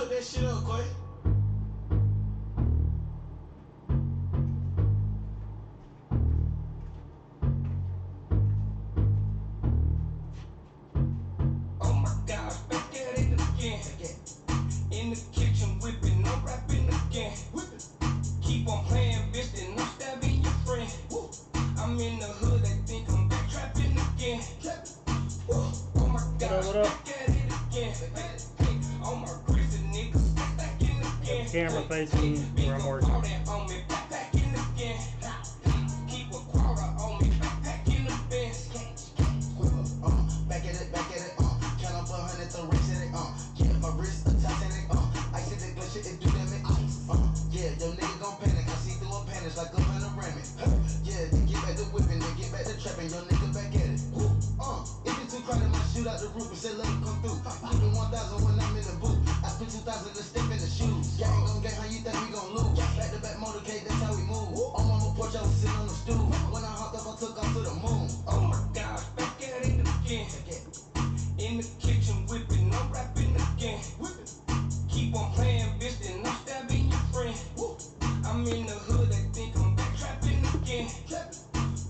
Cook that shit up, Quay. Oh my gosh, back at it again. In the kitchen whipping, I'm rapping again. Keep on playing, bitch, then I'm stabbing your friend. I'm in the hood, they think I'm back trapping again. Oh my gosh, back at it again. All my greasy niggas back in again. Camera facing where I'm working. Back in again. Keep a quarter on me, back in the bench. Back at it, count up 100, throw racks at it, get my wrist, a Titanic, ice in the glacier, it do that make ice, yeah, your nigga gon' panic, I see through a panic like a panoramic, yeah, then get back to whipping, then get back to trapping, your nigga back at it, if it's too crowded, my shoot out the roof and say let him come through, give me 1,000 when I'm in the booth, I spent 2,000 to step in the shoes, gang gon' gang, how you think we gon' lose, back to back motorcade, that's how we move, on my porch, I was sitting on the stool, when I hopped up, I took off to the moon, oh my gosh, back at it again. In the kitchen whipping, I'm rapping again. Keep on playing, bitch, then I'm stabbing your friend. I'm in the hood, they think I'm back trapping again.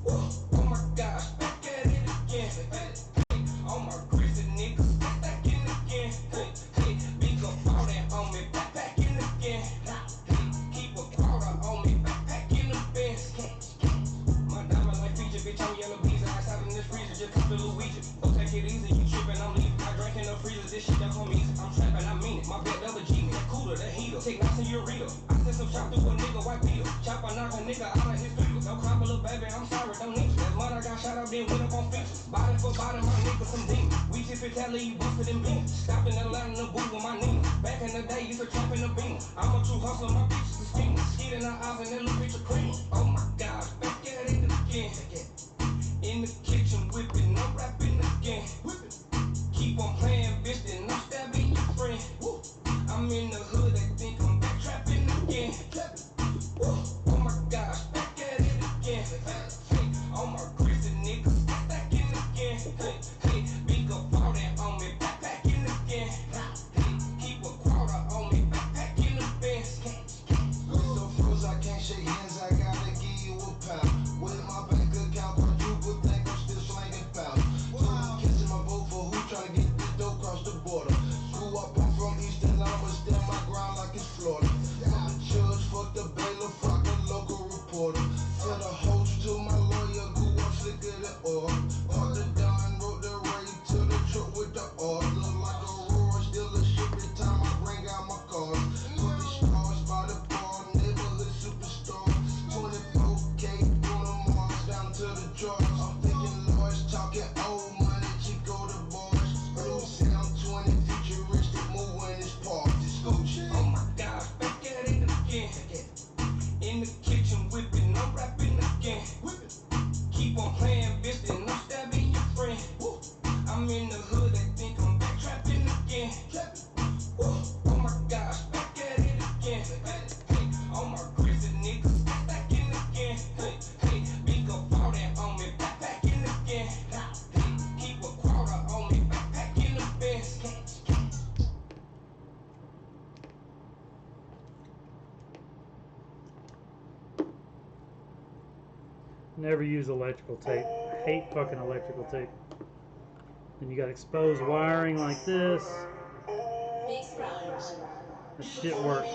Oh my gosh, back at it again. All my greasy niggas back in again. Big up all that on me, back in again. Keep a quarter on me, back in the bench. My diamond like feature, bitch, I'm yellow bees. Outside in this freezer, just come to Luigi. Take it easy, you trippin', I'm leaving. I drank in the freezer, this shit that's on me. I'm trappin', I mean it. My bed double G, that cooler, that heater. Take knots in your reader. I sent some chop through a nigga, white Peter. Chop a knock a nigga out of his feet. No crop, little baby, I'm sorry, don't need you. That mother got shot out, then went up on features. Body for body, my nigga some demons. We just fatality, busted in beans. Stopping the line in the booth with my nigga. Back in the day, used to trap in the beam. I'm a true hustler, my bitches is scheming. Skid in her eyes and that little bitch a cream. Oh my gosh, back at it again. In the kitchen whipping, I'm rapping again. Keep on playing, bitch, then I'm stabbing your friend. I'm in the hood, they think I'm back trapping again. Oh my gosh, back at it again. All my greasy niggas back in again. Big up all that on me, back in again. Keep a quarter on me, back in the bench. We so froze, I can't shake hands, I gotta give you a pound. With my bank account, quadruple think I'm still slanging pounds. Catching my vote for who tryna get this dough across the border. Grew up, I'm from Eastern, I'ma stand my ground like it's Florida. Fuck the judge, fuck the bailiff, fuck the local reporter. Tell the host to my lawyer, grew up slicker than oil. Parked the Don, wrote the raid to the truck with the oil. Look like a roar, still a ship in time, I bring out my cars. Put the stars by the bar, neighborhood superstar. 24K, Bruno Mars, down to the drawers. I'm thinking Lord's talking old money, Chico the boys. Blue sound 20, futuristic, move when it's parked. It's Gucci. Oh my gosh, back at it again. In the kitchen whipping, I'm rapping again. Keep on playing, bitch, then I'm stabbing your friend. I'm in the hood, they think I'm back trapping again. Oh my gosh, back at it again. All my greasy niggas back in again. Big up all that on me, back in again. Keep a quarter on me, back in the bench. Never use electrical tape. I hate fucking electrical tape. And you got exposed wiring like this. That shit works.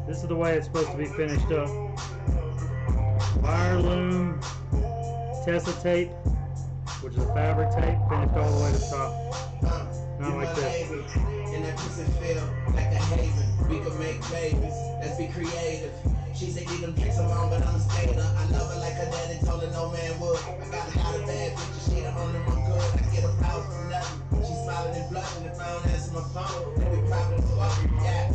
This is the way it's supposed to be finished up. Wire loom, Tessa tape, which is a fabric tape, finished all the way to the top. Not like this. And that pussy feel like a haven. We can make babies. Let's be creative. She said eat them drinks alone, but I'm a skater. I love her like her daddy told her no man would. I got a bad bitch, she the only one good. I get a power from nothing. She smiling and blushing, the phone answer my phone. And we probably fucking, yeah.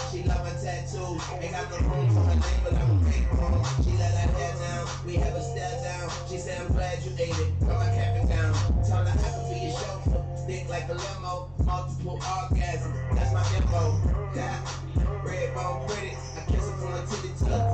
She love her tattoos. Ain't got no room for her name, but I'm a big room. She let her hair down, we have a stare down. She said I'm glad you ate it, put my capping down. Told her I could be your chauffeur. Thick like a limo, multiple orgasms. That's my info. Yeah. Red bone pretty, I kiss her from her titty to her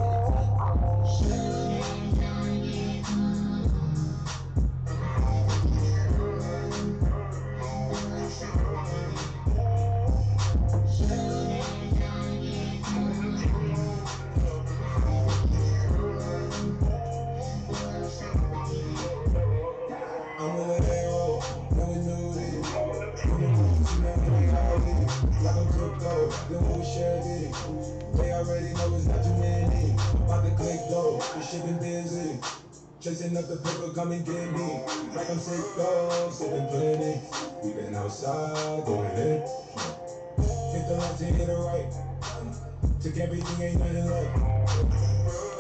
Chasing up the paper, come and get me. Like I'm sick dog, sipping plenty. We been outside, go ahead. Hit the left and hit the right. Took everything, ain't nothing left.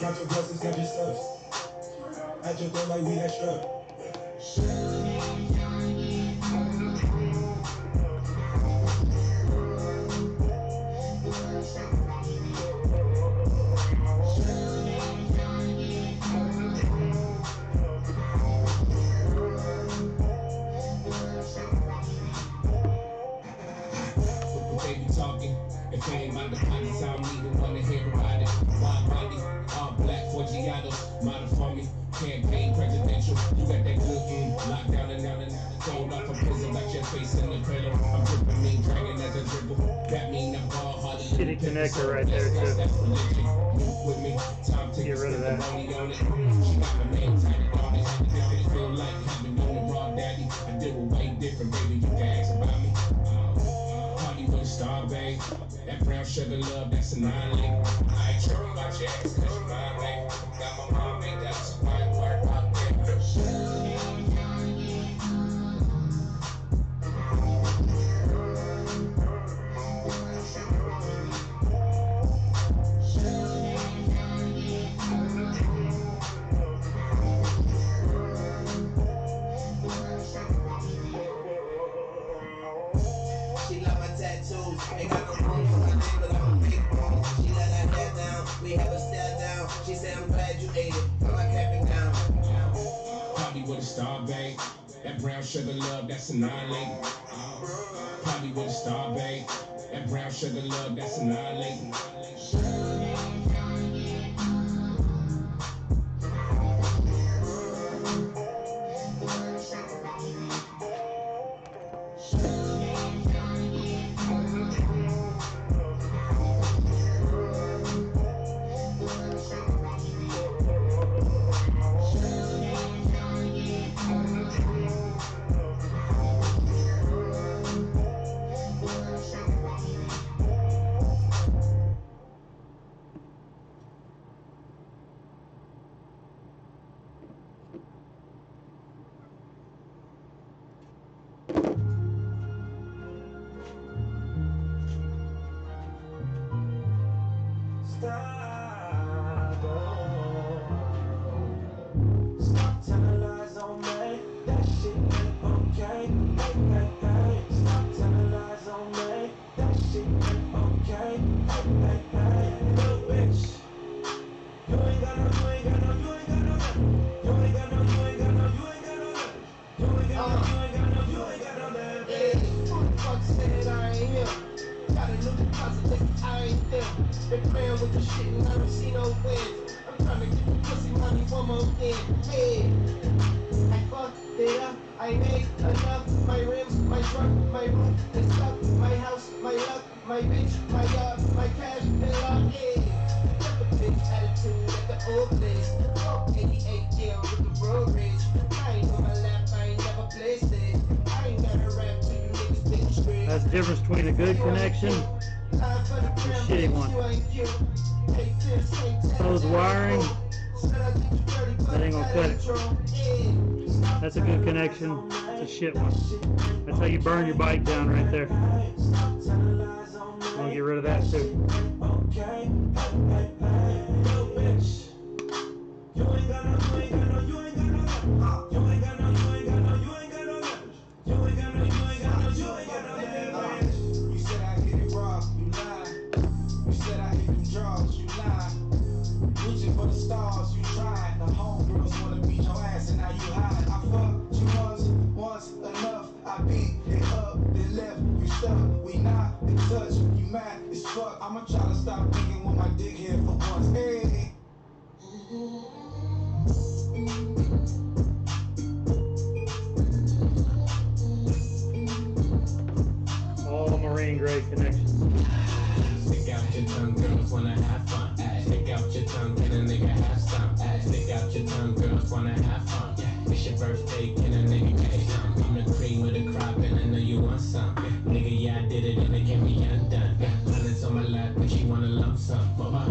Count your blessings, count your steps. At your door like we had struck. If they ain't about the pockets, I don't even wanna hear about it. Wide body, all black Forgiatos, model for me. Campaign presidential, you got that good lockdown and cold off a prison, got your face in the cradle. I'm dripping mean, dragging as a dribble. That mean I'm ball harder. Shitty connector right there too. That's religion. Move with me, time to Get rid of that. She got my name tatted on it. If it feel like having known the raw daddy, I did it way different, baby. You can ask about me. Party with a star, babe. That brown sugar love, that's a non-link. I ain't tripping about your ex, cause you mine, babe. Got my mom made that some fine work out there. She love my tattoos, ain't got no room for my name, but I'm a big bone. She let her hair down, we have a stare down. She said, I'm glad you ate it, I'm like capping down. Party with a star, babe. That brown sugar love, that's a non-link. Party with a star, babe. That brown sugar love, that's a non-link. Stop telling lies on me. That shit ain't okay. Hey, hey, hey. Stop telling lies on me. That shit ain't okay. Hey, hey, hey. Little bitch. You ain't got no, you ain't got no, you ain't got no love. You ain't got no, you ain't got no, you ain't got no love. You ain't got no, you ain't got no, you ain't got no love. Hey, who the fuck said I ain't here? Got a new deposit, I ain't there. Been playing with the shit and I don't see no wins. I'm trying to get the pussy money one more thing. Hey, I fucked it up, I made enough. My rims, my truck, my roof, it's stuck. My house, my luck, my bitch, my yard, my cash, and luck. Hey, got the bitch attitude at the old place. Fuck 88 deal with the road rage. I ain't on my lap, I ain't never placed it. I ain't got a rap to you niggas bitch straight. That's the difference between a good connection and a shitty one. Close wiring, that ain't gonna cut it. That's a good connection, it's a shit one. That's how you burn your bike down right there. I'm gonna get rid of that too. I'ma try to stop thinking with my dick here for once. Hey. All marine grade connections. Stick out your tongue, girls wanna have fun. Stick out your tongue, can a nigga have some? Stick out your tongue, girls wanna have fun. It's your birthday, can a nigga get some? I'm the cream with a crop and I know you want some. Nigga, yeah, I did it and it can be undone. Hundreds on my lap, but she wanna lump sum. But my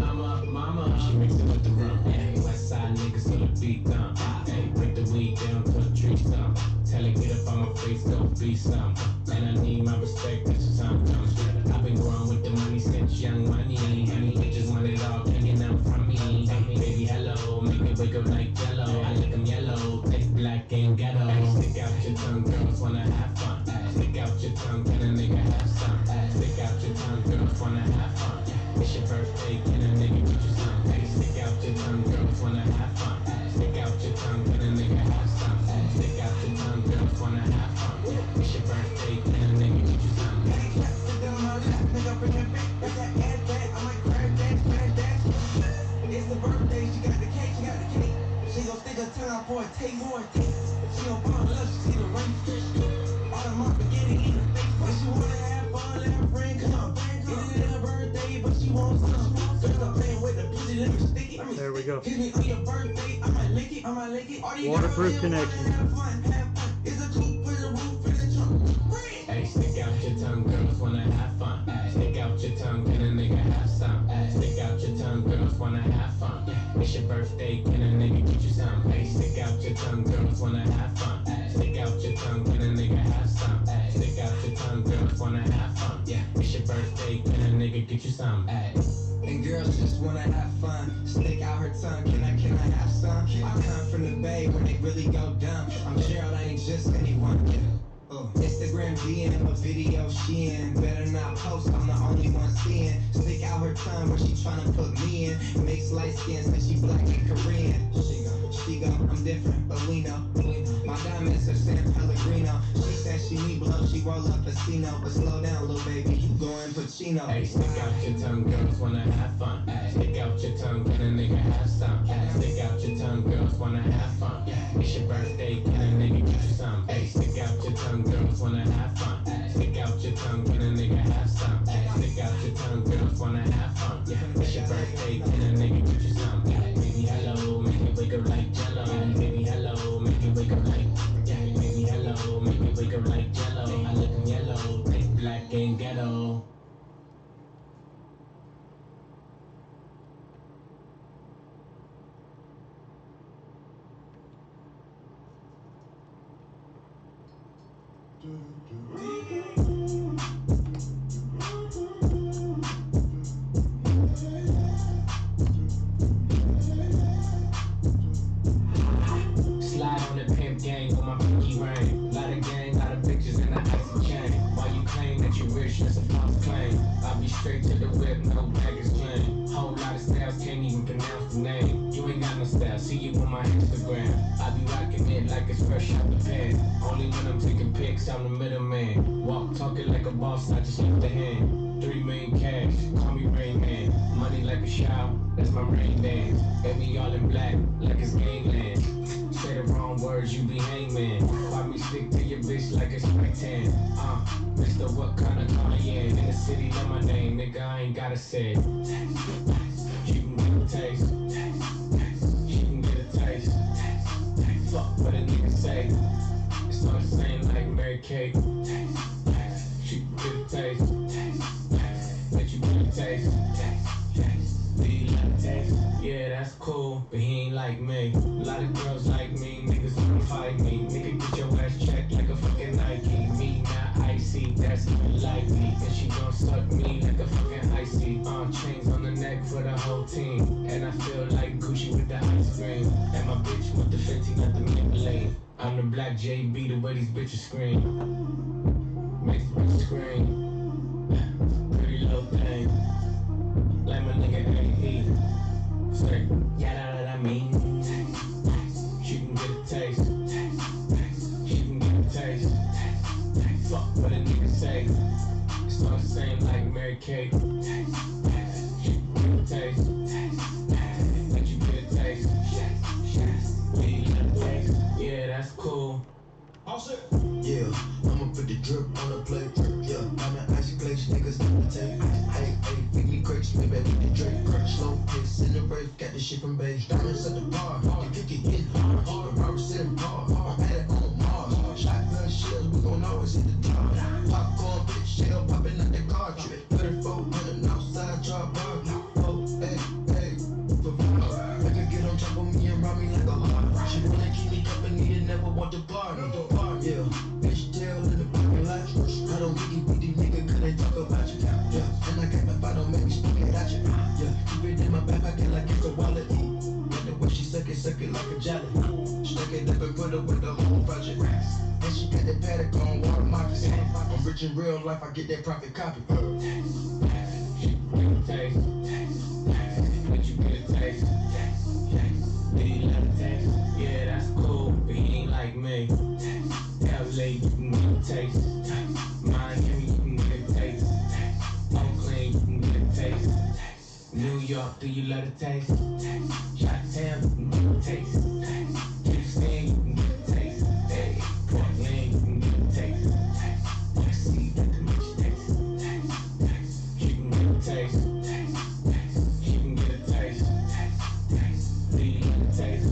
mama, she mix it with the rum. West side niggas till the beat done. Hey, break the weed down to a tree stump. Tell her get up on my face, go be some. And I need my respect, that's just how I'm coming. I've been growing with the money since young money. Honey, bitches want it all, hanging out from me. Hey, baby, hello, make me wake up like jello. I like them yellow, taste black and ghetto. Stick out your tongue, girls wanna have fun. Stick out your tongue, can a nigga have some? Stick out your tongue, girls wanna have fun. It's your birthday, can a nigga get you some? Hey, stick out your tongue, girls wanna have fun. Stick out your tongue, can a nigga have some? Stick out your tongue, girls wanna have fun. It's your birthday, can a nigga get you some? It's the birthday, she got the cake, She gon' stick her tongue out for a taste, She gon' fall in love, she see the race. All the mom getting in her face, but she wanna have fun, let her friend come. It is her birthday, but she wants some. First I'm playing with the pussy, let me stick it. There we go. Kiss me on your birthday, I might lick it. All these Waterproof girls connection. wanna have fun. It's a coupe with a roof and a trunk. Hey, stick out your tongue, girls wanna have fun. Stick out your tongue, can a nigga have some? Stick out your tongue, girls wanna have fun. It's your birthday, can a nigga get you some? Hey, stick out your tongue, girls wanna have fun. Stick out your tongue, can a nigga have some? Stick out your tongue, girls wanna have fun. It's your birthday, can a nigga get you some? And girls just wanna have fun. Stick out her tongue, can I have some? I come from the Bay where they really go dumb. I'm Gerald, I ain't just anyone. Instagram DM a video she in. Better not post, I'm the only one seeing. Stick out her tongue where she tryna put me in. Mixed light skin, says she black and Korean. She go, I'm different, but we know. My diamonds are San Pellegrino. She said she need blow, she roll up a Casino. But slow down, little baby, you going Pacino. Hey, stick out your tongue, girls wanna have fun. Stick out your tongue, can a nigga have some? Stick out your tongue, girls wanna have fun. It's your birthday, can a nigga get you some? Hey, stick out your tongue, girls wanna have fun. Stick out your tongue, can a nigga have some? Stick out your tongue, girls wanna have fun. It's your birthday, can a nigga get you some? Baby, hello, make me wake up like jello. Baby, hello, make me wake up like. Baby, hello, make me wake up like jello. I look yellow, taste black and ghetto. Slide on the pimp gang on my pinky ring. Lot of gang, lot of pictures in the icy chain. Why you claim that you rich, that's a false claim. I'll be straight to the whip, no baggage claim. Whole lot of styles, can't even pronounce the name. You ain't got no style, see you on my Instagram. I be rocking it like it's fresh out the pen. Only when I'm taking pics, I'm the middleman. Walk talking like a boss, I just lift the hand. 3 million cash, call me Rain Man. Money like a shower, that's my rain dance. And we all in black, like it's gangland. Say the wrong words, you be hangman. Why me stick to your bitch like it's my tan? Mister, what kind of car you in? In the city, know my name, nigga, I ain't gotta say it. You can get a taste. You can get a taste. Fuck what a nigga say. It's all the same like Mary Kate. You can get a taste. Let you get a taste. Do you like a taste? Yeah, that's cool, but he ain't like me. A lot of girls like me, niggas wanna fight me. Nigga, get your ass checked like a fucking Nike. Me not icy, that's unlikely. And she gon' suck me like a fucking icy. Chains on the neck for the whole team. And I feel like Gucci with the ice cream. And my bitch with the 50, not the manipulate. I'm the black JB, the way these bitches scream. Makes the bitch scream. Pretty little thing. Like my nigga A.E. Say, yeah, that I mean. She can get a taste. She can get a taste. Fuck what a nigga say. It's all the same like Mary Kate. She can get a taste. Let you get a taste. Yeah, you get a taste. Yeah, that's cool. Yeah, I'ma put the drip on the plate. Yeah, I'm an icy place, niggas imitate. Hey, feed me crepes, maybe I need the Drake. Slow piss in the brave, got the shit from Beau. Diamonds at the bar, the kick it in hard. Even Robert said I'm hard, I'm at it on Mars. Shotgun shells, we gon' always hit the top. Popcorn, bitch, shell popping out the cartridge. 3400 outside, drop bar. Oh, hey, for fun. They could get on top of me and rob me like a heart. She wanna keep me jelly. Stick it up and put it with the whole budget. And she got that paddock on water moccasins. I'm rich in real life, I get that profit copy. She get a taste. Let you get a taste. Do you love a taste? Yeah, that's cool, but he ain't like me. LA, you can get a taste. Miami, you can get a taste. Oakland, you can get a taste. New York, do you love a taste? Chi-Town, you can get a taste. Houston, you can get a taste. Hey, Portland, you can get a taste. See, that can make you taste. You can get a taste. You can get a taste. Do you get a taste?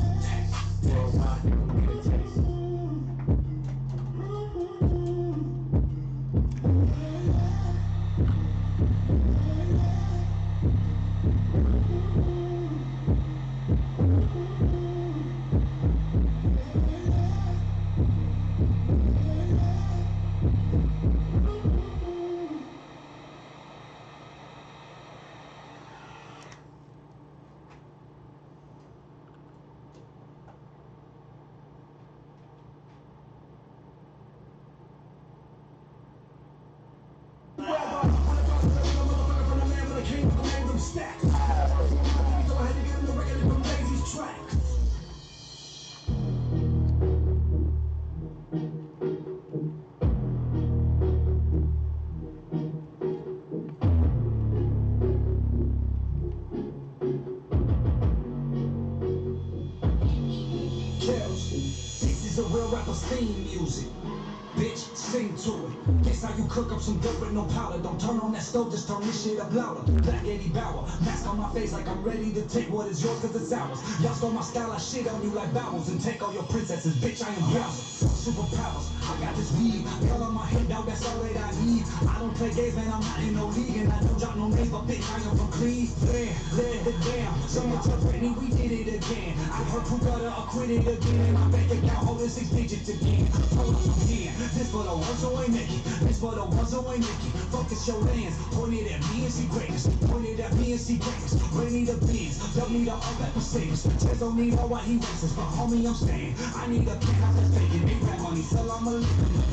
Worldwide, you can get a taste. This is a real rapper's theme music. Bitch, sing to it. Guess how you cook up some dope with no powder. Don't turn on that stove, just turn this shit up louder. Black Eddie Bauer, mask on my face like I'm ready to take what is yours cause it's ours. Y'all stole my style, I shit on you like bowels and take all your princesses. Bitch, I am Bowser. Superpowers, I got this weed. Girl on my head, dog, that's all that I need. I don't play games, man, I'm not in no league. And I don't drop no names, but bitch, I am from Cleveland. Let it down, someone tell Brittany we did it again. I heard who got her acquitted again. And my bank account holding 6 digits again. Hold up again. This for the ones who ain't making. This for the ones who ain't making. Focus your lands. Pointed at me and see greatness. Pointed at me and see greatness. Rainy the beans. Don't need a all that Mercedes. Says don't need all what he racist. But homie, I'm staying. I need a penthouse that's taken. They rap money, so I'ma live in the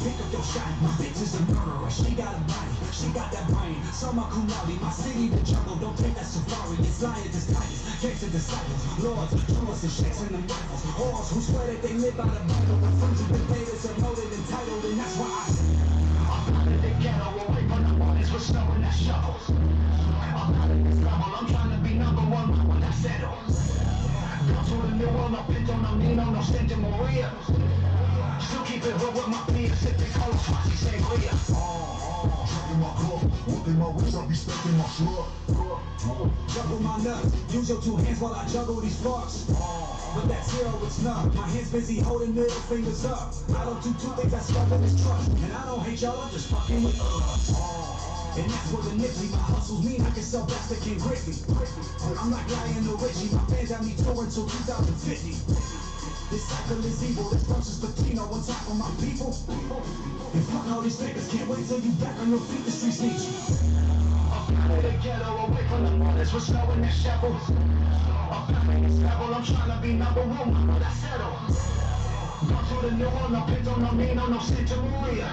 pick up your shot. My bitch is a murderer. She got a body. She got that brain. Summa cum laude. My city, the jungle. Don't take that safari. It's lions, tigers. Gangsta disciples. Lords, drummers, and shakes in the rifles. Whores who swear that they live by the Bible. But friends of the Davis are loaded and titled, and that's why I say I'm out of the ghetto, away from the waters with snow and that shovels. I'm out of this level, I'm trying to be number one when I settle. Go to the new world, no pinto, no Nino, no Santa Maria. Still keep it real with my peers, if they call us Swatty Sangria. Trapping my cup, whooping my wrist, I be stacking my slug. Juggle my nuts, use your 2 hands while I juggle these sparks. But that's zero, it's none. My hands busy holding middle fingers up. I don't do 2 things, I struggle this trust. And I don't hate y'all, I'm just fucking with us. And that's what the nifty, my hustles mean I can sell plastic and grizzly. I'm like Lion or Richie, my fans have me touring till 2050. This cycle is evil, this versus Patino on top of my people. And fuck all these niggas, can't wait till you back on your feet, the streets need you. Out of the ghetto, away from the waters with snow and that shovels. I'm out of this level, I'm trying to be number one, but I settle. Go to the new one, no pinto, no Nino, no Santa Maria.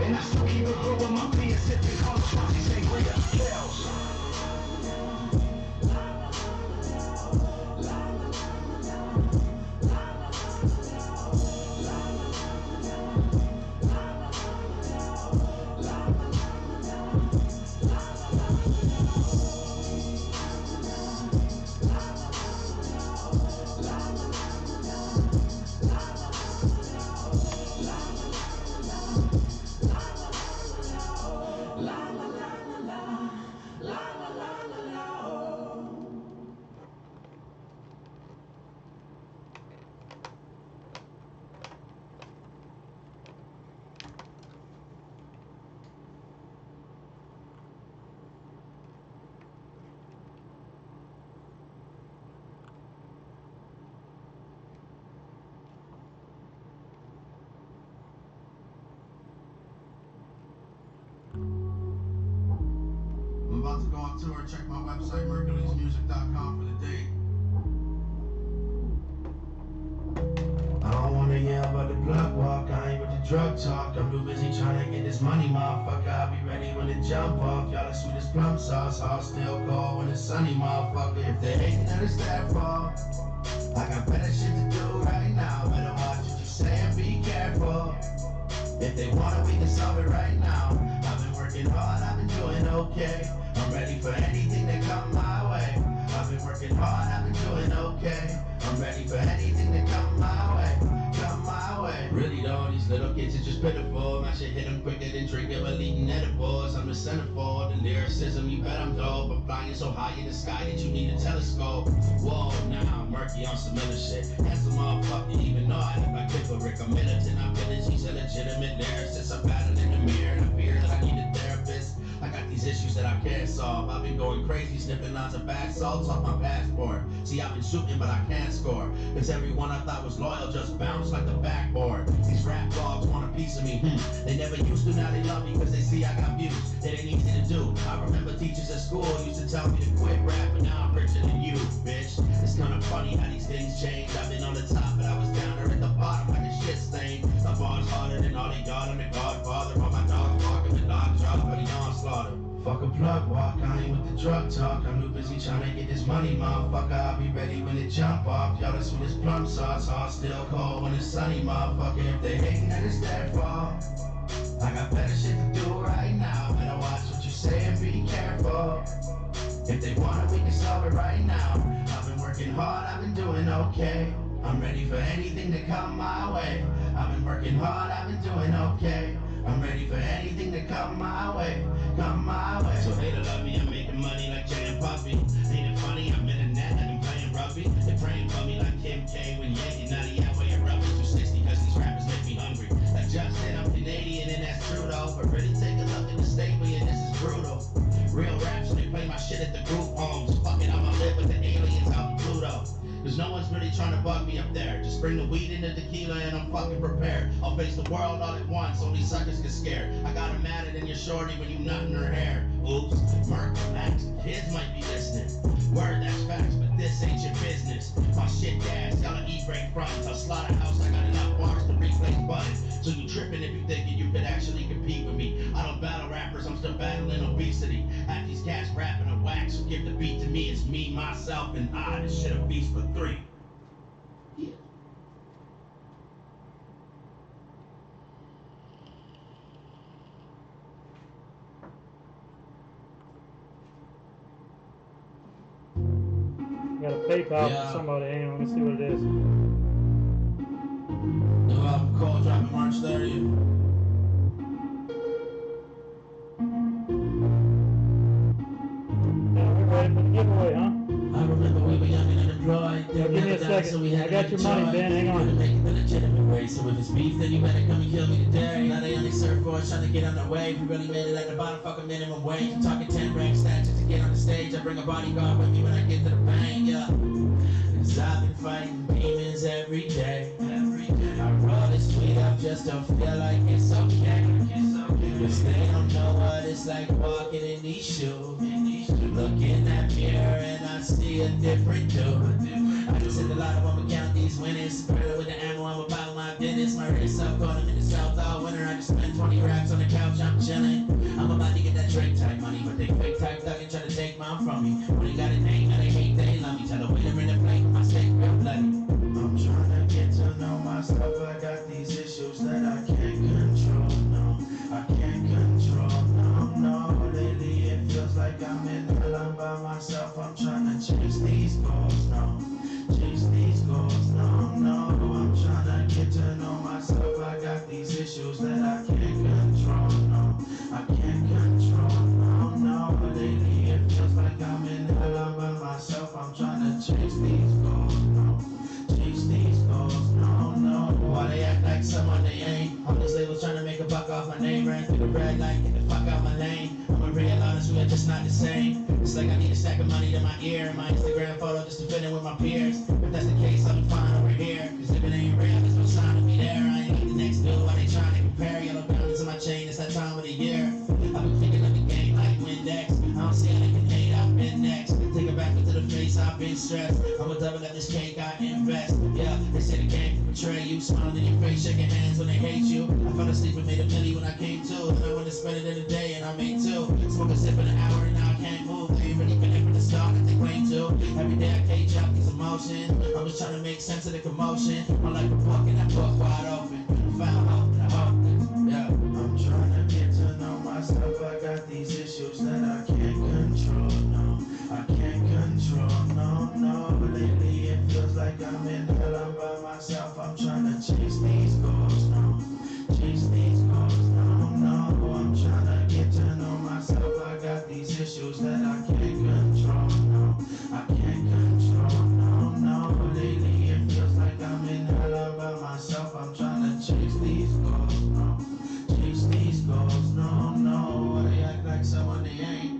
And I still keep it real with my peers, if they call us Swatty Sangria. Kills. I'm about to go on tour. Check my website, mercurymusic.com for the date. plug walk, I ain't with the drug talk. I'm too busy trying to get this money, motherfucker. I'll be ready when it jump off. Y'all the sweetest plum sauce, all still cold when it's sunny, motherfucker. If they hating, then it's their fault. I got better shit to do right now. Better watch what you say and be careful. If they want it, we can solve it right now. I've been working hard, I've been doing okay. I'm ready for anything that come my way. I've been working hard, I've been doing okay. I'm ready for anything that come my way. Come my way. Really though, these little kids are just pitiful. I should hit them quicker than drinking while eating edibles. I'm the centerfold, the lyricism, you bet I'm dope. I'm flying so high in the sky that you need a telescope. Whoa, now I'm murky on some other shit. That's a motherfucker, even though I look like Pickle Rick. I'm militant, I'm village, he's a legitimate lyricist. I'm battling in the mirror and I fear that I need a therapist. I got these issues that I can't solve. I've been going crazy, sniffing lines of bath salts off my passport. See, I've been shooting, but I can't score. Cause everyone I thought was loyal just bounced like the backboard. These rap dogs want a piece of me. They never used to, now they love me cause they see I got views. It ain't easy to do. I remember teachers at school used to tell me to quit rap, but now I'm richer than you, bitch. It's kinda funny how these things change. I've been on the top, but I was down there at the bottom like a shit stain. My bar's harder than all they got. I'm the godfather. All my dogs walking the dog drop, but he onslaughter. Fuck a plug walk, I ain't with the drug talk. I'm too busy trying to get this money, motherfucker. I'll be ready when it jump off. Y'all the sweetest plum sauce, all still cold when it's sunny, motherfucker. If they hating, then it's their fault. I got better shit to do right now. Better watch what you say and be careful. If they want it, we can solve it right now. I've been working hard, I've been doing okay. I'm ready for anything to come my way. I've been working hard, I've been doing okay. I'm ready for anything to come my way. Come my way. So they love me, I'm making money like Jay and Puffy. Ain't it funny, I'm in the net like I'm playing rugby. They're praying for me like Kim K when Yankee Nutty out weighing roughly 260 cause these rappers make me hungry. Like Josh said, I'm Canadian and that's true though. But really take a look at the state we in, this is brutal. Real raps, they play my shit at the group homes. Fuck it, I'ma live with the aliens out in Pluto. Cause no one's really trying to bug me up there. Just bring the weed and the tequila and I'm fucking prepared. I'll face the world all at once, only suckers get scared. I got her madder than your shorty when you nut in her hair. Oops, Merc, relax, kids might be listening. Word, that's facts, but this ain't your business. My shit gas, y'all eat break fronts. I'll slaughterhouse, I got enough bars to replace buttons. So you tripping if you thinking you could actually compete with me. I don't battle rappers, I'm still battling obesity. Half these cats rapping a wax, so give the beat to me. It's me, myself, and I. This shit a beast for 3. Yeah. Got a PayPal Yeah. for somebody. Hang on, let me see what it is. New album called dropping March 30th. Now we're ready for the giveaway, huh? I remember we were young and unemployed. Give me a second. I got your money, Ben. Hang on. Make it the legitimate way. So if it's beef, then you better come and kill me today. Now they only serve for us trying to get on their way. We really made it at the bottom, fucking minimum wage. I'm talking 10 rank stats just to get on the stage. I bring a bodyguard with me when I get to the bank, yeah. Cause I've been fighting demons every day. I roll this tweet up just to feel like it's okay. Cause they don't know what it's like walking in these shoes. Look in that mirror and I see a different dude. I just hit a lot of them, count these winners. Spread it with the ammo, I'm about my business. My wrist up, caught him in the south all winter. I just spent 20 racks on the couch, I'm chilling. I'm about to get that Drake type money, but they fake type thuggin' try to take mine from me. When they got a name, now they hate, they love me. Tell the waiter in the plate, my steak real bloody. I'm trying to get to know myself. I got these issues that I can't control, no. I can't control, no. Lately it feels like I'm in hell, I'm by myself. I'm trying to chase these goals, no. Chase these goals, no. I'm trying to get to know myself. I got these issues that I can't control, no. I can't control, no. Lately it feels like I'm in hell, I'm by myself. I'm trying to chase these goals, no. Chase these goals, no. Why they act like someone they ain't? All these labels trying to make a buck off my name. Ran through the red light, get the fuck out my lane. I'm a real honest, we are just not the same. It's like I need a stack of money to my ear. My Instagram photo just to fit in with my peers. If that's the case, I'll be fine over here. Cause if it ain't real, there's no sign of me there. I ain't need the next bill, why they trying to compare? Yellow diamonds in my chain, it's that time of the year. I've been thinking of the game like Windex. I don't see how they can hate, I've been next. Take it back into the face, I've been stress. I'ma double up this cake, I invest. Yeah, they say the game can betray you. Smiling in your face, shaking hands when they hate you. I fell asleep and made a milli when I came to. And I went to spend it in a day and I made two. Smoke a sip in an hour and now I can't move. They ain't really been there from the start that they claim to. Every day I cage up these emotions. I'm just trying to make sense of the commotion. I'm like a book and that book wide open. Found hope and I hope this. Yeah. I'm trying to get to know myself. I got these issues that I can't control. No, I can't control. No, no. Lately it feels like I'm in hell. I'm by myself. I'm trying to chase these goals. No, chase these goals. No, no. I'm trying to get to know myself. I got these issues that I can't control. No, I can't control. No, no. Lately it feels like I'm in hell. I'm by myself. I'm trying to chase these goals. No, chase these goals. No, no. They act like someone they ain't.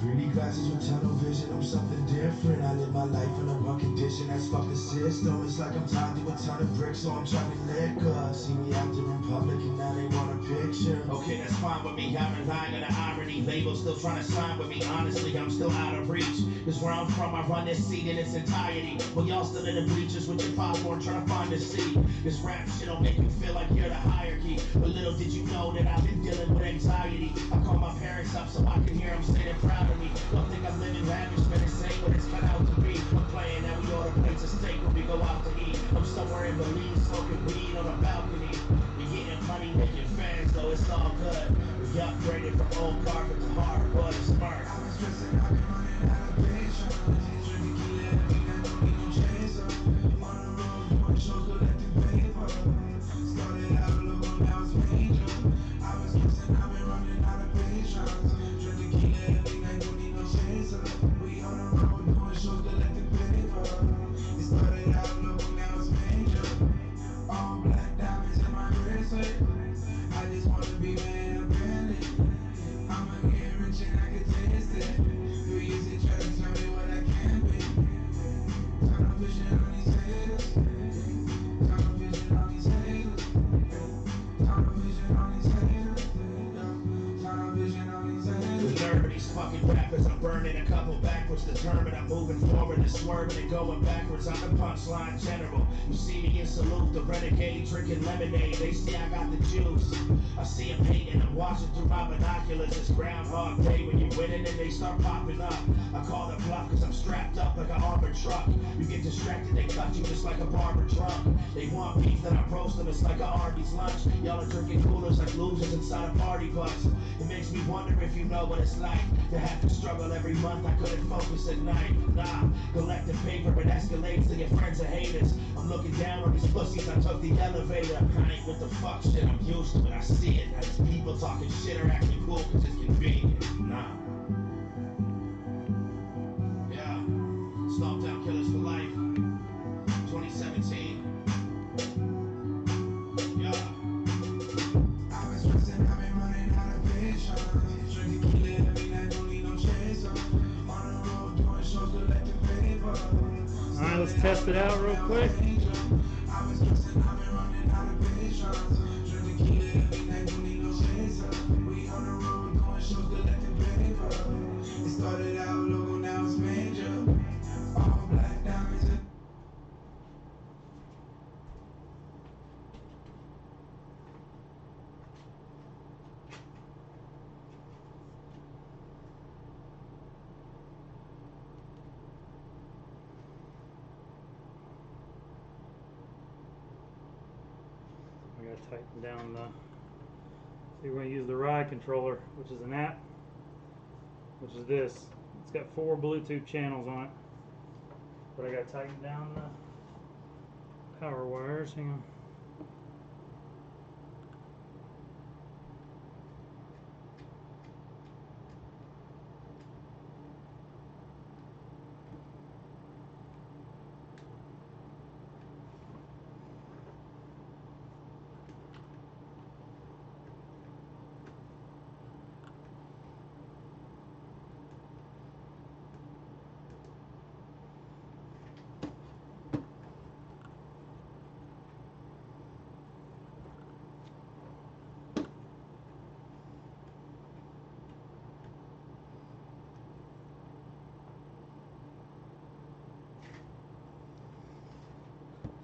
Pretty glasses with tunnel vision, I'm something different. I live my life in a one condition, that's fuck the system. It's like I'm tied to a ton of bricks, so I'm trying to liquor. See me out there in public and now they want a picture. Okay, that's fine with me. I'm relying on the irony. Labels still trying to sign with me. Honestly, I'm still out of reach. Cause where I'm from, I run this scene in its entirety. While y'all still in the bleachers with your popcorn trying to find a seat. This rap shit'll make you feel like you're the hierarchy. But little did you know that I've been dealing with anxiety. I call my parents up so I can hear them say they're proud of me. Don't think I'm living lavish, but it's ain't what it's cut out to be. I'm playing that we order plates of steak when we go out to eat. I'm somewhere in Belize smoking weed on a balcony. We getting money, making fans, though it's all good. We upgraded from old carpet to hardwood and smart. I've been stressing, I've been running out of patience. Drinking tequila every night, don't need no chaser. On the road, doing shows, collecting paper. Started out local, now it's major. I was stressing, I've been running out of patience. Drinking tequila every night, don't need no chaser. We on the road, doing shows, collecting paper. It started out local, now it's major. All black diamonds in my bracelet. I just wanna be made a bandit. I'ma get rich and I can taste it. You use it, try to tell me what I can be. Tunnel vision on these haters. Tunnel vision on these haters. Tunnel vision on these haters. Tunnel vision on these haters. The nerve of these fucking rappers, I'm burning a couple backwards, determined. I'm moving forward and swerving and going backwards. I'm the punchline general. You see me in salute, the renegade drinking lemonade. They see I got the juice. I see them hating, I'm watching through my binoculars. It's Groundhog Day when you're winning and they start popping up. I call the bluff cause I'm strapped up like an armored truck. You get distracted, they cut you just like a barber drunk. They want beef, then I roast them, it's like a Arby's lunch. Y'all are drinking coolers like losers inside a party bus. It makes me wonder if you know what it's like to have to struggle every month. I couldn't focus at night. Nah, collecting paper, it escalates to your friends and haters. I'm looking down on these pussies, I took the elevator. I ain't with the fuck shit, I'm used to it, I see it. Now these people talking shit or acting cool cause it's convenient. Nah. Yeah, Stomp Down Killers for Life, 2017. Yeah. I've been stressing, I've been running out of patience. Drinking tequila every night, don't need no chaser. On the road, doing shows, collecting paper. Alright, let's test it out real quick. I've been stressing, I've been running out of patience. Drinking tequila every night, don't need no chaser. We on the road, doing shows, collecting paper. It started out local, now it's major. All black diamonds in I gotta tighten down the. So we're gonna use the ride controller, which is an app. which is this. It's got 4 Bluetooth channels on it, but I got to tighten down the power wires. Hang on.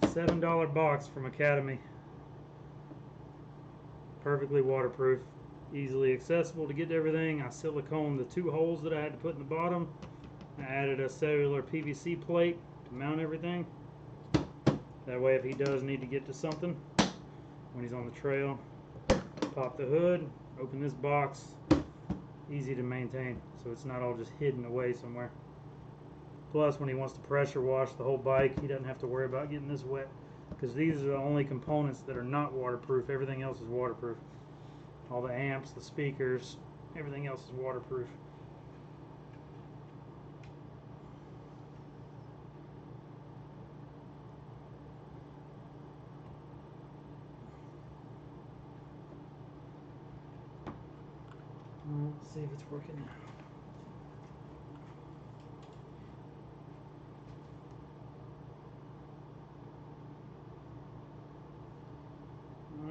$7 box from Academy. Perfectly waterproof, easily accessible to get everything. I siliconed the 2 holes that I had to put in the bottom. I added a cellular PVC plate to mount everything. That way if he does need to get to something when he's on the trail, pop the hood, open this box, easy to maintain, so it's not all just hidden away somewhere. Plus, when he wants to pressure wash the whole bike, he doesn't have to worry about getting this wet, because these are the only components that are not waterproof. Everything else is waterproof. All the amps, the speakers, everything else is waterproof. Let's see if it's working now.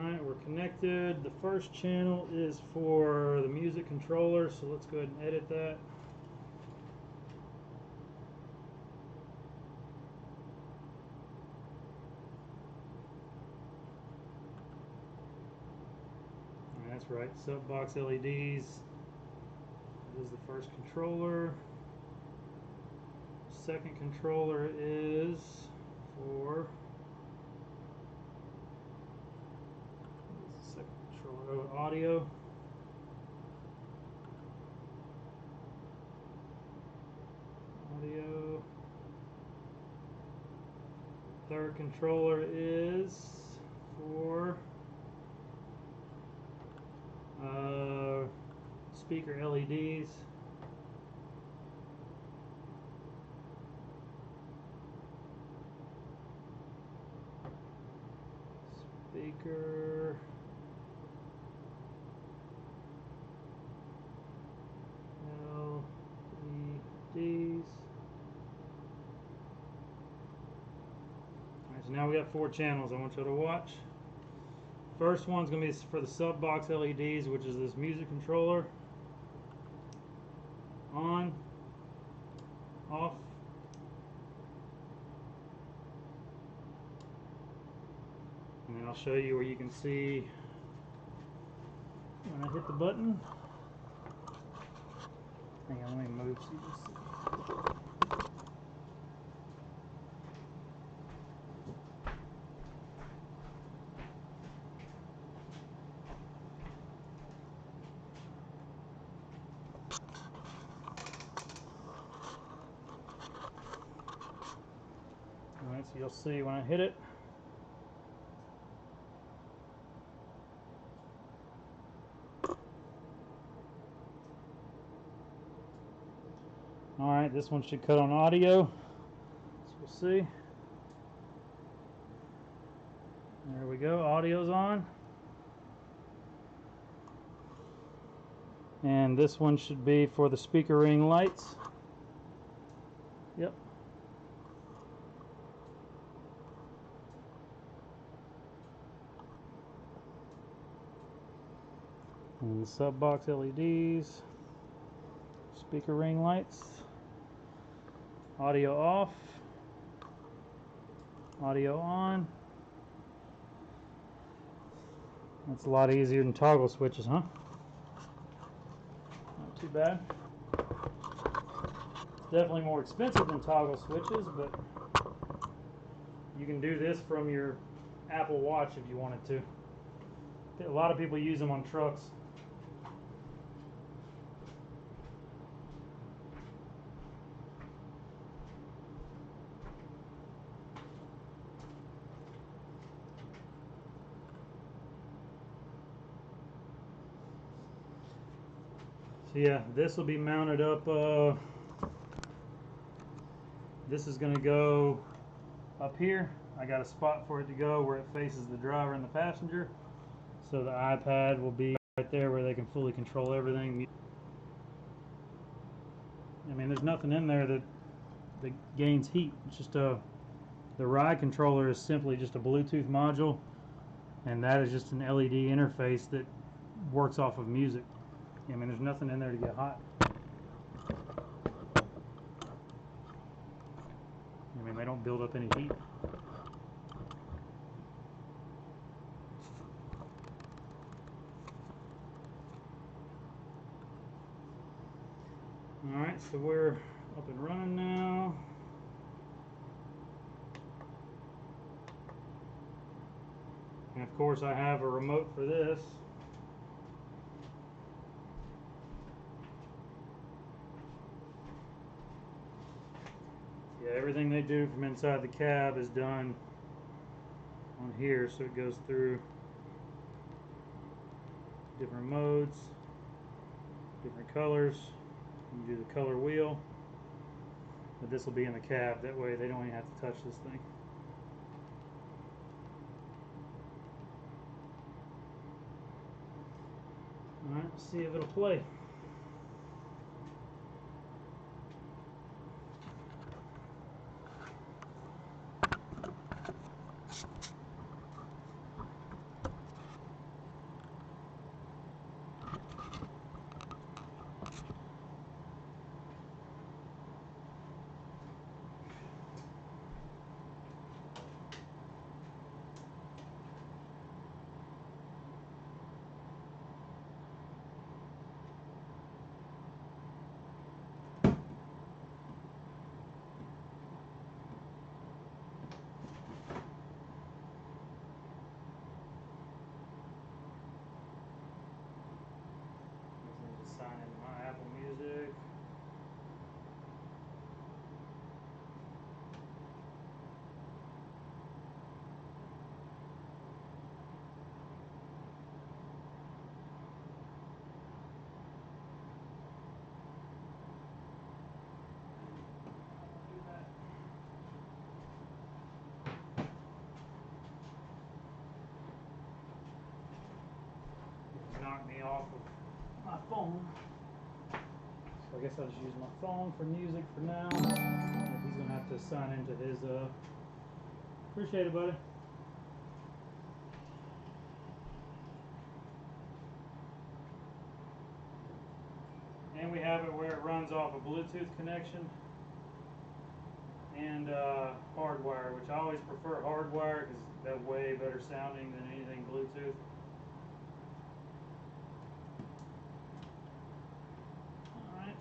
Alright, we're connected. The first channel is for the music controller, so let's go ahead and edit that. That's right, sub box LEDs. That is the first controller. Second controller is for second controller, audio. Audio. Third controller is for speaker LEDs. Speaker LEDs. Alright, so now we got 4 channels I want you to watch. First one's going to be for the sub box LEDs, which is this music controller. On, off. And then I'll show you where you can see when I hit the button. Hang on, let me move so you can see. Alright, so you'll see when I hit it. Alright, this one should cut on audio. So we'll see. There we go, audio's on. And this one should be for the speaker ring lights. Yep. And sub box LEDs, speaker ring lights, audio off, audio on. That's a lot easier than toggle switches, huh? Not too bad. It's definitely more expensive than toggle switches, but you can do this from your Apple Watch if you wanted to. A lot of people use them on trucks. So yeah, this will be mounted up. This is going to go up here. I got a spot for it to go where it faces the driver and the passenger. So the iPad will be right there where they can fully control everything. I mean, there's nothing in there that gains heat. It's just the ride controller is simply just a Bluetooth module, and that is just an LED interface that works off of music. I mean, there's nothing in there to get hot. I mean, they don't build up any heat. Alright, so we're up and running now. And of course I have a remote for this. Yeah, everything they do from inside the cab is done on here, so it goes through different modes, different colors. You can do the color wheel, but this will be in the cab. That way they don't even have to touch this thing. Alright, let's see if it'll play. Sign into my Apple Music. Knock me off of my phone. So I guess I'll just use my phone for music for now. He's gonna have to sign into his appreciate it, buddy. And we have it where it runs off a Bluetooth connection and hardwire, which I always prefer hardwire because they're way better sounding than anything Bluetooth.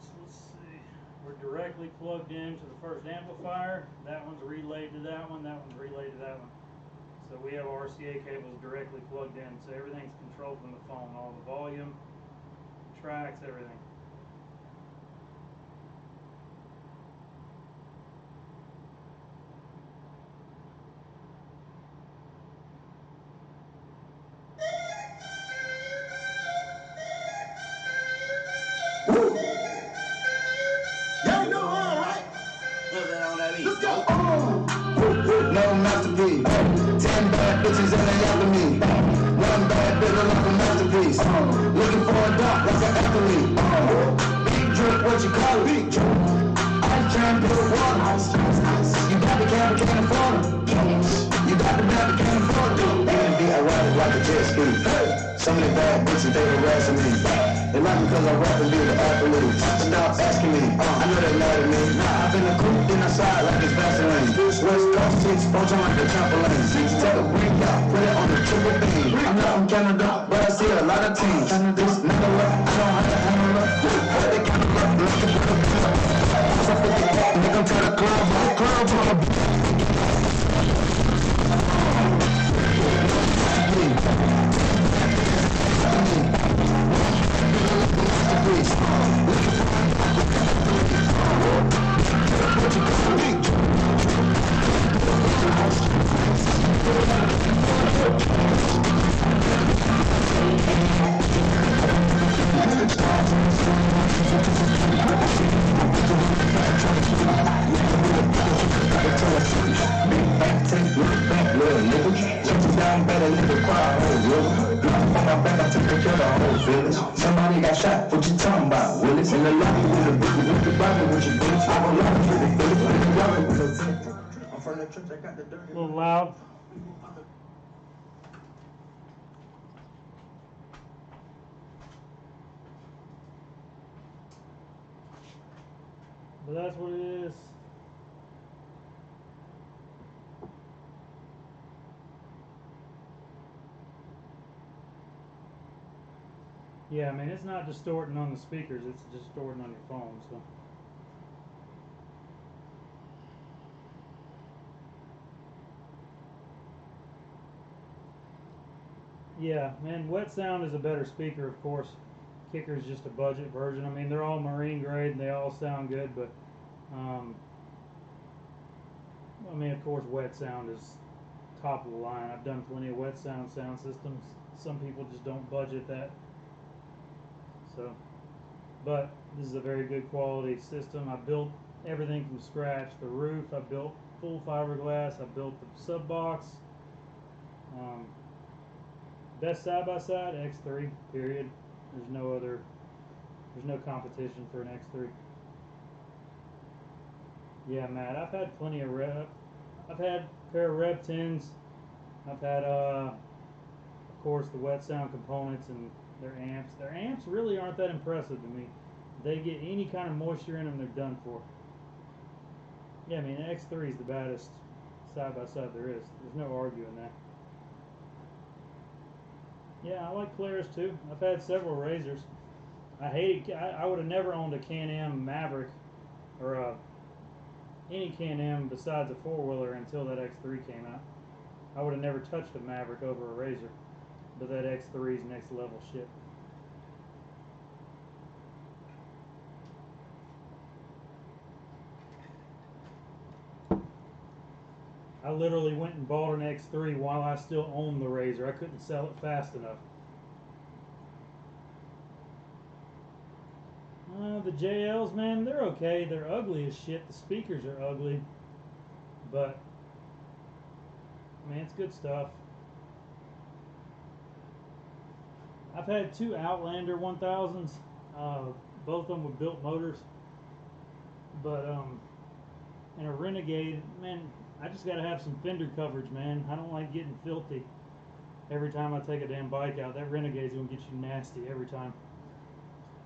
So let's see, we're directly plugged into the first amplifier. That one's relayed to that one, that one's relayed to that one. So we have RCA cables directly plugged in, so everything's controlled from the phone, all the volume, tracks, everything. No masterpiece. 10 bad bitches and they after me. One bad bitch like a masterpiece. Looking for a dog like an athlete. Big drip, what you call it? Big drip. Ice trying to put water. You got the cab, can't afford it. You got the bad, can't afford it. A&B, I ride it like a jet ski. Some of the bad bitches, they harassing me. They like me cause I rap and be the athlete. Stop asking me, I know they mad at me. Nah, I've been a coupe in the side like it's Vaseline. West Coast 6, Bojan like a trampoline. Take a ring out, put it on the triple beam. I'm not from Canada, but I see a lot of teams. This nigga up, I know how to handle it. Put the camera up, look at the club. So 50 back, nigga to the club. feelings. Somebody got shot, what you talking about? Willis in the lobby with the boogie, with the body, with your bullets. I don't love you, the bullets, with the rubber, with the I'm from the church, I got the dirty. A little loud. But that's what it is. Yeah, I mean, it's not distorting on the speakers, it's distorting on your phone, so. Yeah, man, Wet Sound is a better speaker, of course. Kicker is just a budget version. I mean, they're all marine grade and they all sound good, but I mean, of course, Wet Sound is top of the line. I've done plenty of Wet Sound systems. Some people just don't budget that. So, but this is a very good quality system. I built everything from scratch. The roof, I built full fiberglass. I built the sub box. Best side-by-side, X3, period. There's no competition for an X3. Yeah, Matt, I've had plenty of I've had a pair of Rev 10s. I've had, of course, the Wet Sound components and their amps. Their amps really aren't that impressive to me. If they get any kind of moisture in them, they're done for. Yeah, I mean, the X3 is the baddest side-by-side there is. There's no arguing that. Yeah, I like Polaris too. I've had several Razors. I would have never owned a Can-Am Maverick or any Can-Am besides a four-wheeler until that X3 came out. I would have never touched a Maverick over a Razor, but that X3 is next level shit. I literally went and bought an X3 while I still owned the Razor. I couldn't sell it fast enough. The JLs, man, they're okay. They're ugly as shit. The speakers are ugly. But, man, it's good stuff. I've had two Outlander 1000s. Both of them were built motors. But, and a Renegade, man, I just gotta have some fender coverage, man. I don't like getting filthy every time I take a damn bike out. That Renegade's gonna get you nasty every time.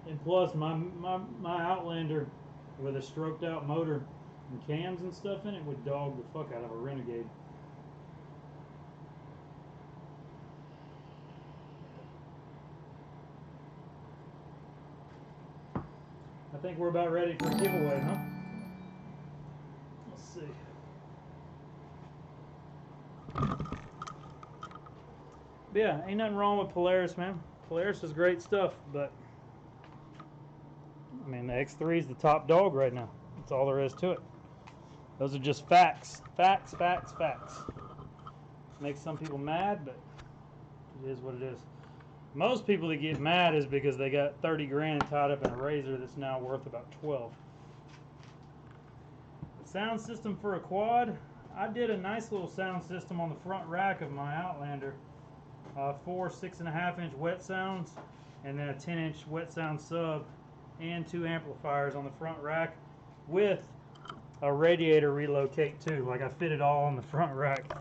And plus, my Outlander with a stroked out motor and cams and stuff in it would dog the fuck out of a Renegade. I think we're about ready for a giveaway, huh? Let's see. But yeah, ain't nothing wrong with Polaris, man. Polaris is great stuff, but I mean, the X3 is the top dog right now. That's all there is to it. Those are just facts. Facts, facts, facts. Makes some people mad, but it is what it is. Most people that get mad is because they got 30 grand tied up in a Razor that's now worth about 12. The sound system for a quad, I did a nice little sound system on the front rack of my Outlander. 4 6.5-inch Wet Sounds, and then a 10-inch Wet Sound sub, and 2 amplifiers on the front rack with a radiator relocate too. Like, I fit it all on the front rack.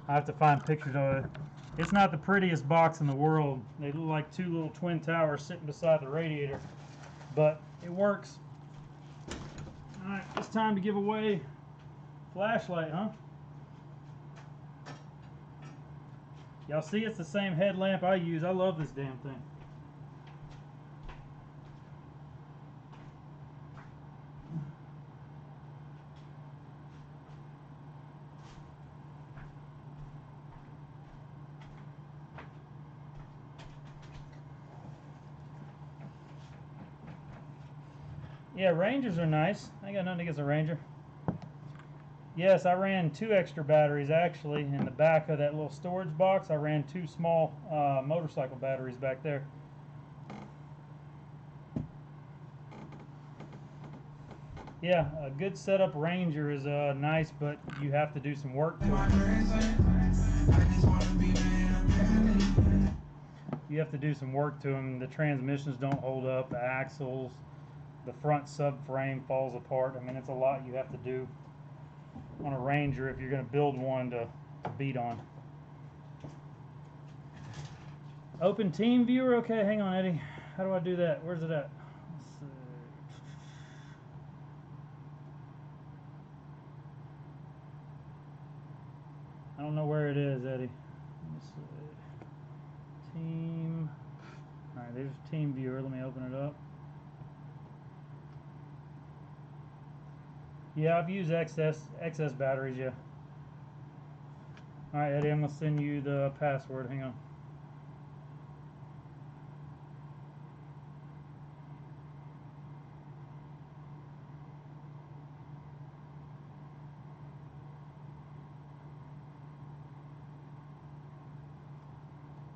I have to find pictures of it. It's not the prettiest box in the world. They look like two little twin towers sitting beside the radiator, but it works. Alright, it's time to give away flashlight, huh? Y'all see it's the same headlamp I use. I love this damn thing. Yeah, Rangers are nice. I ain't got nothing against a Ranger. Yes, I ran 2 extra batteries actually in the back of that little storage box. I ran 2 small motorcycle batteries back there. Yeah, a good setup Ranger is nice, but you have to do some work to it. you have to do some work to them. The transmissions don't hold up, the axles, the front subframe falls apart. I mean, it's a lot you have to do on a Ranger if you're going to build one to beat on. Open team viewer. Okay, hang on, Eddie. How do I do that? Where's it at? Let's see. I don't know where it is, Eddie. Let's see. Team. All right, there's team viewer. Let me open it up. Yeah, I've used excess batteries, yeah. All right, Eddie, I'm gonna send you the password. Hang on.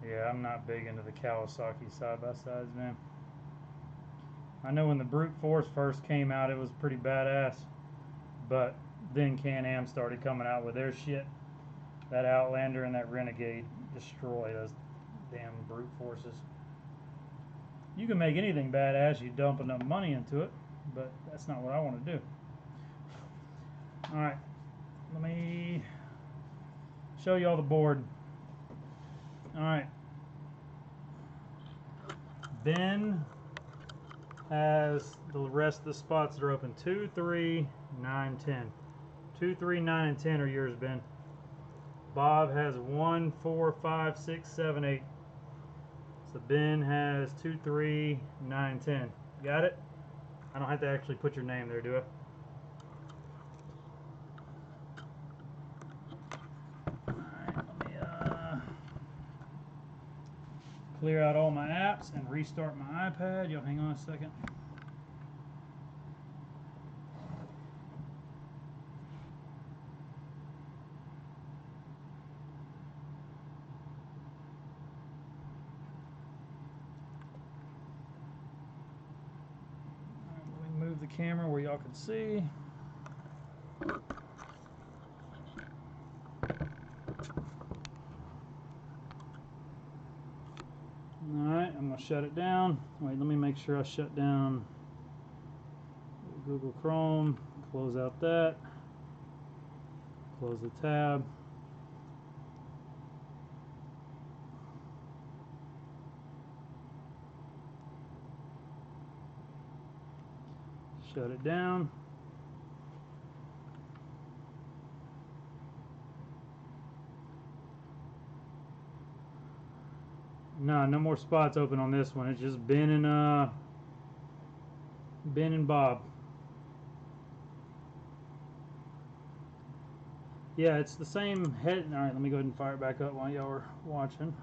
Yeah, I'm not big into the Kawasaki side-by-sides, man. I know when the Brute Force first came out, it was pretty badass. But then Can-Am started coming out with their shit. That Outlander and that Renegade destroy those damn Brute Forces. You can make anything badass, you dump enough money into it, but that's not what I want to do. Alright, let me show you all the board. Alright. Ben has the rest of the spots that are open. 2, 3, 9, 10. 2, 3, 9, and 10 are yours, Ben. Bob has 1, 4, 5, 6, 7, 8. So Ben has 2, 3, 9, 10. Got it? I don't have to actually put your name there, do I? Alright, let me clear out all my apps and restart my iPad. Y'all hang on a second. The camera where y'all can see. Alright, I'm going to shut it down. Wait, let me make sure I shut down Google Chrome. Close out that. Close the tab. Shut it down. No more spots open on this one. It's just Ben and Bob. Yeah, it's the same head. All right, let me go ahead and fire it back up while y'all are watching.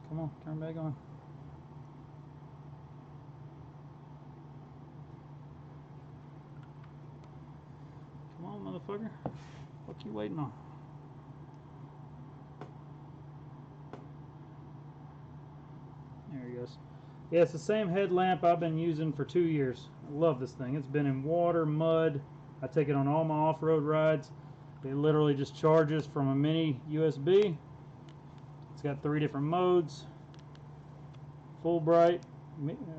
Come on, turn back on. Come on, motherfucker. What you waiting on? There he goes. Yeah, it's the same headlamp I've been using for 2 years. I love this thing. It's been in water, mud. I take it on all my off-road rides. It literally just charges from a mini USB. It's got 3 different modes. Full bright.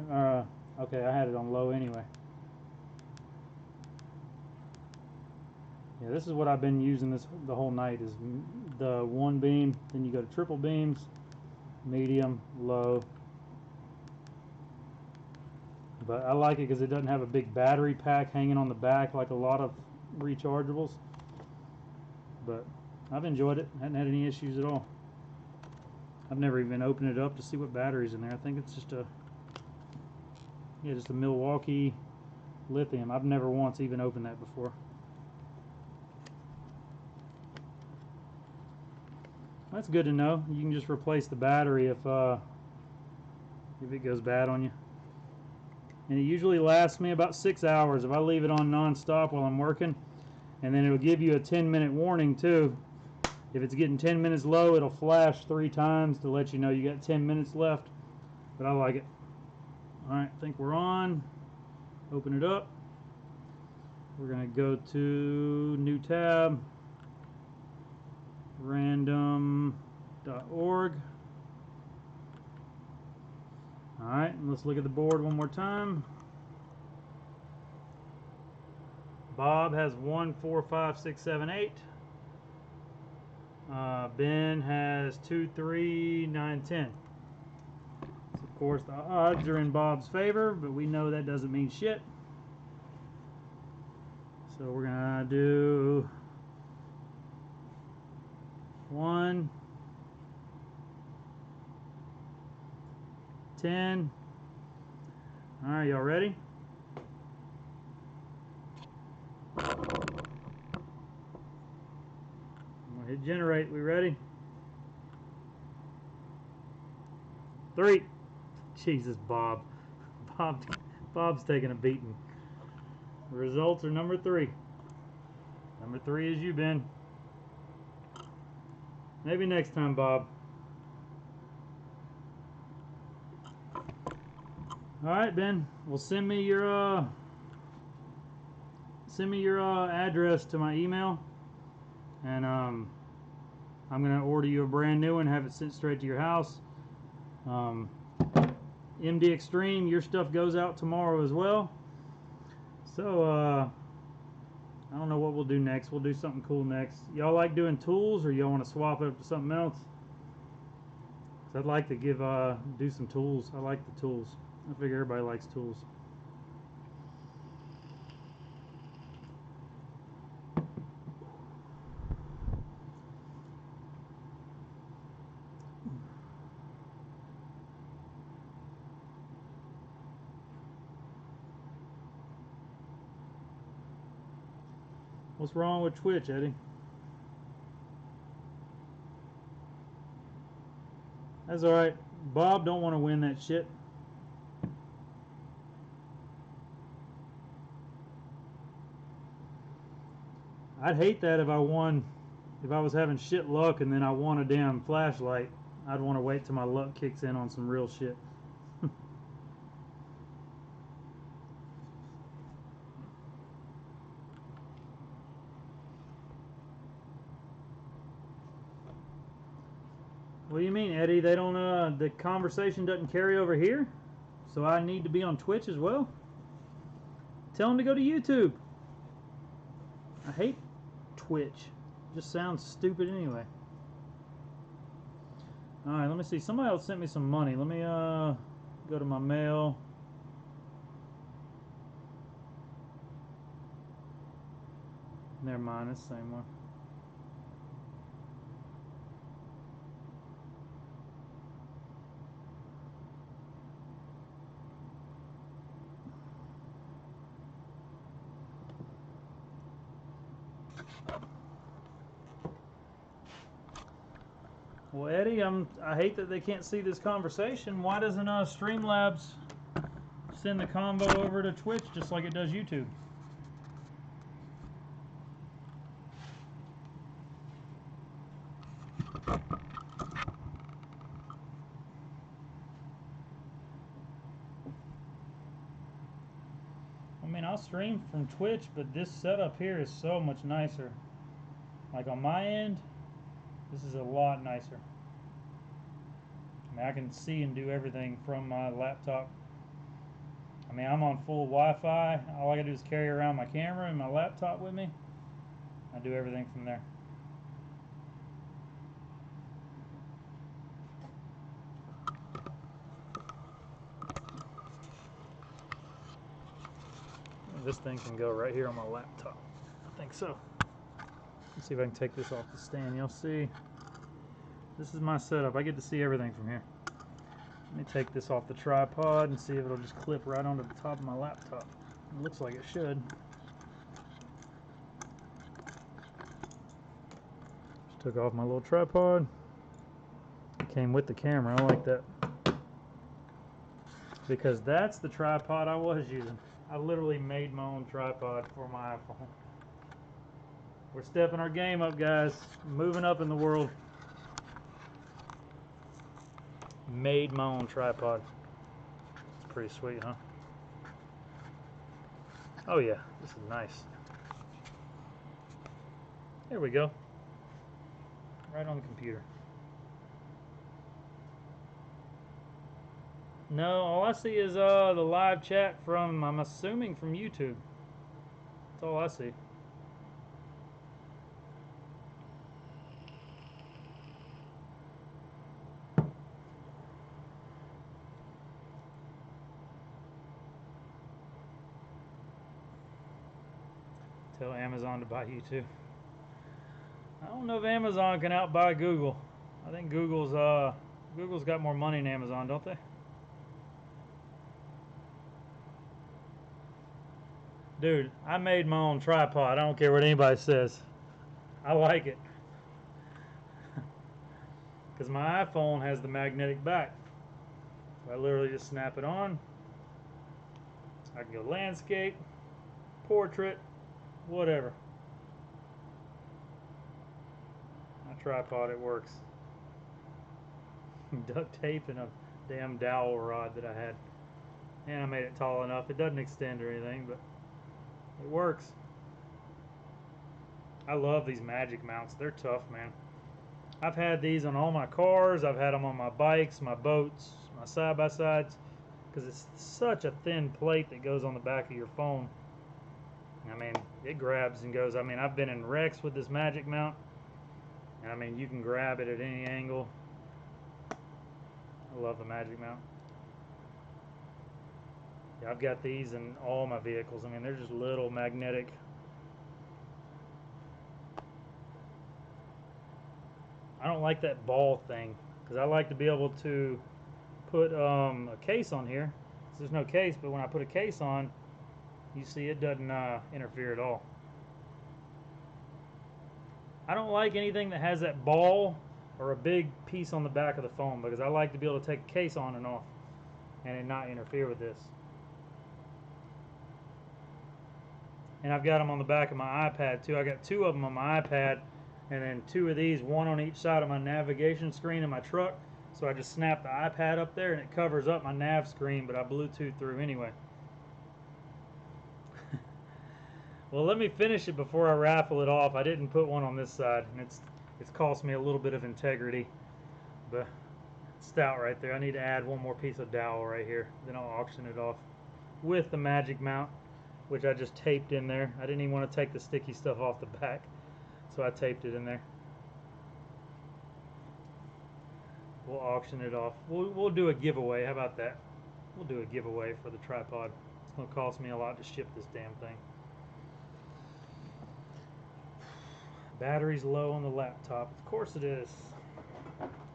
Okay, I had it on low anyway. Yeah, this is what I've been using the whole night, is the 1 beam, then you go to triple beams, medium, low. But I like it because it doesn't have a big battery pack hanging on the back like a lot of rechargeables. But I've enjoyed it. Hadn't had any issues at all. I've never even opened it up to see what battery's in there. I think it's just a Milwaukee lithium. I've never once even opened that before. That's good to know. You can just replace the battery if it goes bad on you. And it usually lasts me about 6 hours if I leave it on non-stop while I'm working. And then it'll give you a 10-minute warning too. If it's getting 10 minutes low, it'll flash 3 times to let you know you got 10 minutes left. But I like it. Alright, I think we're on. Open it up. We're going to go to new tab, random.org. Alright, and let's look at the board one more time. Bob has 1, 4, 5, 6, 7, 8. Ben has 2, 3, 9, 10. So of course the odds are in Bob's favor, but we know that doesn't mean shit. So we're gonna do 1, 10. All right, y'all ready? I'm gonna hit generate. We ready? 3. Jesus, Bob. Bob's taking a beating. The results are number 3. Number 3 is you, Ben. Maybe next time, Bob. All right, Ben. Well, send me your address to my email, and I'm gonna order you a brand new one, have it sent straight to your house. MD Extreme, your stuff goes out tomorrow as well. So I don't know what we'll do next. We'll do something cool next. Y'all like doing tools, or y'all want to swap it up to something else? 'Cause I'd like to do some tools. I like the tools. I figure everybody likes tools. What's wrong with Twitch, Eddie? That's alright. Bob don't want to win that shit. I'd hate that if I won, if I was having shit luck and then I won a damn flashlight. I'd want to wait till my luck kicks in on some real shit. What do you mean, Eddie? They don't, the conversation doesn't carry over here? So I need to be on Twitch as well? Tell them to go to YouTube. I hate Twitch. Just sounds stupid anyway. Alright, let me see. Somebody else sent me some money. Let me, go to my mail. Never mind, it's the same one. Well, Eddie, I hate that they can't see this conversation. Why doesn't Streamlabs send the combo over to Twitch just like it does YouTube? I mean, I'll stream from Twitch, but this setup here is so much nicer. Like on my end, this is a lot nicer. I mean, I can see and do everything from my laptop. I mean, I'm on full Wi-Fi. All I gotta do is carry around my camera and my laptop with me. I do everything from there. This thing can go right here on my laptop. I think so. Let's see if I can take this off the stand. You'll see. This is my setup. I get to see everything from here. Let me take this off the tripod and see if it'll just clip right onto the top of my laptop. It looks like it should. Just took off my little tripod. It came with the camera. I like that. Because that's the tripod I was using. I literally made my own tripod for my iPhone. We're stepping our game up, guys. Moving up in the world. Made my own tripod. It's pretty sweet, huh? Oh yeah, this is nice. There we go. Right on the computer. No, all I see is the live chat from, I'm assuming, from YouTube. That's all I see. Tell Amazon to buy YouTube. I don't know if Amazon can outbuy Google. I think Google's got more money than Amazon, don't they? Dude, I made my own tripod. I don't care what anybody says. I like it. Because my iPhone has the magnetic back. So I literally just snap it on. I can go landscape, portrait, whatever. My tripod, it works. Duct tape and a damn dowel rod that I had. And I made it tall enough. It doesn't extend or anything, but it works. I love these magic mounts. They're tough, man. I've had these on all my cars. I've had them on my bikes, my boats, my side-by-sides, because it's such a thin plate that goes on the back of your phone. I mean, it grabs and goes. I mean, I've been in wrecks with this magic mount. And I mean, you can grab it at any angle. I love the magic mount. Yeah, I've got these in all my vehicles. I mean, they're just little magnetic. I don't like that ball thing because I like to be able to put a case on here. So there's no case, but when I put a case on, you see it doesn't interfere at all. I don't like anything that has that ball or a big piece on the back of the phone because I like to be able to take a case on and off and it not interfere with this. And I've got them on the back of my iPad too. I got two of them on my iPad and then two of these, one on each side of my navigation screen in my truck. So I just snap the iPad up there and it covers up my nav screen, but I Bluetooth through anyway. Well, let me finish it before I raffle it off. I didn't put one on this side, and it's cost me a little bit of integrity, but stout right there. I need to add one more piece of dowel right here. Then I'll auction it off with the magic mount, which I just taped in there. I didn't even want to take the sticky stuff off the back, so I taped it in there. We'll auction it off. We'll do a giveaway. How about that? We'll do a giveaway for the tripod. It's going to cost me a lot to ship this damn thing. Battery's low on the laptop. Of course it is.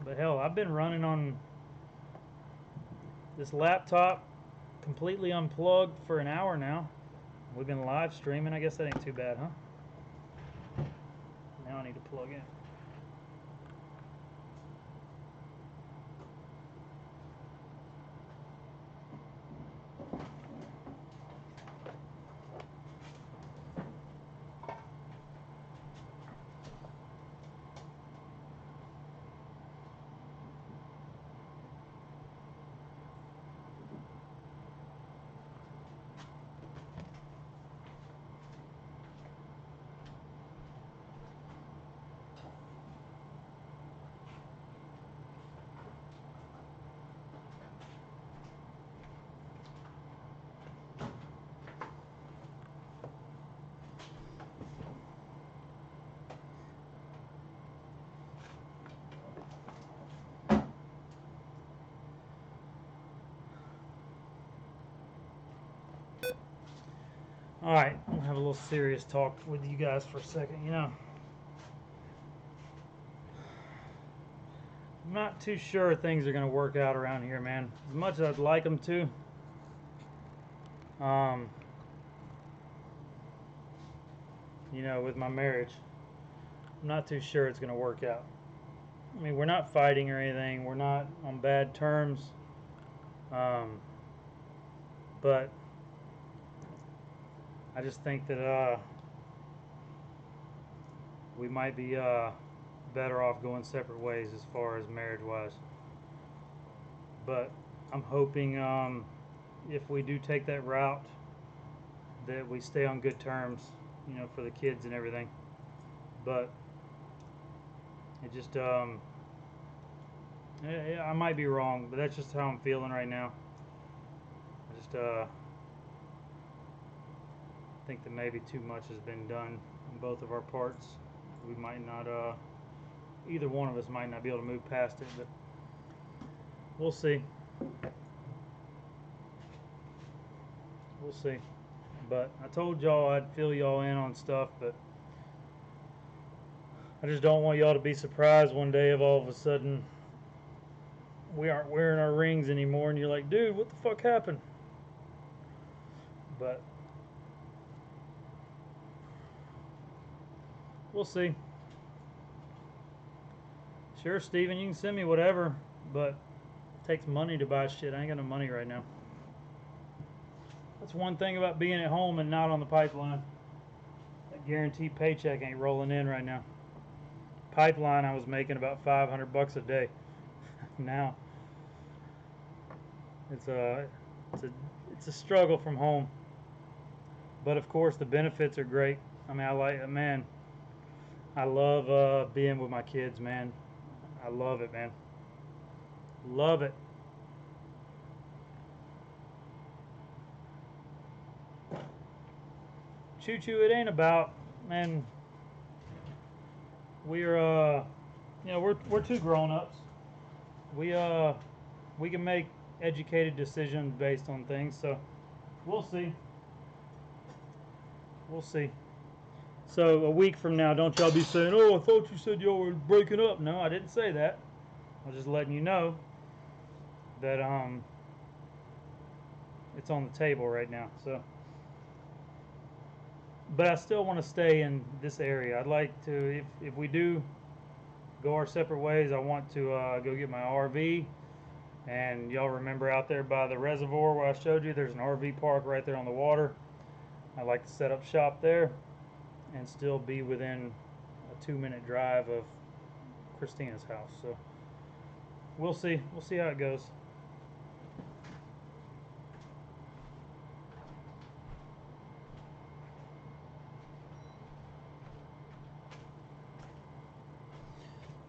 But hell, I've been running on this laptop completely unplugged for an hour now. We've been live streaming. I guess that ain't too bad, huh? Now I need to plug in. Alright, I'm gonna have a little serious talk with you guys for a second. You know, I'm not too sure things are gonna work out around here, man. As much as I'd like them to. You know, with my marriage, I'm not too sure it's gonna work out. I mean, we're not fighting or anything. We're not on bad terms. But I just think that we might be better off going separate ways as far as marriage-wise. But I'm hoping if we do take that route, that we stay on good terms, you know, for the kids and everything. but it just I might be wrong, but that's just how I'm feeling right now. I just think that maybe too much has been done on both of our parts. We might not either one of us might not be able to move past it, but we'll see. We'll see. But I told y'all I'd fill y'all in on stuff, but I just don't want y'all to be surprised one day if all of a sudden we aren't wearing our rings anymore and you're like, dude, what the fuck happened? But we'll see. Sure, Steven, you can send me whatever, but it takes money to buy shit. I ain't got no money right now. That's one thing about being at home and not on the pipeline. That guaranteed paycheck ain't rolling in right now. Pipeline, I was making about $500 a day. Now it's a struggle from home. But of course the benefits are great. I mean, I love being with my kids, man. I love it, man. Love it. Choo choo, it ain't about, man. We're we're two grown-ups. We can make educated decisions based on things, so we'll see. We'll see. So a week from now, don't y'all be saying, oh, I thought you said y'all were breaking up. No, I didn't say that. I was just letting you know that it's on the table right now. So, but I still want to stay in this area. I'd like to, if we do go our separate ways, I want to go get my RV. And y'all remember out there by the reservoir where I showed you, there's an RV park right there on the water. I'd like to set up shop there and still be within a 2-minute drive of Christina's house. So we'll see. We'll see how it goes.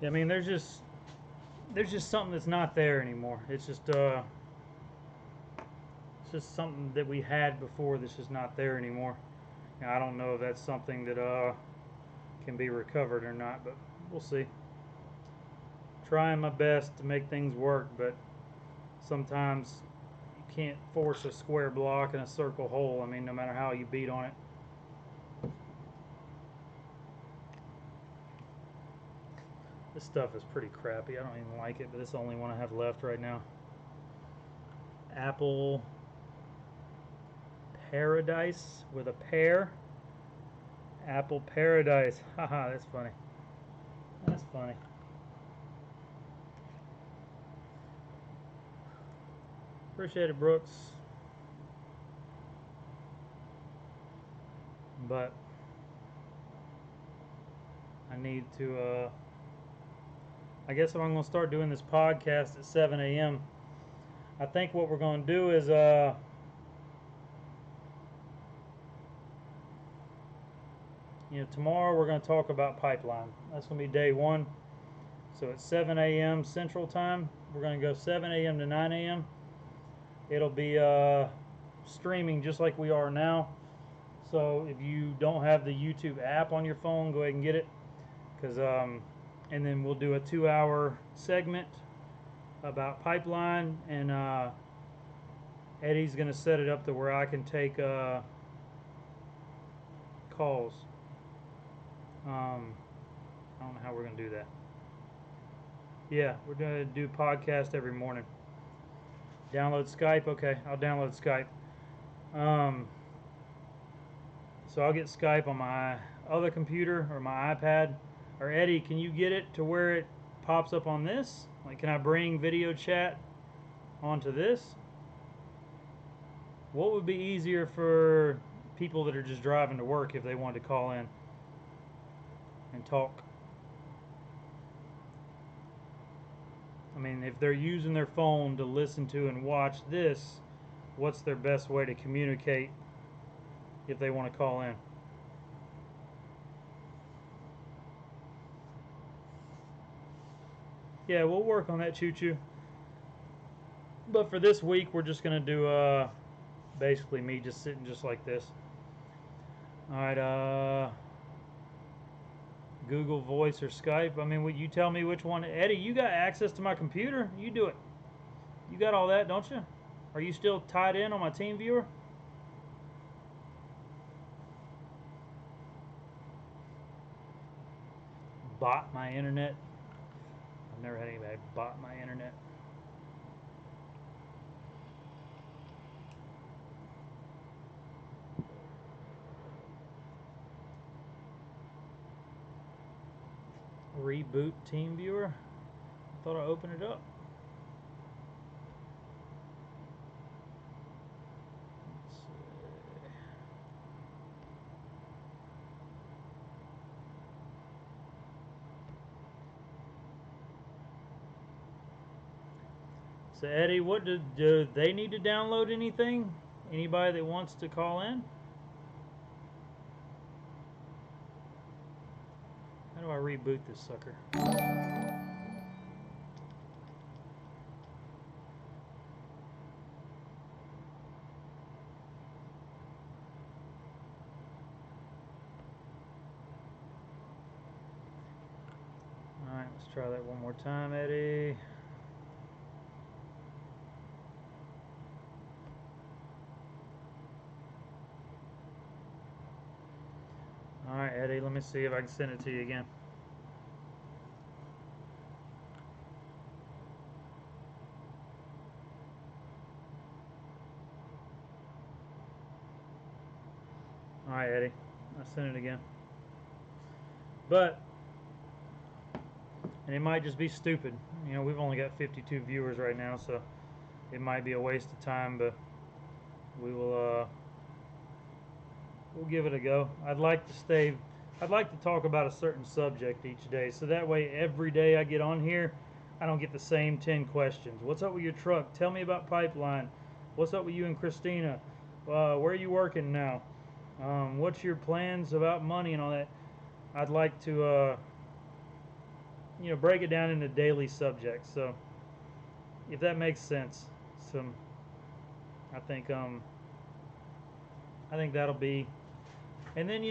I mean, there's just something that's not there anymore. It's just something that we had before that's just not there anymore. Now, I don't know if that's something that can be recovered or not, but we'll see. Trying my best to make things work, but sometimes you can't force a square block in a circle hole. I mean, no matter how you beat on it. This stuff is pretty crappy. I don't even like it, but it's the only one I have left right now. Apple Paradise with a pear. Apple Paradise. Haha, that's funny. That's funny. Appreciate it, Brooks. But I need to I guess if I'm going to start doing this podcast at 7 a.m., I think what we're going to do is tomorrow we're going to talk about pipeline. That's going to be day one. So at 7 a.m. Central Time, we're going to go 7 a.m. to 9 a.m. It'll be streaming just like we are now. So if you don't have the YouTube app on your phone, go ahead and get it. Because and then we'll do a 2-hour segment about pipeline, and Eddie's going to set it up to where I can take calls. I don't know how we're going to do that. Yeah, we're going to do podcast every morning. Download Skype? Okay, I'll download Skype. So I'll get Skype on my other computer or my iPad. Or Eddie, can you get it to where it pops up on this? Like, can I bring video chat onto this? What would be easier for people that are just driving to work if they wanted to call in and talk? I mean, if they're using their phone to listen to and watch this, what's their best way to communicate if they want to call in? Yeah, we'll work on that, Choo Choo. But for this week, we're just gonna do basically me just sitting just like this. All right, Google Voice or Skype. I mean, you tell me which one. Eddie, you got access to my computer. You do it. You got all that, don't you? Are you still tied in on my team viewer? Bot my internet. I've never had anybody bot my internet. Reboot team viewer. I thought I opened it up. Let's see. So Eddie, what do they need to download anything? Anybody that wants to call in? How do I reboot this sucker? Alright, let's try that one more time, Eddie. Alright, Eddie, let me see if I can send it to you again. Alright, Eddie, I sent it again. But, and it might just be stupid. You know, we've only got 52 viewers right now, so it might be a waste of time, but we will, we'll give it a go. I'd like to talk about a certain subject each day, so that way every day I get on here, I don't get the same 10 questions. What's up with your truck? Tell me about pipeline. What's up with you and Christina? Where are you working now? What's your plans about money and all that? I'd like to, you know, break it down into daily subjects. So, if that makes sense, I think that'll be, and then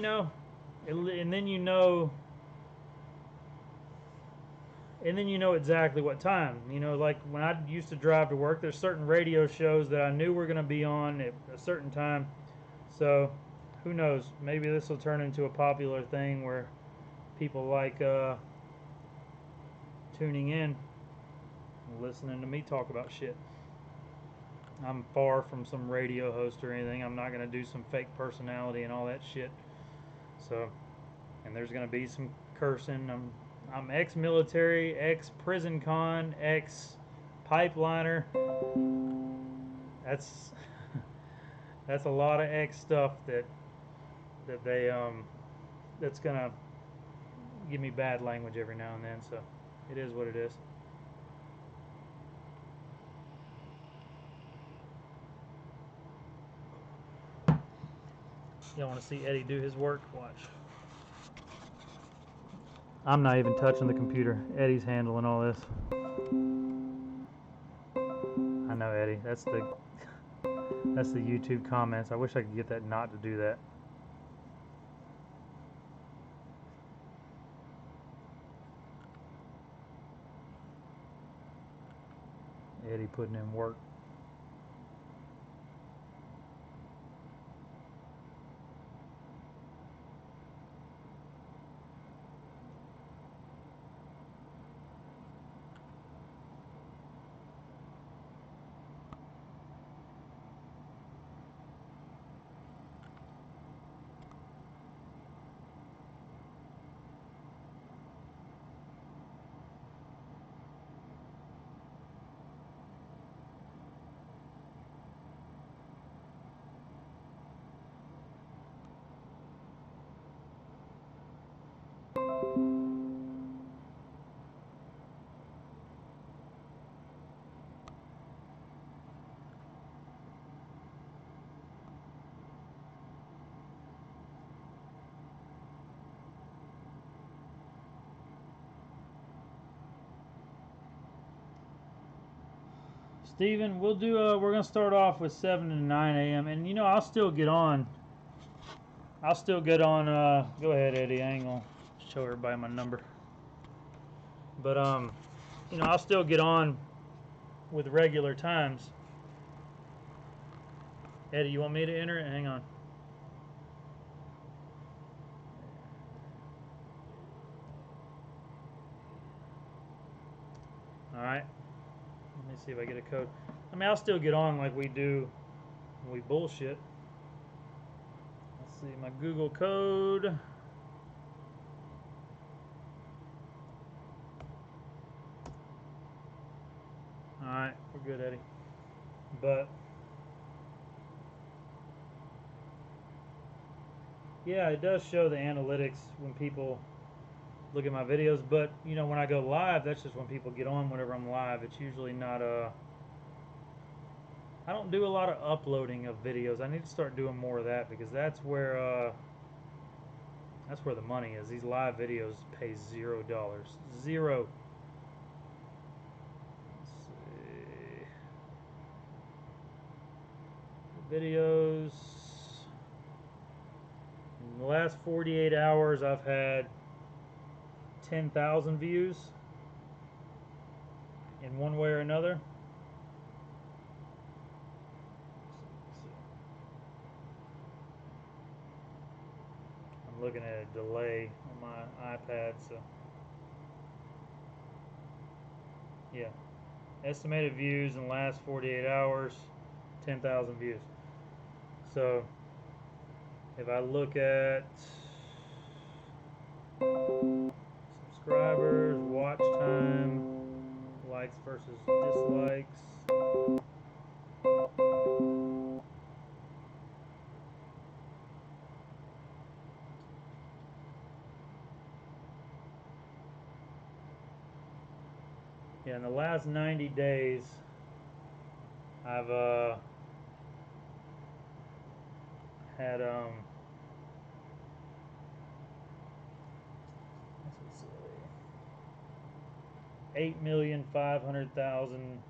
and then you know exactly what time. You know, like when I used to drive to work, there's certain radio shows that I knew were going to be on at a certain time. So, who knows? Maybe this will turn into a popular thing where people like tuning in and listening to me talk about shit. I'm far from some radio host or anything. I'm not going to do some fake personality and all that shit. So, and there's going to be some cursing. I'm ex-military, ex-prison con, ex-pipeliner. That's that's a lot of ex stuff that they that's going to give me bad language every now and then. So, it is what it is. Y'all want to see Eddie do his work? Watch. I'm not even touching the computer. Eddie's handling all this. I know, Eddie. That's the YouTube comments. I wish I could get that not to do that. Eddie putting in work. Steven, we'll do. We're gonna start off with 7 to 9 a.m. and you know I'll still get on. I'll still get on. Go ahead, Eddie. I ain't gonna show everybody my number. But you know I'll still get on with regular times. Eddie, you want me to enter it? Hang on. All right. Let me see if I get a code. I mean, I'll still get on like we do when we bullshit. Let's see, my Google code. All right, we're good, Eddie. But yeah, it does show the analytics when people look at my videos. But you know, when I go live, that's just when people get on whenever I'm live. It's usually not I don't do a lot of uploading of videos. I need to start doing more of that because that's where the money is. These live videos pay $0. Zero. Let's see. Videos. In the last 48 hours, I've had 10,000 views in one way or another. I'm looking at a delay on my iPad, so yeah. Estimated views in the last 48 hours, 10,000 views. So if I look at subscribers, watch time, likes versus dislikes. Yeah, in the last 90 days, I've had let's see, 8,500,000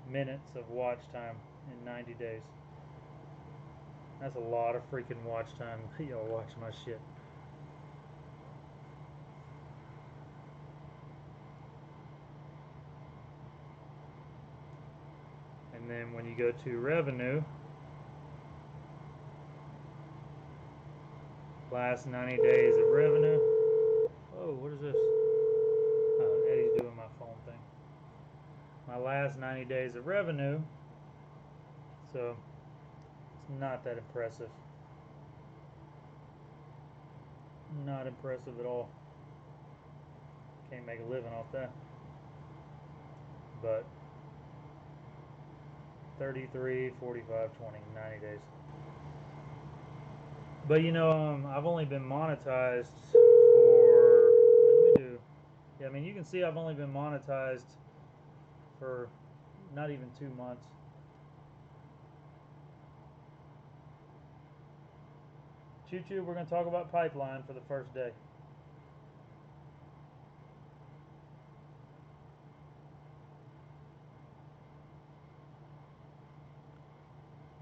minutes of watch time in 90 days. That's a lot of freaking watch time. Y'all watch my shit. And then when you go to revenue, last 90 days of revenue. Oh, what is this? Oh, Eddie's doing my phone thing. My last 90 days of revenue. So it's not that impressive. Not impressive at all. Can't make a living off that. But 33, 45, 20, 90 days. But you know, I've only been monetized for, let me do, yeah, I mean, you can see I've only been monetized for not even 2 months. Choo choo, we're going to talk about pipeline for the first day.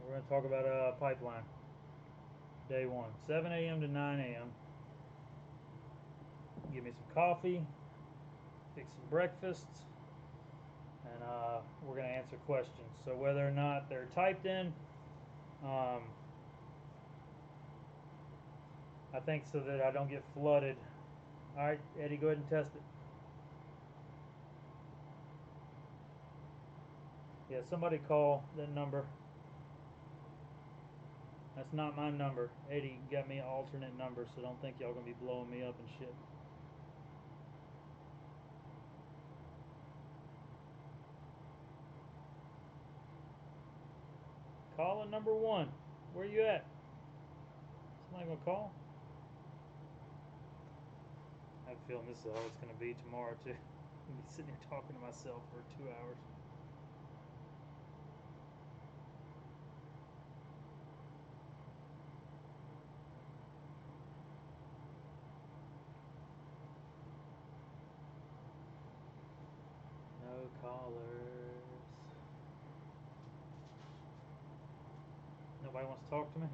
We're going to talk about pipeline. Day 1, 7 a.m. to 9 a.m. Give me some coffee, fix some breakfast, and we're going to answer questions. So whether or not they're typed in, I think so that I don't get flooded. All right, Eddie, go ahead and test it. Yeah, somebody call that number. That's not my number. Eddie got me an alternate number, so don't think y'all gonna be blowing me up and shit. Caller number 1. Where you at? Somebody gonna call? I have a feeling this is how it's gonna be tomorrow too. I'm gonna be sitting here talking to myself for 2 hours. No callers. Nobody wants to talk to me?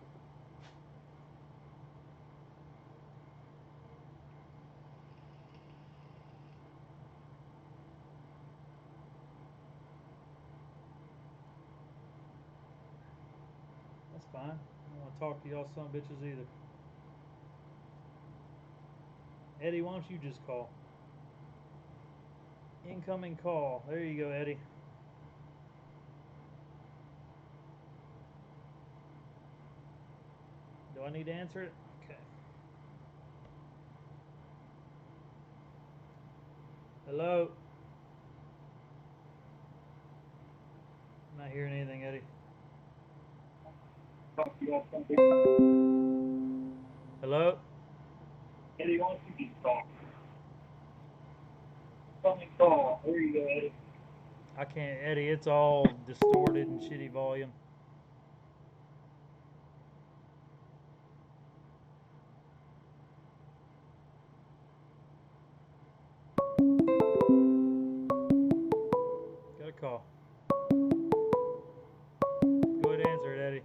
That's fine. I don't want to talk to y'all son of bitches either. Eddie, why don't you just call? Incoming call. There you go, Eddie. Do I need to answer it? Okay. Hello? I'm not hearing anything, Eddie. Hello? Eddie, why don't you just talk? Incoming call. There you go, Eddie. I can't, Eddie, it's all distorted and shitty volume. Got a call. Go ahead and answer it, Eddie.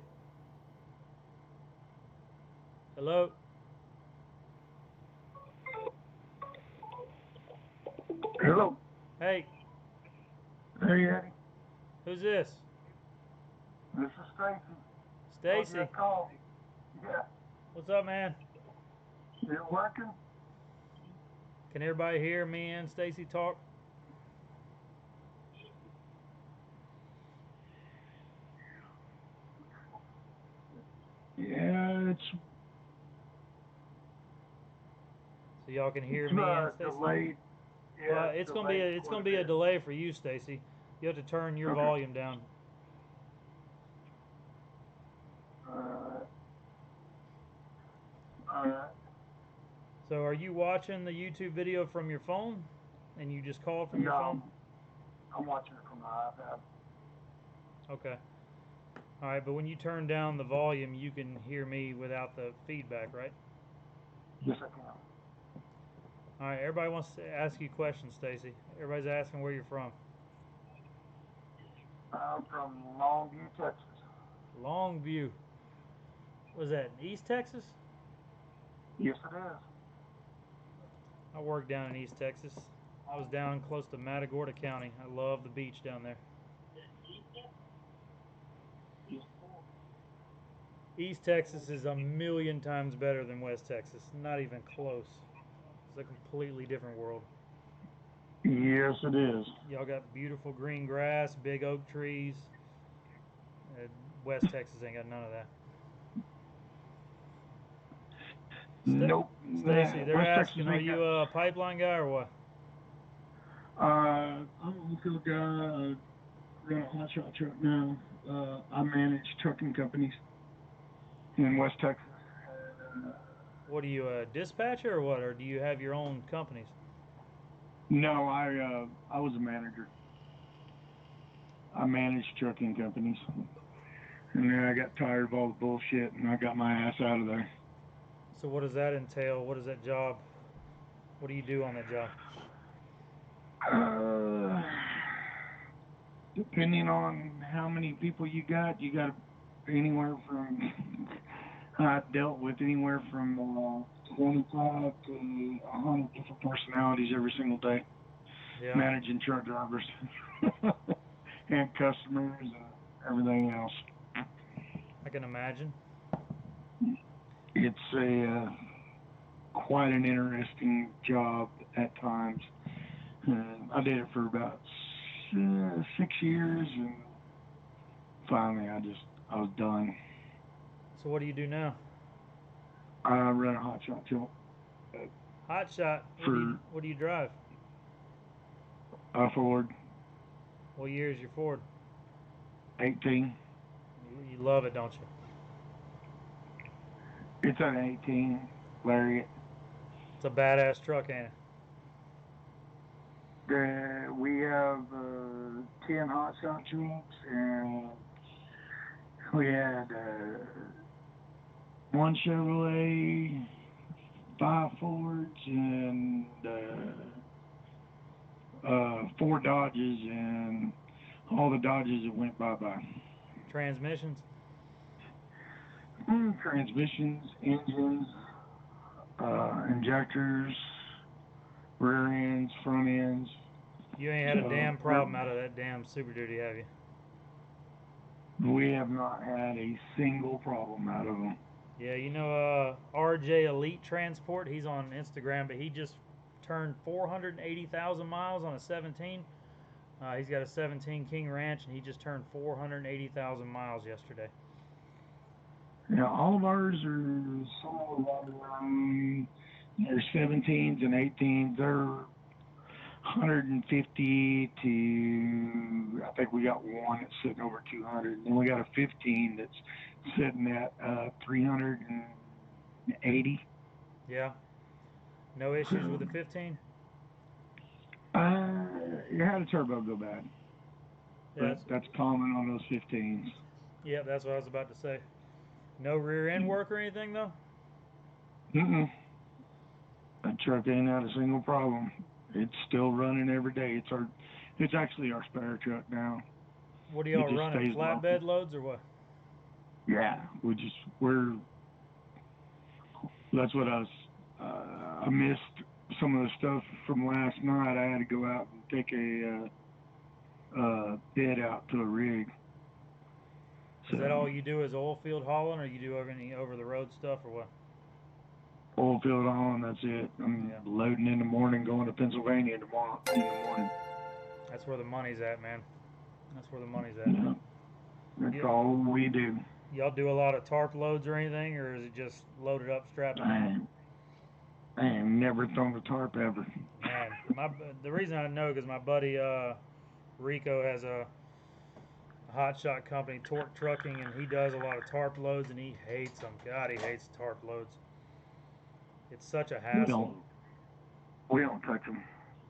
Hello? Hello. Hey, Hey, Eddie. who's this? This is Stacy. Stacy. Call. Yeah. What's up, man? You working? Can everybody hear me and Stacy talk? Yeah, it's So y'all can hear me and Stacy? delayed. Yeah, Well, it's gonna be a delay for you, Stacy. You have to turn your Okay. volume down. Alright. So are you watching the YouTube video from your phone? And you just called from your phone? I'm watching it from my iPad. Okay. Alright, but when you turn down the volume, you can hear me without the feedback, right? Yes, I can. Alright, everybody wants to ask you questions, Stacy. Everybody's asking where you're from. I'm from Longview, Texas. Longview. Was that in East Texas? Yes, it is. I worked down in East Texas. I was down close to Matagorda County. I love the beach down there. East Texas is a million times better than West Texas. Not even close. It's a completely different world. Yes, it is. Y'all got beautiful green grass, big oak trees. West Texas ain't got none of that. Nope. Stacy, they're West asking, Texas are ain't you got- a pipeline guy or what? I'm a local guy. I run a hot shot truck now. I manage trucking companies in West Texas. What are you, a dispatcher or what? Or do you have your own companies? No, I was a manager. I managed trucking companies. And then I got tired of all the bullshit and I got my ass out of there. So what does that entail? What is that job? What do you do on that job? Depending on how many people you got anywhere from, I dealt with anywhere from 25 to 100 different personalities every single day. Yeah. Managing truck drivers and customers and everything else. I can imagine. It's quite an interesting job at times. I did it for about 6 years, and finally I was done. So what do you do now? I run a hot shot truck. Hot shot. What do you drive? Ford. What year is your Ford? 18. You love it, don't you? It's an 18 Lariat. It's a badass truck, ain't it? We have 10 hot shot trucks, and we had one Chevrolet, 5 Fords, and 4 Dodges, and all the Dodges that went bye-bye. Transmissions? Transmissions, engines, injectors, rear ends, front ends. You ain't had a So, damn problem out of that damn Super Duty, have you? We have not had a single problem out of them. Yeah, you know RJ Elite Transport, he's on Instagram, but he just turned 480,000 miles on a 17. He's got a 17 King Ranch, and he just turned 480,000 miles yesterday. Yeah, all of ours are somewhere around, they're 17s and 18s. They're 150 to, I think we got one that's sitting over 200. And then we got a 15 that's sitting at 380. Yeah. No issues with the 15? You had a turbo go bad. Yeah, That's common on those 15s. Yeah, that's what I was about to say. No rear end work or anything, though? Mm-mm. That truck ain't had a single problem. It's still running every day. It's actually our spare truck now. What are y'all It just running, stays flatbed local. loads or what? Yeah, that's what I missed some of the stuff from last night. I had to go out and take a bed out to a rig. Is that all you do is oil field hauling, or you do any over-the-road stuff, or what? Oil field on, that's it. I'm loading in the morning, going to Pennsylvania tomorrow in the morning. That's where the money's at, man. That's where the money's at. Yeah. That's all we do. Y'all do a lot of tarp loads or anything, or is it just loaded up, strapped I ain't never thrown a tarp ever. Man, the reason I know because my buddy Rico has a hotshot company, Torque Trucking, and he does a lot of tarp loads, and he hates them. God, he hates tarp loads. It's such a hassle. We don't touch them.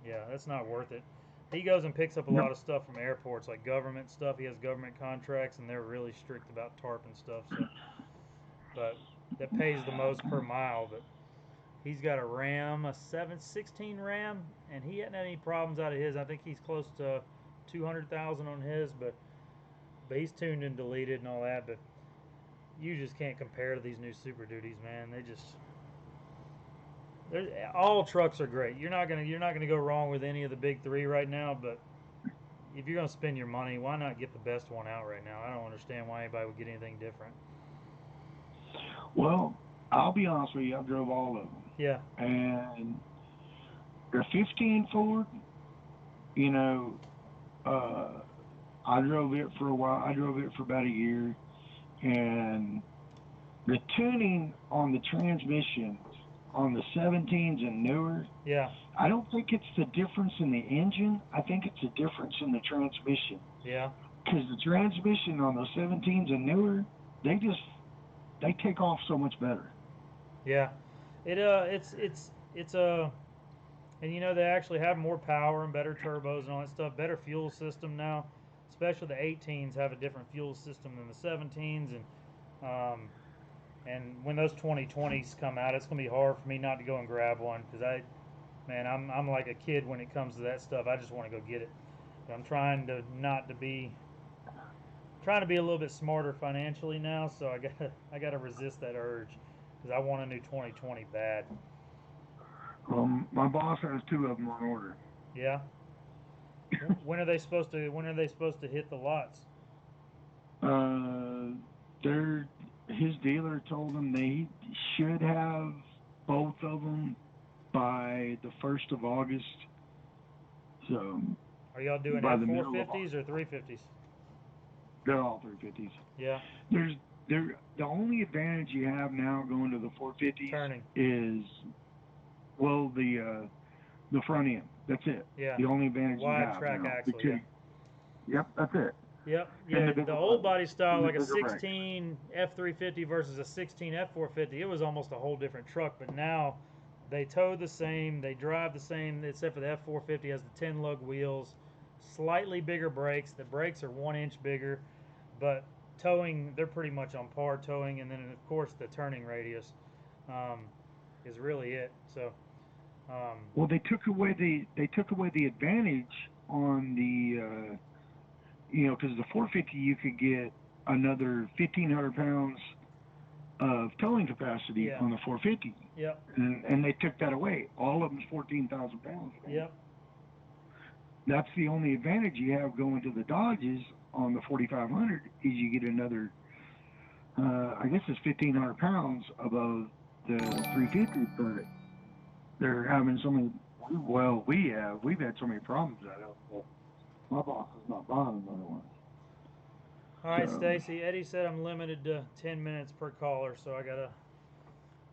Yeah, that's not worth it. He goes and picks up a lot of stuff from airports, like government stuff. He has government contracts, and they're really strict about tarp and stuff. So, but that pays the most per mile. But he's got a Ram, a 716 Ram, and he hadn't had any problems out of his. I think he's close to 200,000 on his, but he's tuned and deleted and all that. But you just can't compare to these new Super Duties, man. All trucks are great. You're not gonna go wrong with any of the big three right now. But if you're gonna spend your money, why not get the best one out right now? I don't understand why anybody would get anything different. Well, I'll be honest with you. I drove all of them. Yeah. And the 15 Ford, you know, I drove it for a while. I drove it for about a year, and the tuning on the transmissions on the 17s and newer, yeah, I don't think it's the difference in the engine. I think it's the difference in the transmission. Yeah. Because the transmission on those 17s and newer, they take off so much better. Yeah, it's and you know they actually have more power and better turbos and all that stuff. Better fuel system now, especially the 18s have a different fuel system than the 17s, and when those 2020s come out, it's gonna be hard for me not to go and grab one because I'm like a kid when it comes to that stuff. I just want to go get it. But I'm trying to be a little bit smarter financially now, so I gotta resist that urge because I want a new 2020 bad. My boss has 2 of them on order. Yeah. When are they supposed to hit the lots? His dealer told him they should have both of them by the 1st of August. So. Are y'all doing F450s or 350s? They're all 350s. Yeah. The only advantage you have now going to the 450s turning is, well, the front end. That's it. Yeah. The only advantage wide you have track now. axle. Yeah. Yep, that's it. Yep. Yeah. The old body style, like a 16 F350 versus a 16 F450, it was almost a whole different truck. But now they tow the same, they drive the same, except for the F450 has the 10 lug wheels, slightly bigger brakes. The brakes are 1 inch bigger, but towing, they're pretty much on par towing, and then of course the turning radius is really it. So well, they took away the advantage on the because the 450 you could get another 1,500 pounds of towing capacity Yeah. on the 450. Yep. And they took that away. All of them's 14,000 pounds. Yep. That's the only advantage you have going to the Dodges on the 4500 is you get another, I guess it's 1,500 pounds above the 350, but they're having so many, well, we've had so many problems that my boss is not bothering otherwise. All right, So- Stacy. Eddie said I'm limited to 10 minutes per caller, so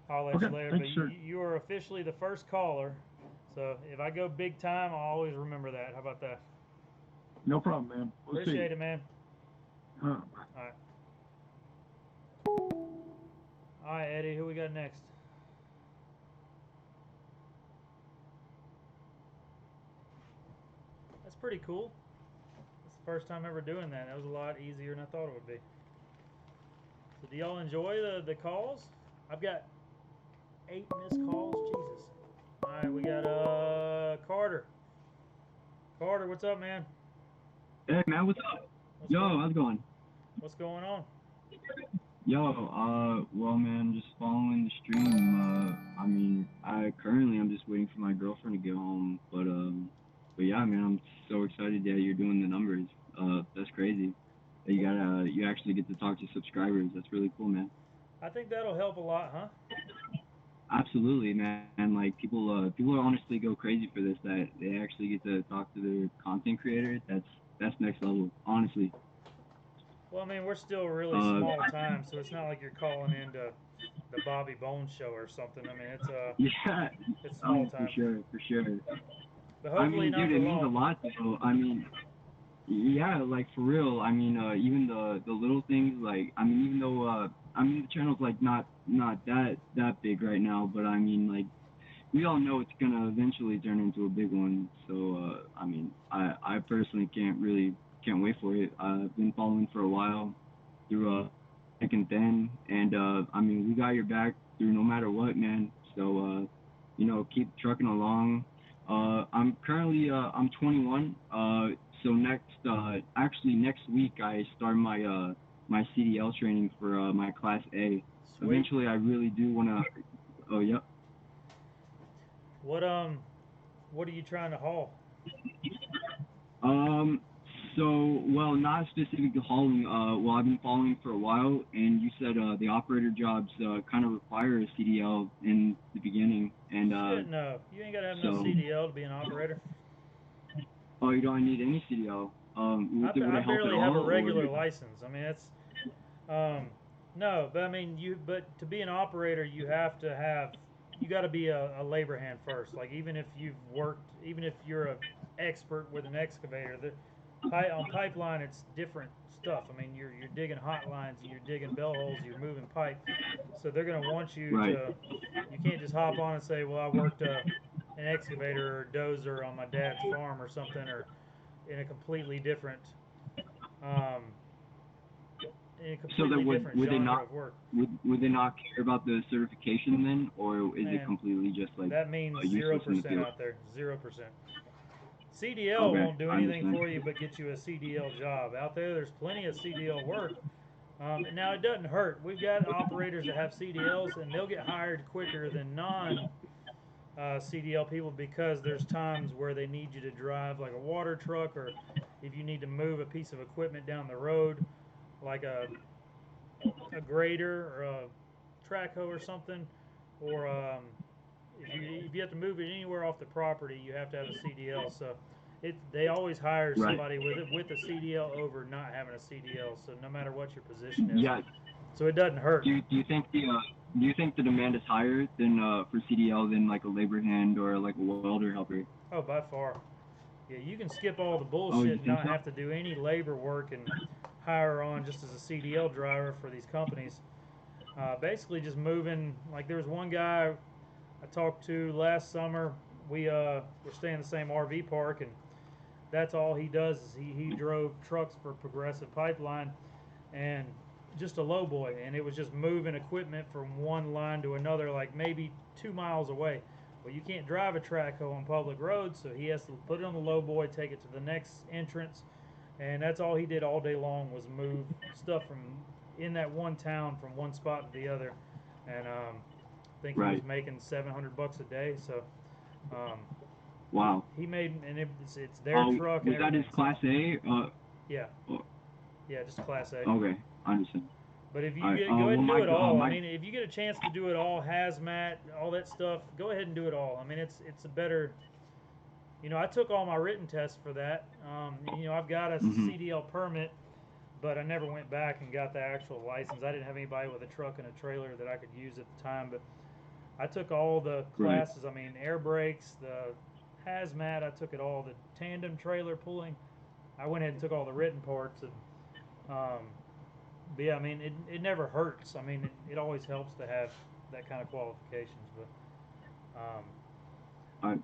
I'll let Okay, you later. thanks, But sir. you are officially the first caller. So if I go big time, I'll always remember that. How about that? No problem, man. We'll Appreciate see. it, man. Huh. All right. All right, Eddie. Who we got next? That's pretty cool. It's the first time ever doing that. That was a lot easier than I thought it would be. So do y'all enjoy the calls? I've got 8 missed calls. Jesus. All right, we got Carter. Carter, what's up, man? Hey man, what's up? What's Yo, going, how's it going? what's going on? Yo, well man, just following the stream. I mean, I'm just waiting for my girlfriend to get home, but yeah, man, I'm so excited that you're doing the numbers. That's crazy. That you actually get to talk to subscribers. That's really cool, man. I think that'll help a lot, huh? Absolutely, man. And like people honestly go crazy for this. That they actually get to talk to their content creators. That's next level, honestly. Well, I mean, we're still really small time, so it's not like you're calling into the Bobby Bones show or something. I mean, Yeah, it's small for time. sure. But I hopefully mean, not dude, for it means a long. lot though. I mean, yeah, like for real. I mean, even the little things, like I mean, even though I mean the channel's like not that big right now, but I mean like we all know it's gonna eventually turn into a big one. So I mean, I personally can't wait for it. I've been following for a while through thick and thin, and I mean we got your back through no matter what, man. So you know, keep trucking along. I'm currently I'm 21. So next week I start my my CDL training for my Class A. Sweet. Eventually, I really do want to. Oh, yep. What are you trying to haul? So, well, not specific to hauling. Well, I've been following for a while, and you said the operator jobs kind of require a CDL in the beginning, and Shit, no. You ain't gotta have no so- CDL to be an operator. oh, you don't need any CDL. Would it I help barely at have a all, or- regular license. I mean, it's no, but I mean, but to be an operator, you got to be a labor hand first. Like even if you're an expert with an excavator, on pipeline it's different stuff. I mean, you're digging hot lines and you're digging bell holes, you're moving pipe. So they're gonna want you Right. to. You can't just hop on and say, well, I worked an excavator or a dozer on my dad's farm or something, or in a completely different So then would they genre not of work. would they not care about the certification then, or is Man, it completely just like That means useless in the 0% field? out there. 0%. CDL Okay, won't do I anything understand. for you but get you a CDL job. Out there's plenty of CDL work. Now it doesn't hurt. We've got operators that have CDLs and they'll get hired quicker than non CDL people because there's times where they need you to drive like a water truck, or if you need to move a piece of equipment down the road like a grader or a track hoe or something, or if you have to move it anywhere off the property, you have to have a CDL. So they always hire Right. somebody with a CDL over not having a CDL. So no matter what your position is, Yeah. so it doesn't hurt. Do you think the demand is higher than for CDL than like a labor hand or like a welder helper? Oh, by far. Yeah, you can skip all the you bullshit and think not so? have to do any labor work and hire on just as a CDL driver for these companies. Basically just moving, like there was one guy I talked to last summer. We were staying in the same RV park, and that's all he does is he drove trucks for Progressive Pipeline, and just a lowboy, and it was just moving equipment from one line to another, like maybe 2 miles away. Well, you can't drive a track hoe on public roads, so he has to put it on the lowboy, take it to the next entrance, and that's all he did all day long was move stuff from in that one town from one spot to the other, and I think he Right. was making $700 a day. So Wow. he made, and it's their Oh, truck. was and that his everything. Class A? Yeah. Oh, Yeah, just Class A. okay, I understand. But if you All right, go ahead and well, do it all, I my- mean, if you get a chance to do it all, hazmat, all that stuff, go ahead and do it all. I mean, it's a better. You know, I took all my written tests for that. You know, I've got a Mhm. CDL permit, but I never went back and got the actual license. I didn't have anybody with a truck and a trailer that I could use at the time, but I took all the classes. I mean, air brakes, the hazmat, I took it all. The tandem trailer pulling, I went ahead and took all the written parts. And but yeah, I mean, it never hurts. I mean, it always helps to have that kind of qualifications. But I,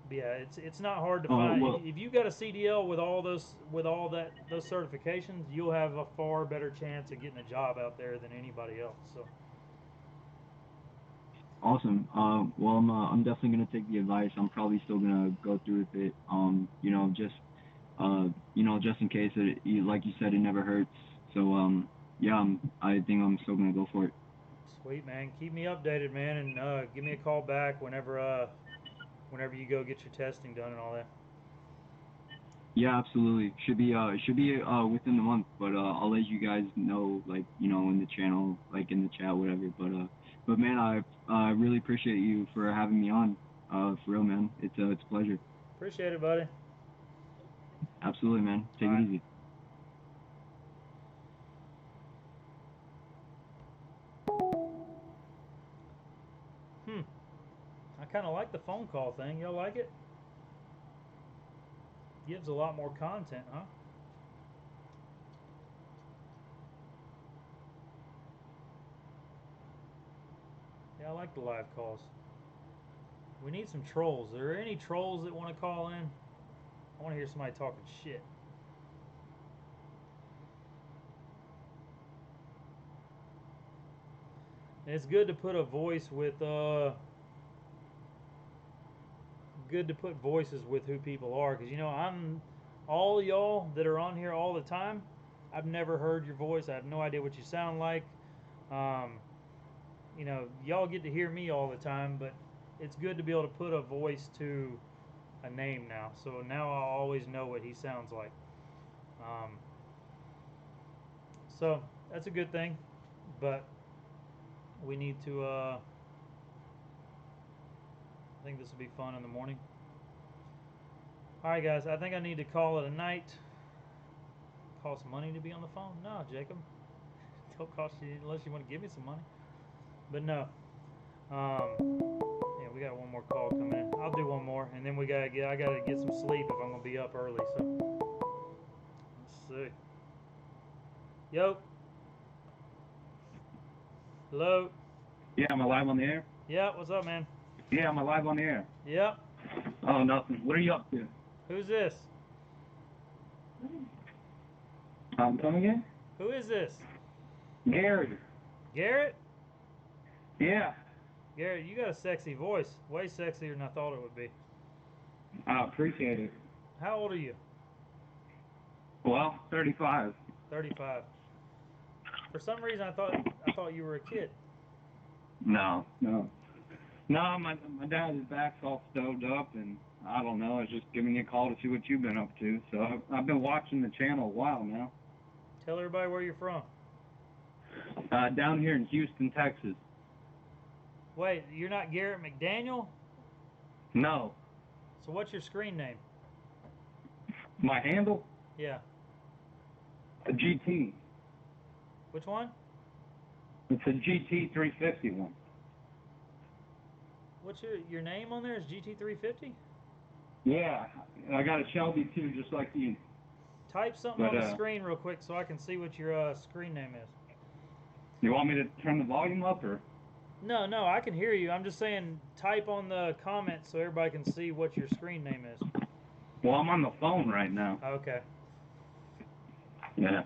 but yeah, it's not hard to Oh, find. well- If you got a CDL with all those those certifications, you'll have a far better chance of getting a job out there than anybody else. So Awesome. Well, I'm definitely gonna take the advice. I'm probably still gonna go through with it. You know, just in case like you said, it never hurts. So, yeah, I think I'm still gonna go for it. sweet, man. Keep me updated, man, and give me a call back whenever you go get your testing done and all that. Yeah, absolutely. Should be within the month, but I'll let you guys know, like, you know, in the channel, like in the chat, whatever. But man, I really appreciate you for having me on. For real, man. It's a pleasure. Appreciate it, buddy. Absolutely, man. Take All it right. easy. I kind of like the phone call thing. Y'all like it? Gives a lot more content, huh? Yeah, I like the live calls. We need some trolls. Are there any trolls that want to call in? I want to hear somebody talking shit. And it's good to put a voice with good to put voices with who people are, because you know, I'm all y'all that are on here all the time, I've never heard your voice. I have no idea what you sound like. You know, y'all get to hear me all the time, but it's good to be able to put a voice to a name now. So now I always know what he sounds like. So that's a good thing, but we need to I think this will be fun in the morning. Alright guys, I think I need to call it a night. Cost money to be on the phone? No, Jacob. Don't cost you unless you want to give me some money. But no. Yeah, we got one more call coming in. I'll do one more, and then I gotta get some sleep if I'm gonna be up early. So let's see. Yo. Hello. Yeah, am I live on the air? Yeah, what's up, man? Yeah, am I live on the air? Yep. Oh, nothing. What are you up to? Who's this? Come again? Who is this? Gary. Garrett? Yeah. Garrett, you got a sexy voice. Way sexier than I thought it would be. I appreciate it. How old are you? Well, 35. 35. For some reason, I thought you were a kid. No. No, my dad's back's all stowed up, and I don't know. I was just giving you a call to see what you've been up to. So I've been watching the channel a while now. Tell everybody where you're from. Down here in Houston, Texas. Wait, you're not Garrett McDaniel? No. So what's your screen name? My handle? Yeah. A GT. Which one? It's a GT 350 one. What's your name on there? Is GT350? Yeah, I got a Shelby too, just like you. Type something on the screen real quick so I can see what your screen name is. You want me to turn the volume up, or? No, I can hear you. I'm just saying type on the comments so everybody can see what your screen name is. Well, I'm on the phone right now. Okay. Yeah.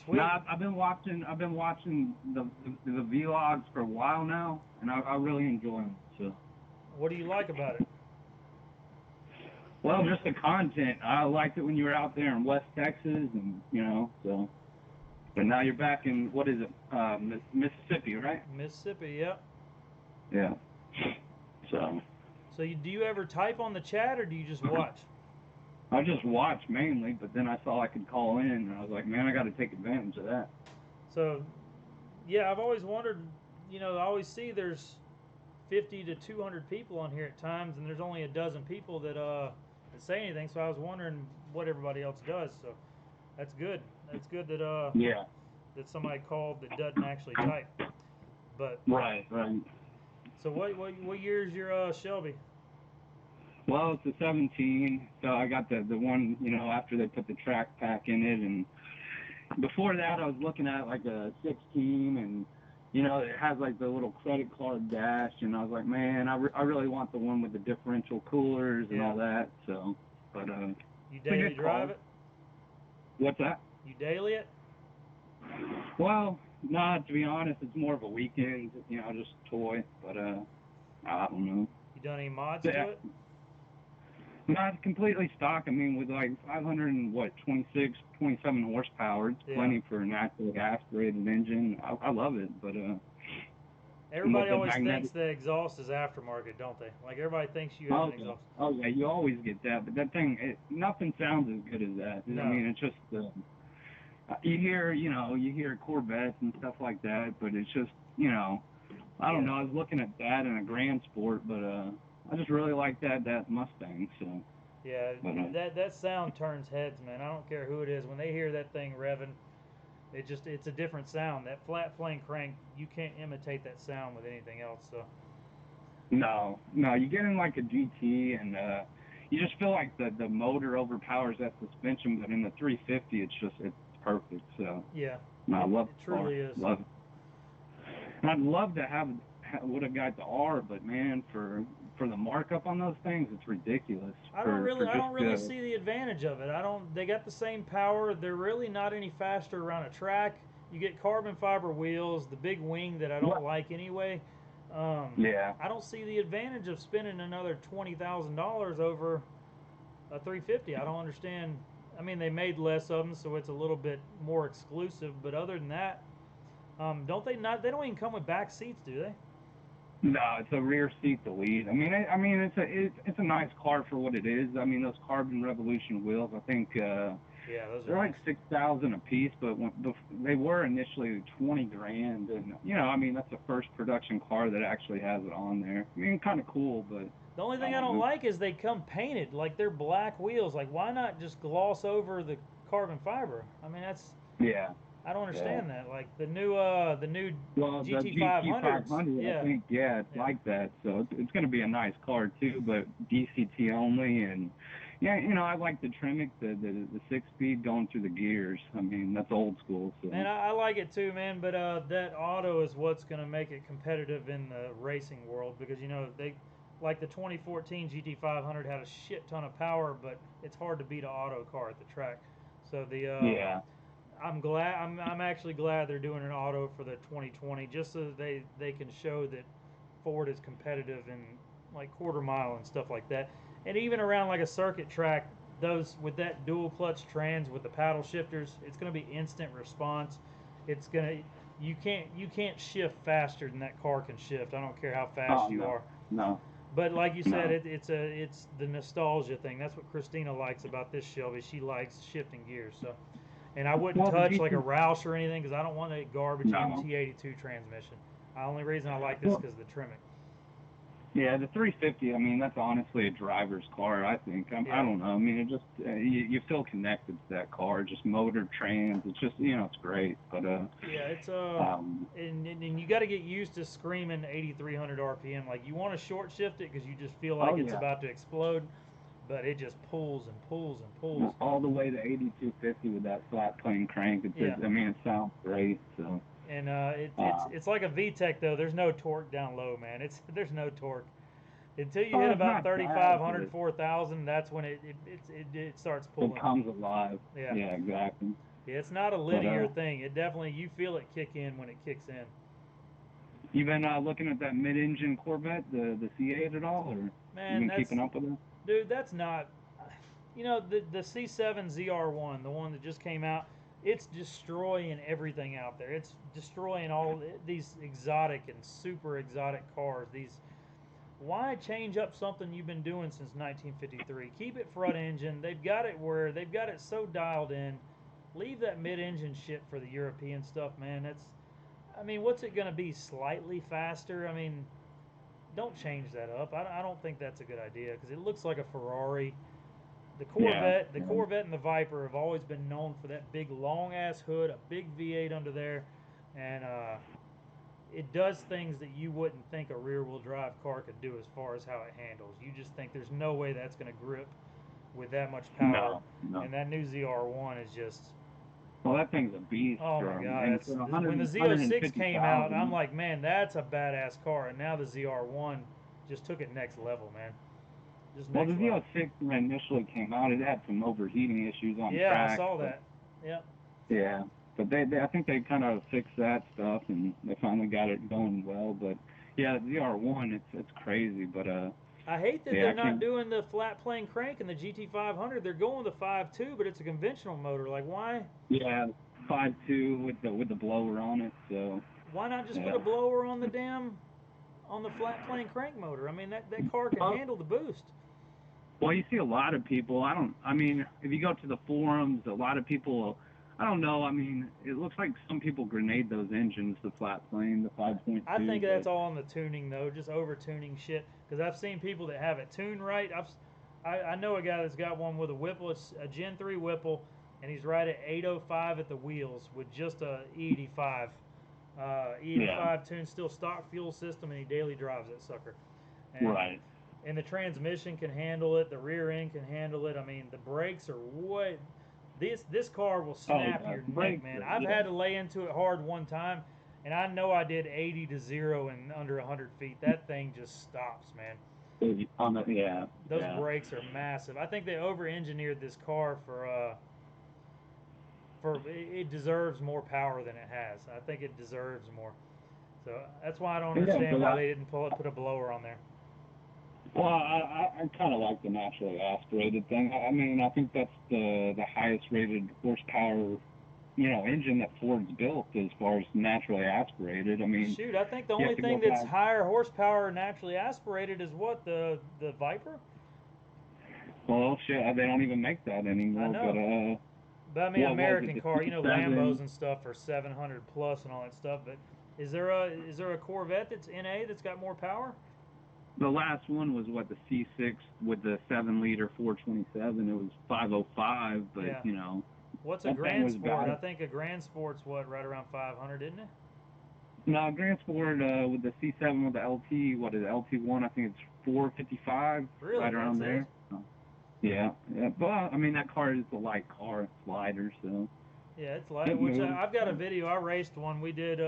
Sweet. No, I've been watching the vlogs for a while now, and I really enjoy them. So. What do you like about it? Well, just the content. I liked it when you were out there in West Texas, and you know, so. But now you're back in, what is it, Mississippi, right? Mississippi, yep. Yeah. So So do you ever type on the chat, or do you just watch? I just watch mainly, but then I saw I could call in, and I was like, man, I got to take advantage of that. So, yeah, I've always wondered, you know, I always see there's 50 to 200 people on here at times, and there's only a dozen people that say anything. So I was wondering what everybody else does. So that's good. That's good that Yeah. that somebody called that doesn't actually type. But Right. so what year is your Shelby? Well, it's a 17, so I got the one, you know, after they put the track pack in it, and before that I was looking at like a 16, and you know, it has like the little credit card dash, and I was like, man, I really want the one with the differential coolers and all that. So, but you daily drive it? What's that? You daily it? Well, no, to be honest, it's more of a weekend, you know, just a toy. But I don't know. You done any mods to it? Not completely stock. I mean, with like 526, 27 horsepower, it's plenty for a naturally aspirated engine. I love it, but everybody always thinks the exhaust is aftermarket, don't they? Like everybody thinks you have an exhaust. Oh yeah, you always get that, but that thing, nothing sounds as good as that. No. I mean, it's just you hear Corvettes and stuff like that, but it's just, you know, I don't know. I was looking at that in a Grand Sport, but I just really like that Mustang. So yeah, that sound turns heads, man. I don't care who it is. When they hear that thing revving, it's a different sound. That flat flame crank, you can't imitate that sound with anything else. So no, you get in like a GT, and you just feel like the motor overpowers that suspension. But in the 350, it's perfect. So yeah, I love it truly is. Love it. And I'd love to would have got the R, but man, for the markup on those things, it's ridiculous. I don't really see the advantage of it. They got the same power. They're really not any faster around a track. You get carbon fiber wheels, the big wing that I don't like anyway. I don't see the advantage of spending another $20,000 over a 350. I don't understand. I mean, they made less of them, so it's a little bit more exclusive. But other than that, don't they not? They don't even come with back seats, do they? No, it's a rear seat delete. I mean, it's a nice car for what it is. I mean, those Carbon Revolution wheels, I think, those they're like $6,000 a piece, but they were initially $20,000, and you know, I mean, that's the first production car that actually has it on there. I mean, kind of cool, but the only thing I don't like is they come painted like they're black wheels. Like, why not just gloss over the carbon fiber? I mean, that's I don't understand that. Like the new GT500s, I think, it's like that. So it's going to be a nice car too, but DCT only. And yeah, you know, I like the Tremec, the 6-speed going through the gears. I mean, that's old school. So. Man, I like it too, man. But that auto is what's going to make it competitive in the racing world, because you know like the 2014 GT500 had a shit ton of power, but it's hard to beat an auto car at the track. So I'm actually glad they're doing an auto for the 2020, just so that they can show that Ford is competitive in like quarter mile and stuff like that. And even around like a circuit track, those with that dual clutch trans with the paddle shifters, it's going to be instant response. It's going to you can't shift faster than that car can shift. I don't care how fast you are. No. But like you said, it's the nostalgia thing. That's what Christina likes about this Shelby. She likes shifting gears. So. And I wouldn't touch like a Roush or anything, because I don't want a garbage MT82 transmission. The only reason I like this is because of the Tremec. Yeah, the 350, I mean, that's honestly a driver's car, I think. I don't know. I mean, it just, you feel connected to that car, just motor, trans. It's just, you know, it's great. But, it's, and you got to get used to screaming 8,300 RPM. Like, you want to short shift it because you just feel like it's about to explode. But it just pulls and pulls and pulls. All the way to 8250 with that flat plane crank. I mean, it sounds great. So. And it's like a VTEC though. There's no torque down low, man. There's no torque until you hit about 3,500, 4,000. That's when it starts pulling. It comes alive. Yeah. Yeah, exactly. Yeah, it's not a linear thing. It definitely, you feel it kick in when it kicks in. You been looking at that mid-engine Corvette, the C8 at all, or man, you been keeping up with it? Dude, that's not. You know, the C7 ZR1, the one that just came out. it's destroying everything out there. It's destroying all these exotic and super exotic cars. Why change up something you've been doing since 1953? Keep it front engine. They've got it so dialed in. Leave that mid-engine shit for the European stuff, man. What's it going to be? Slightly faster? Don't change that up. I don't think that's a good idea because it looks like a Ferrari. The Corvette and the Viper have always been known for that big long ass hood, a big V8 under there, and it does things that you wouldn't think a rear-wheel drive car could do as far as how it handles. You just think there's no way that's going to grip with that much power. No. And that new ZR1 is just... Well, that thing's a beast. Oh my God! When the Z06 came out, I'm like, man, that's a badass car. And now the ZR1 just took it next level, man. Well, the Z06 when it initially came out, it had some overheating issues on track. Yeah, I saw that. Yep. Yeah, but I think they kind of fixed that stuff, and they finally got it going well. But yeah, the ZR1, it's crazy. But I hate that they're not doing the flat plane crank in the GT500. They're going with the 5.2, but it's a conventional motor. Like, why? Yeah, 5.2 with the blower on it. So why not just put a blower on the flat plane crank motor? That car can handle the boost. Well, you see a lot of people. If you go to the forums, a lot of people. I don't know. It looks like some people grenade those engines, the flat plane, the 5.2. I think that's all in the tuning, though, just over-tuning shit. Because I've seen people that have it tuned right. I know a guy that's got one with a Whipple. It's a Gen 3 Whipple, and he's right at 805 at the wheels with just a E85. E85 tuned, still stock fuel system, and he daily drives that sucker. Right. And the transmission can handle it. The rear end can handle it. The brakes are way... This car will snap your neck, man. I've had to lay into it hard one time, and I know I did 80 to 0 in under 100 feet. That thing just stops, man. Those brakes are massive. I think they over-engineered this car for it deserves more power than it has. I think it deserves more. So that's why I don't understand why they didn't put a blower on there. Well, I kind of like the naturally aspirated thing. I think that's the highest rated horsepower, engine that Ford's built as far as naturally aspirated. Shoot, I think the only thing that's higher horsepower naturally aspirated is what, the Viper? Well, shit, they don't even make that anymore. I know. But American car, Lambos and stuff are 700 plus and all that stuff. But is there a Corvette that's NA that's got more power? The last one was the C6 with the 7-liter 427. It was 505, but What's a Grand Sport? I think a Grand Sport's right around 500, isn't it? No, Grand Sport with the C7 with the LT, LT1? I think it's 455. Really? Right around there. Yeah. But that car is a light car. It's lighter, so. Yeah, it's light. Which I've got a video. I raced one. We did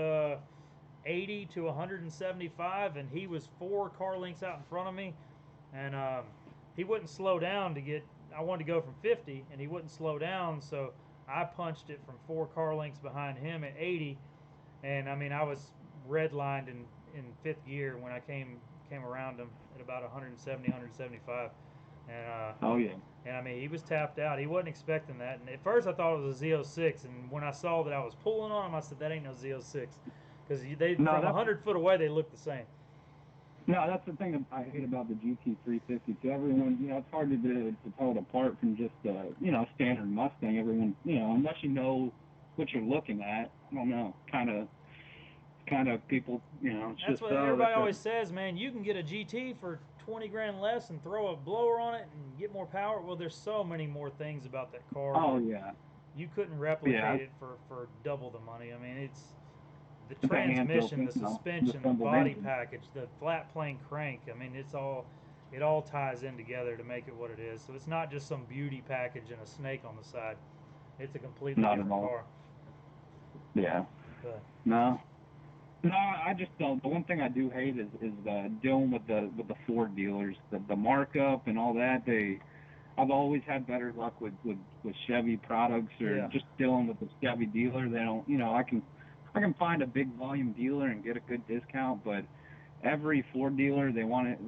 80 to 175, and he was 4 car lengths out in front of me, and he wouldn't slow down I wanted to go from 50, and he wouldn't slow down, so I punched it from 4 car lengths behind him at 80, and I was redlined in 5th gear when I came around him at about 170, 175, and and he was tapped out. He wasn't expecting that, and at first I thought it was a Z06, and when I saw that I was pulling on him, I said, that ain't no Z06. Because from 100 foot away, they look the same. No, that's the thing I hate about the GT350. To everyone, it's hard to tell it apart from just, standard Mustang. Everyone, unless you know what you're looking at, I don't know, kind of people, it's that's just... what everybody always says, man. You can get a GT for 20 grand less and throw a blower on it and get more power. Well, there's so many more things about that car. Oh, yeah. You couldn't replicate it for double the money. It's... the transmission, the suspension, the body package, the flat plane crank. It all ties in together to make it what it is. So it's not just some beauty package and a snake on the side. It's a completely different car. Yeah. But. No, I just don't. The one thing I do hate is dealing with the Ford dealers, the markup and all that. I've always had better luck with Chevy products or just dealing with the Chevy dealer. They don't, I can find a big volume dealer and get a good discount, but every Ford dealer, they want it,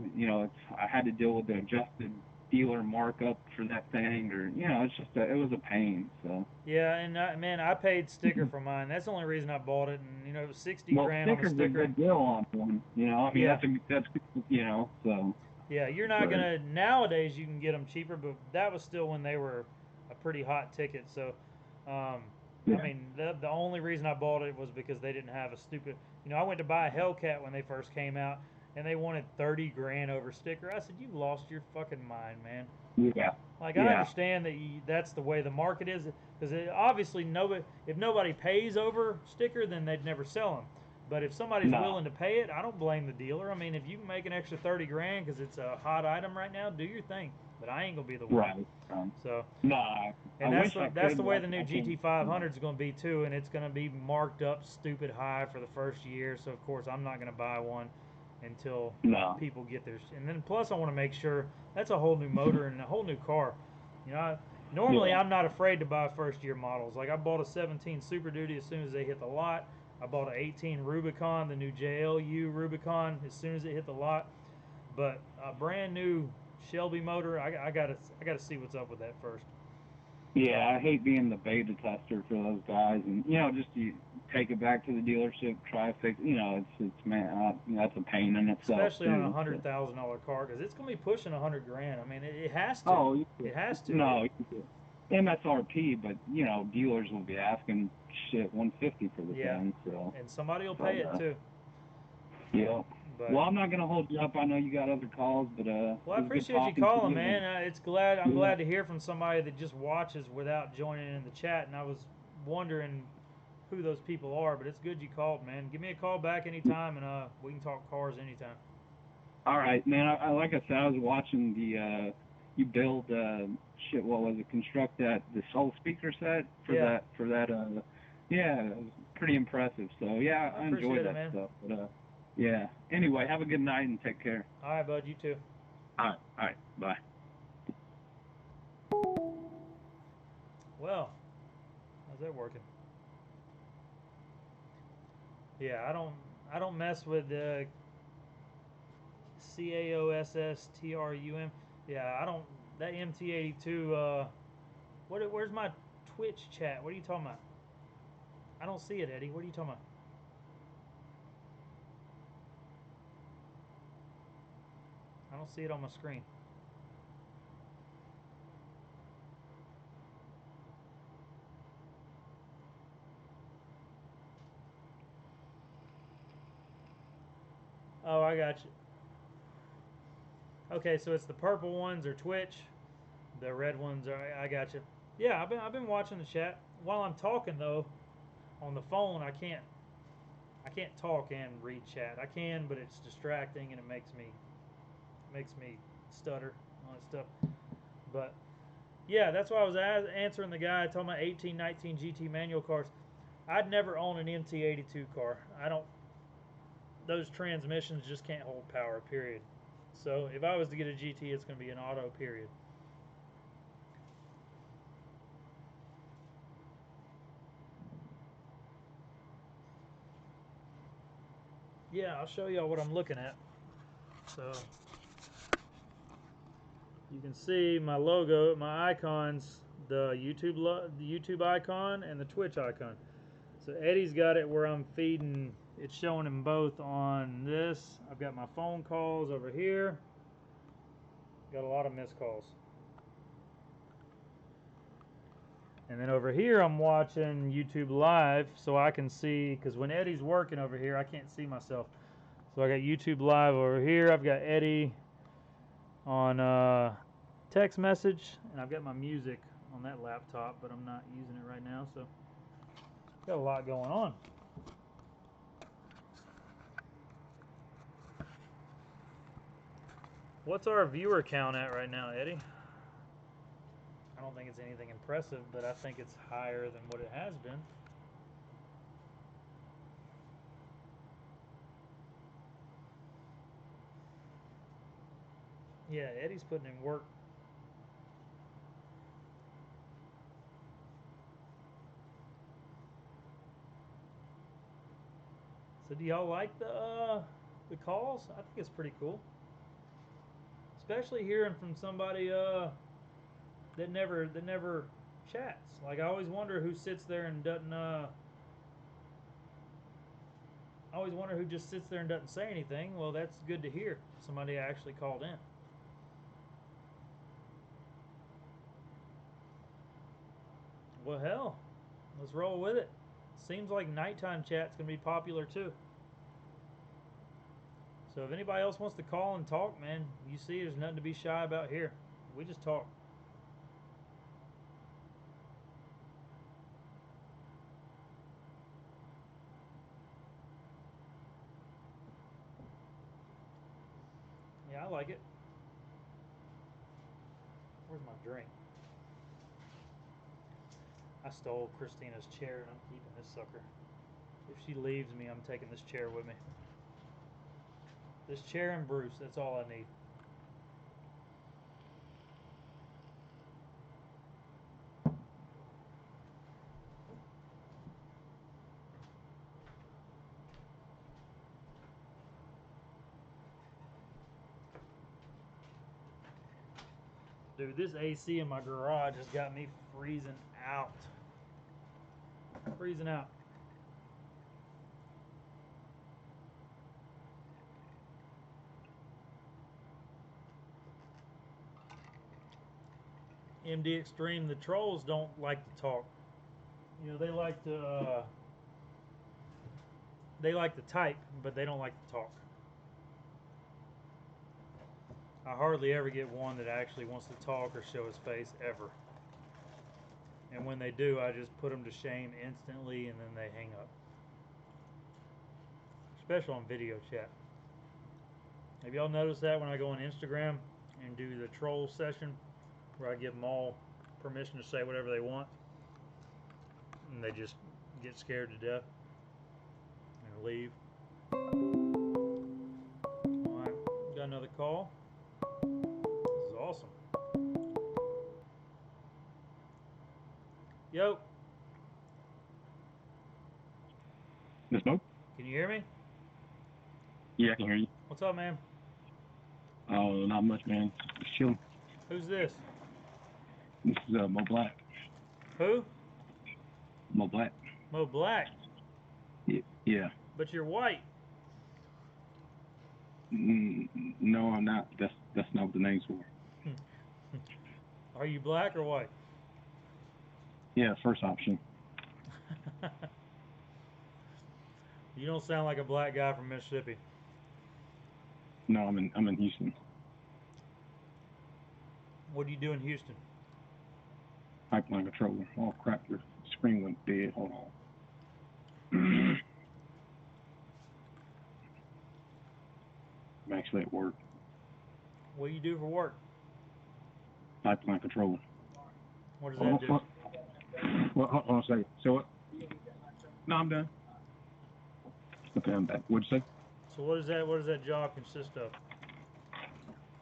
I had to deal with the adjusted dealer markup for that thing, or it's just it was a pain. So Yeah, and man, I paid sticker for mine. That's the only reason I bought it, and it was 60 well, grand on the stickers are a sticker. good deal on one. I mean Yeah. that's so. Yeah, you're not But, gonna nowadays. You can get them cheaper, but that was still when they were a pretty hot ticket. So, I Yeah. mean, the only reason I bought it was because they didn't have a stupid. I went to buy a Hellcat when they first came out, and they wanted 30 grand over sticker. I said, "You've lost your fucking mind, man." Yeah. Like Yeah. I understand that that's the way the market is, because obviously if nobody pays over sticker, then they'd never sell them. But if somebody's No. willing to pay it, I don't blame the dealer. I mean, if you can make an extra 30 grand because it's a hot item right now, do your thing. But I ain't gonna be the one. Right. So, No. and I that's wish I that's could, the way but the new I can't. GT500 is gonna be too, and it's gonna be marked up stupid high for the first year. So of course I'm not gonna buy one until No. people get their. And then plus I want to make sure that's a whole new motor and a whole new car. Normally Yeah. I'm not afraid to buy first year models. Like I bought a 17 Super Duty as soon as they hit the lot. I bought an 18 Rubicon, the new JLU Rubicon, as soon as it hit the lot. But a brand new Shelby motor, I gotta see what's up with that first. Yeah, I hate being the beta tester for those guys, and just you take it back to the dealership, try to fix. It's man, that's a pain in itself. Especially on a too, so. $100,000 car, because it's gonna be pushing 100 grand. I mean, it has to. Oh, It has to. No, MSRP, but dealers will be asking shit 150 for the thing. So. And somebody will pay it too. Yeah. But, well, I'm not gonna hold you up. I know you got other calls, but well, I it was good appreciate you talking to calling, you, man. and- I'm glad to hear from somebody that just watches without joining in the chat. And I was wondering who those people are, but it's good you called, man. Give me a call back anytime, and we can talk cars anytime. All right, man. I like I said, I was watching the you build what was it? Construct the Soul speaker set for Yeah. that. Yeah, it was pretty impressive. So yeah, I enjoyed appreciate it, that man. stuff. But yeah. Anyway, have a good night and take care. All right, bud. You too. All right. Bye. Well, how's that working? Yeah, I don't mess with CAOSSTRUM. Yeah, I don't. That MT82. Where's my Twitch chat? What are you talking about? I don't see it, Eddie. What are you talking about? I don't see it on my screen. Oh, I got you. Okay, so it's the purple ones are Twitch, the red ones are. I got you. Yeah, I've been watching the chat while I'm talking though. On the phone, I can't talk and read chat. I can, but it's distracting and it makes me stutter on that stuff. But yeah, that's why I was answering the guy talking about 18, 19 GT manual cars. I'd never own an MT82 car. Those transmissions just can't hold power, period. So if I was to get a GT, it's going to be an auto, period. Yeah, I'll show y'all what I'm looking at. So you can see my logo, my icons, the YouTube icon and the Twitch icon. So Eddie's got it where I'm feeding. It's showing him both on this. I've got my phone calls over here. Got a lot of missed calls. And then over here I'm watching YouTube Live so I can see, because when Eddie's working over here I can't see myself. So I got YouTube Live over here. I've got Eddie on text message, and I've got my music on that laptop, but I'm not using it right now, so got a lot going on. What's our viewer count at right now, Eddie? I don't think it's anything impressive, but I think it's higher than what it has been. Yeah, Eddie's putting in work. So do y'all like the calls? I think it's pretty cool. Especially hearing from somebody that never chats. Like, I always wonder who sits there and doesn't. I always wonder who just sits there and doesn't say anything. Well, that's good to hear. Somebody actually called in. Well, hell, let's roll with it. Seems like nighttime chat's gonna be popular too. So if anybody else wants to call and talk, man, you see, there's nothing to be shy about here. We just talk. Yeah, I like it. Where's my drink? I stole Christina's chair and I'm keeping this sucker. If she leaves me, I'm taking this chair with me. This chair and Bruce, that's all I need. Dude, this AC in my garage has got me freezing out. Freezing out. MD Extreme, the trolls don't like to talk. You know, they like to type, but they don't like to talk. I hardly ever get one that actually wants to talk or show his face ever. And when they do, I just put them to shame instantly and then they hang up. Especially on video chat. Have y'all noticed that when I go on Instagram and do the troll session where I give them all permission to say whatever they want and they just get scared to death and leave? Alright, got another call. This is awesome. Yo. Miss Beau? Can you hear me? Yeah, I can hear you. What's up, man? Oh, not much, man. Just chilling. Who's this? This is Mo Black. Who? Mo Black. Mo Black. Yeah. But you're white. No, I'm not. That's not what the name's for. Are you black or white? Yeah, first option. You don't sound like a black guy from Mississippi. No, I'm in Houston. What do you do in Houston? Pipeline controller. Oh crap, your screen went dead. Hold on. I'm actually at work. What do you do for work? Pipeline controller. What does that do? Well, hold on a second. So what? No, I'm done. Okay, I'm back. What'd you say? So what does that job consist of?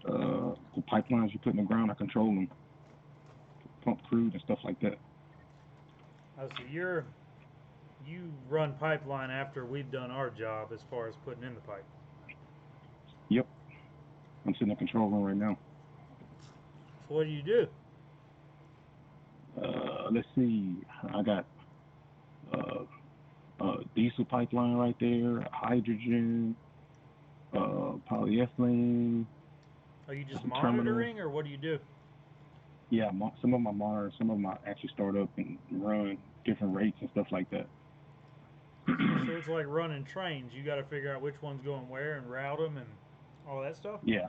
The pipelines you put in the ground, I control them. Pump crude and stuff like that. Oh, so you run pipeline after we've done our job as far as putting in the pipe. Yep. I'm sitting in the control room right now. So what do you do? Let's see. I got diesel pipeline right there, hydrogen, polyethylene. Are you just terminal. monitoring, or what do you do? Yeah, some of them I monitor, some of them I actually start up and run different rates and stuff like that. So it's like running trains. You got to figure out which one's going where and route them and all that stuff? Yeah.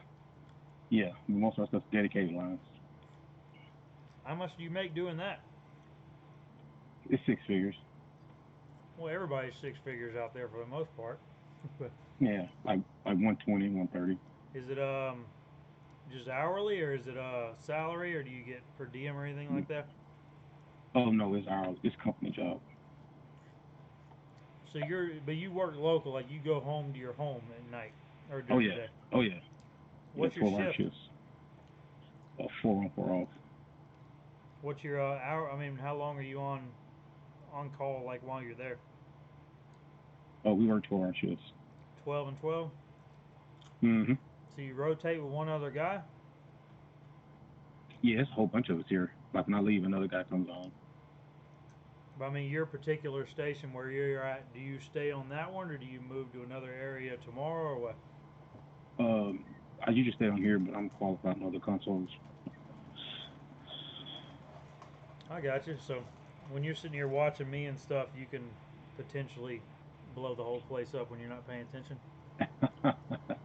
Most of our stuff's dedicated lines. How much do you make doing that? It's six figures. Well, everybody's six figures out there for the most part. Yeah, like 120, 130. Is it just hourly, or is it salary, or do you get per diem or anything like that? Oh no, it's ours. It's company job. So you work local, like you go home to your home at night or during the day. Oh yeah. What's your shift? Shifts. 4 on, 4 off. What's your hour? I mean, how long are you on call, like while you're there? Oh, we work 12-hour shifts. 12 and 12. Mm-hmm. So you rotate with one other guy? Yeah, it's a whole bunch of us here. Like when I leave, another guy comes on. But I mean, your particular station where you're at, do you stay on that one or do you move to another area tomorrow or what? I usually stay on here, but I'm qualified in other consoles. I got you. So when you're sitting here watching me and stuff, you can potentially blow the whole place up when you're not paying attention.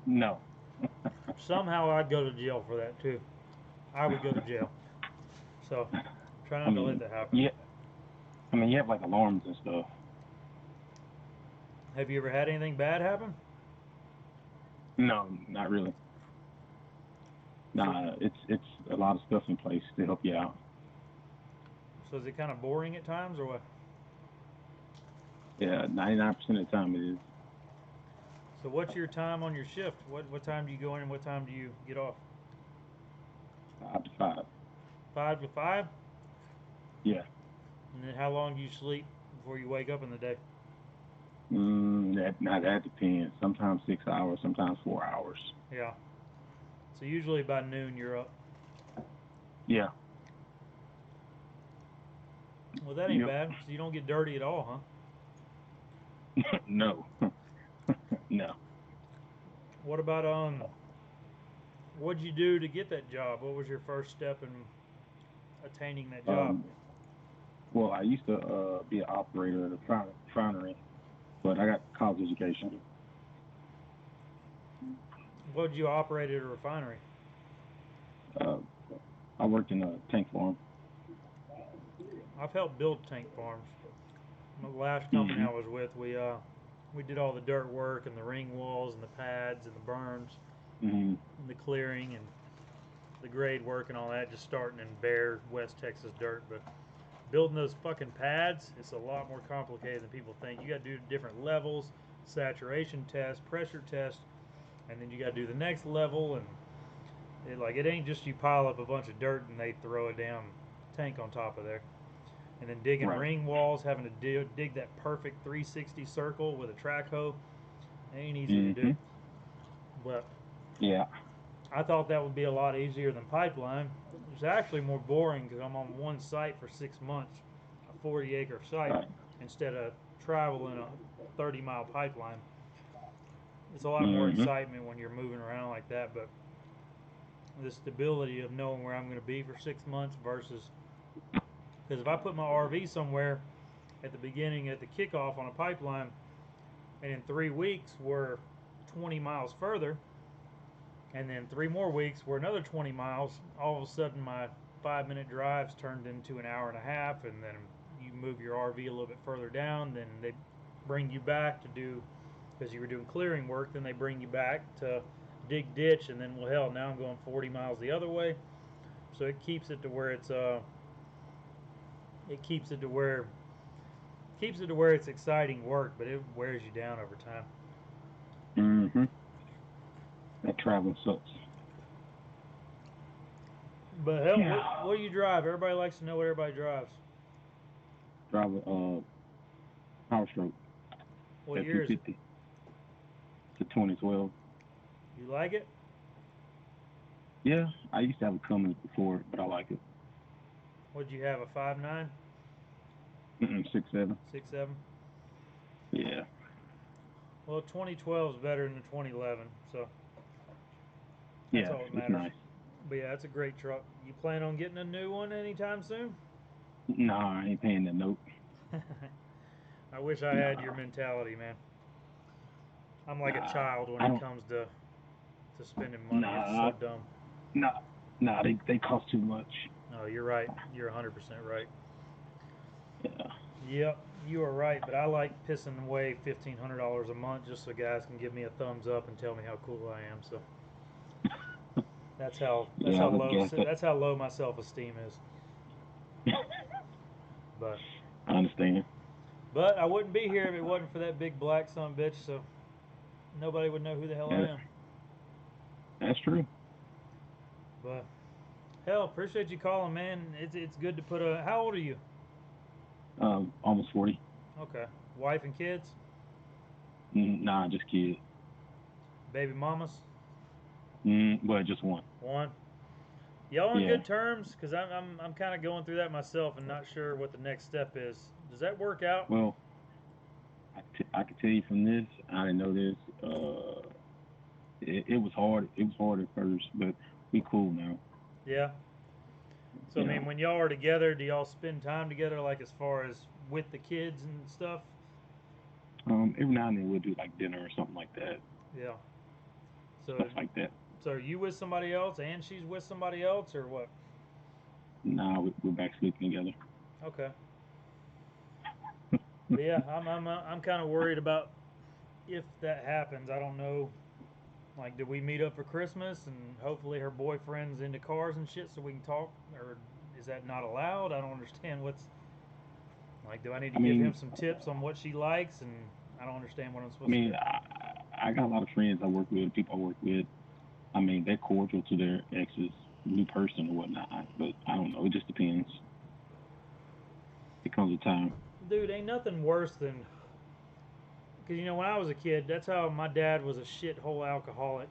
No. Somehow I'd go to jail for that too. I would go to jail. So try not to let that happen. Yeah. I mean, you have like alarms and stuff. Have you ever had anything bad happen? No, not really. Nah, it's a lot of stuff in place to help you out. So is it kind of boring at times or what? Yeah, 99% of the time it is. So what's your time on your shift? What time do you go in and what time do you get off? 5 to 5. 5 to 5? Yeah. And then how long do you sleep before you wake up in the day? That depends. Sometimes 6 hours, sometimes 4 hours. Yeah. So usually by noon you're up. Yeah. Well, that ain't bad. So you don't get dirty at all, huh? No. No. What about what'd you do to get that job? What was your first step in attaining that job? Well, I used to be an operator at a refinery, but I got college education. What did you operate at a refinery? I worked in a tank farm. I've helped build tank farms. The last company I was with, we did all the dirt work and the ring walls and the pads and the burns, and the clearing and the grade work and all that, just starting in bare West Texas dirt. But building those fucking pads, it's a lot more complicated than people think. You got to do different levels, saturation test, pressure test, and then you got to do the next level. And it ain't just you pile up a bunch of dirt and they throw a damn tank on top of there. And then digging ring walls, having to dig that perfect 360 circle with a track hoe, ain't easy to do. But yeah, I thought that would be a lot easier than pipeline. It's actually more boring because I'm on one site for 6 months, a 40-acre site, instead of traveling a 30-mile pipeline. It's a lot more excitement when you're moving around like that, but the stability of knowing where I'm going to be for 6 months versus, because if I put my RV somewhere at the beginning, at the kickoff on a pipeline, and in 3 weeks we're 20 miles further, and then 3 more weeks we're another 20 miles, all of a sudden my 5-minute drives turned into an hour and a half, and then you move your RV a little bit further down, then they bring you back to do, because you were doing clearing work, then they bring you back to dig ditch, and then, well, hell, now I'm going 40 miles the other way. So it keeps it to where it's it's exciting work, but it wears you down over time. That traveling sucks. But hell, what do you drive? Everybody likes to know what everybody drives. Drive a Power Stroke. What year is it? It's a 2012. You like it? Yeah, I used to have a Cummins before, but I like it. What'd you have, a 5.9? 6.7. 6.7? Yeah. Well, 2012 is better than the 2011, so that's all that matters. It's nice. But yeah, it's a great truck. You plan on getting a new one anytime soon? Nah, I ain't paying that note. I wish I had your mentality, man. I'm like a child when it comes to spending money. It's so dumb. Nah, they cost too much. No, you're right. You're 100% right. Yeah. Yep, you are right. But I like pissing away $1,500 a month just so guys can give me a thumbs up and tell me how cool I am. So that's how low my self-esteem is. But I understand. But I wouldn't be here if it wasn't for that big black son of a bitch. So nobody would know who the hell I am. That's true. But hell, appreciate you calling, man. It's good to put a. How old are you? Almost 40. Okay. Wife and kids? Nah, just kids. Baby mamas? Well, just one. One? Y'all on Yeah. good terms? Because I'm kind of going through that myself and not sure what the next step is. Does that work out? Well, I can tell you from this, I didn't know this. It was hard. It was hard at first, but we cool now. Yeah. So I mean, when y'all are together, do y'all spend time together, like as far as with the kids and stuff? Every now and then we'll do like dinner or something like that. Yeah. So Stuff like that. So are you with somebody else and she's with somebody else, or what? Nah, we're back sleeping together. Okay. But yeah, I'm kind of worried about if that happens. I don't know. Like, do we meet up for Christmas and hopefully her boyfriend's into cars and shit so we can talk, or is that not allowed? I don't understand what's like. Do I need to give him some tips on what she likes? And I don't understand what I'm supposed to do. I got a lot of friends I work with, people I work with. I mean, they're cordial to their ex's new person or whatnot, but I don't know. It just depends. It comes a time. Dude, ain't nothing worse than, because you know, when I was a kid, that's how my dad was a shithole alcoholic,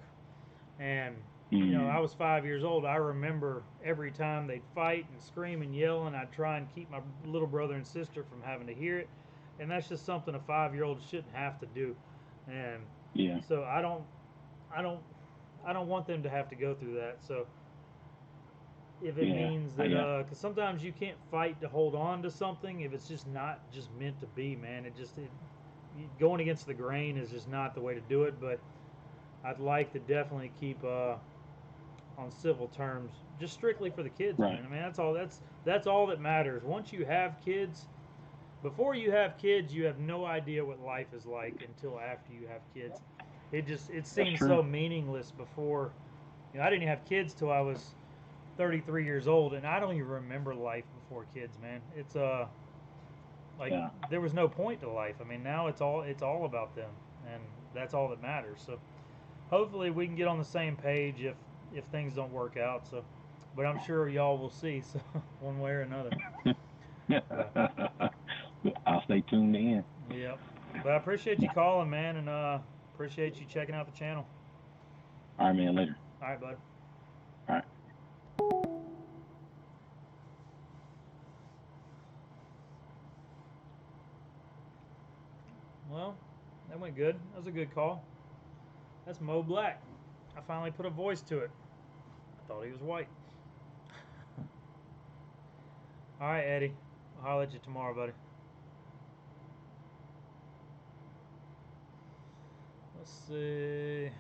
and you know, I was 5 years old. I remember every time they'd fight and scream and yell, and I'd try and keep my little brother and sister from having to hear it, and that's just something a 5-year-old shouldn't have to do. And so I don't want them to have to go through that. So if it means that, because sometimes you can't fight to hold on to something if it's just not just meant to be, man. Going against the grain is just not the way to do it. But I'd like to definitely keep on civil terms, just strictly for the kids, man. I mean, that's all that matters. Once you have kids, before you have kids, you have no idea what life is like until after you have kids. It seems so meaningless before. You know, I didn't have kids till I was 33 years old, and I don't even remember life before kids, man. It's there was no point to life. I mean, now it's all about them, and that's all that matters. So hopefully we can get on the same page if things don't work out. So, but I'm sure y'all will see, so one way or another. I'll stay tuned in. Yep. But I appreciate you calling, man, and appreciate you checking out the channel. All right, man. Later. All right, bud. All right. Well, that went good. That was a good call. That's Mo Black. I finally put a voice to it. I thought he was white. All right, Eddie. I'll holler at you tomorrow, buddy. Let's see.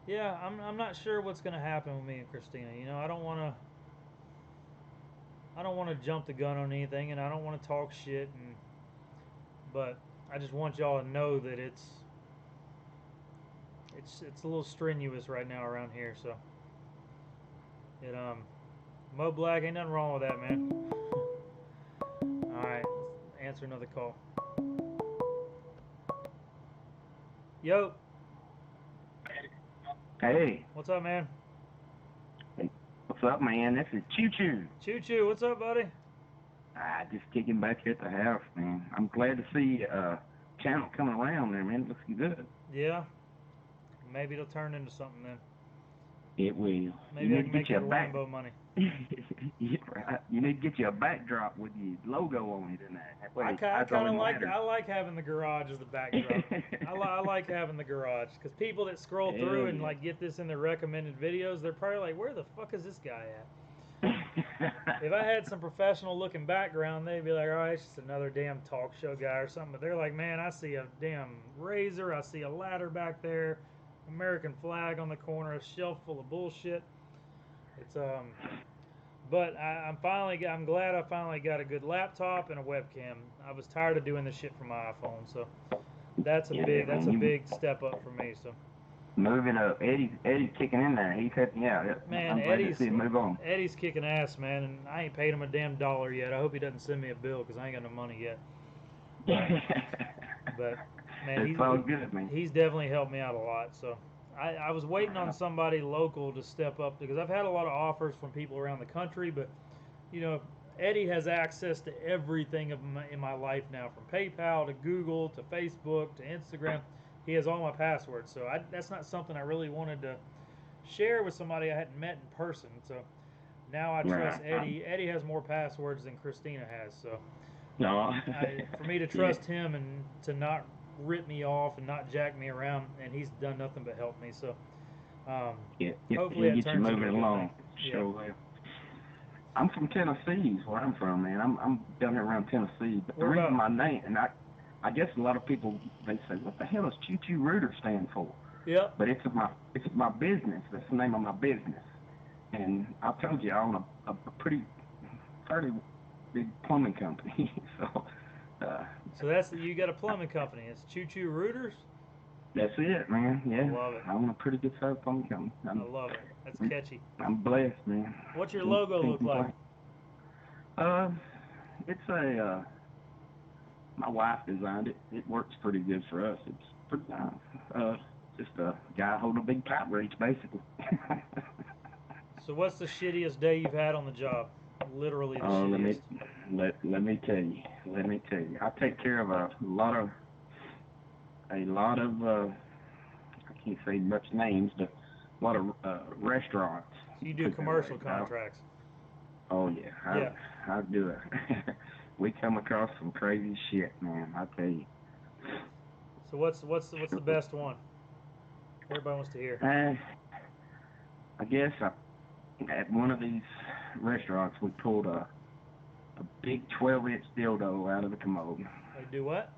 Yeah, I'm not sure what's gonna happen with me and Christina. You know, I don't wanna jump the gun on anything, and I don't want to talk shit. But I just want y'all to know that it's a little strenuous right now around here. So Mo Black, ain't nothing wrong with that, man. All right, let's answer another call. Yo. Hey. What's up, man? What's up, man? This is Choo Choo. Choo Choo, what's up, buddy? Just kicking back here at the house, man. I'm glad to see channel coming around there, man. It looks good. Yeah. Maybe it'll turn into something then. It will. Maybe I can make that Lambo money. Yeah, right. You need to get you a backdrop with your logo on it in there. I kind of like having the garage as the backdrop. I like having the garage because people that scroll through and like get this in their recommended videos, they're probably like, "Where the fuck is this guy at?" If I had some professional looking background, they'd be like, "All right, it's just another damn talk show guy or something." But they're like, "Man, I see a damn razor, I see a ladder back there, American flag on the corner, a shelf full of bullshit." It's but I'm glad I finally got a good laptop and a webcam. I was tired of doing this shit from my iPhone, so that's a big step up for me. So moving up, Eddie's kicking in there. He's helping out. Man, I'm glad to see him move on. Eddie's kicking ass, man, and I ain't paid him a damn dollar yet. I hope he doesn't send me a bill because I ain't got no money yet. But man, he's definitely helped me out a lot. So I was waiting on somebody local to step up because I've had a lot of offers from people around the country, but you know, Eddie has access to everything in my life now, from PayPal to Google to Facebook to Instagram. he has all my passwords. So that's not something I really wanted to share with somebody I hadn't met in person. So now I trust Eddie. Eddie has more passwords than Christina has. So No. for me to trust him and to not rip me off and not jack me around, and he's done nothing but help me. So hopefully it get you turns into a moving good along. thing. Sure will. I'm from Tennessee, is where I'm from, man. I'm down here around Tennessee. But the reason my name, and I guess a lot of people, they say, what the hell does Choo Choo Rooter stand for? Yep. But it's my business. That's the name of my business. And I told you I own a fairly big plumbing company. So you got a plumbing company. It's Choo Choo Rooters? That's it, man. Yeah. I love it. I own a pretty good sized plumbing company. I love it. That's catchy. I'm blessed, man. What's your logo look like? It's my wife designed it. It works pretty good for us. It's pretty nice. Just a guy holding a big pipe wrench, basically. So what's the shittiest day you've had on the job? Literally the shittiest. Let me tell you. I take care of a lot of I can't say much names, but a lot of restaurants. You do commercial contracts. Oh yeah, I do it. We come across some crazy shit, man. I tell you. So what's the best one? Everybody wants to hear. I guess at one of these restaurants we pulled a big 12-inch dildo out of the commode. They do what?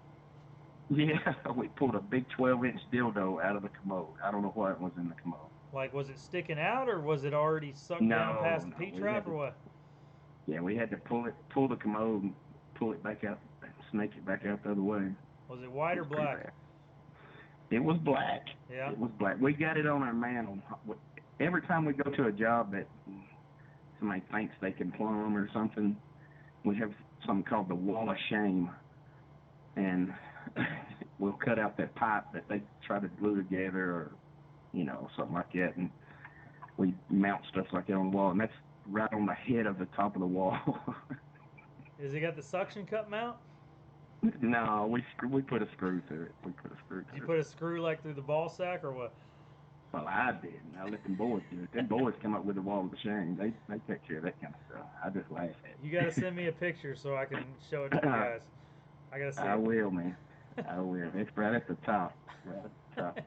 Yeah, we pulled a big 12-inch dildo out of the commode. I don't know what was in the commode. Like, was it sticking out, or was it already sucked down past the P-trap, or what? Yeah, we had to pull the commode and pull it back out, snake it back out the other way. Was it white or black? It was black. Yeah. It was black. We got it on our mantle. Every time we go to a job that somebody thinks they can plumb or something, we have something called the wall of shame. And we'll cut out that pipe that they try to glue together or, something like that. And we mount stuff like that on the wall. And that's right on the head of the top of the wall. Has it got the suction cup mount? No, we put a screw through it. Did you put a screw like through the ball sack or what? Well, I didn't. I let them boys do it. Them boys come up with the wall of shame. They take care of that kind of stuff. I just laugh at it. You got to send me a picture so I can show it to you guys. I got to see it. I will, man. I will. It's right at the top. Right at the top.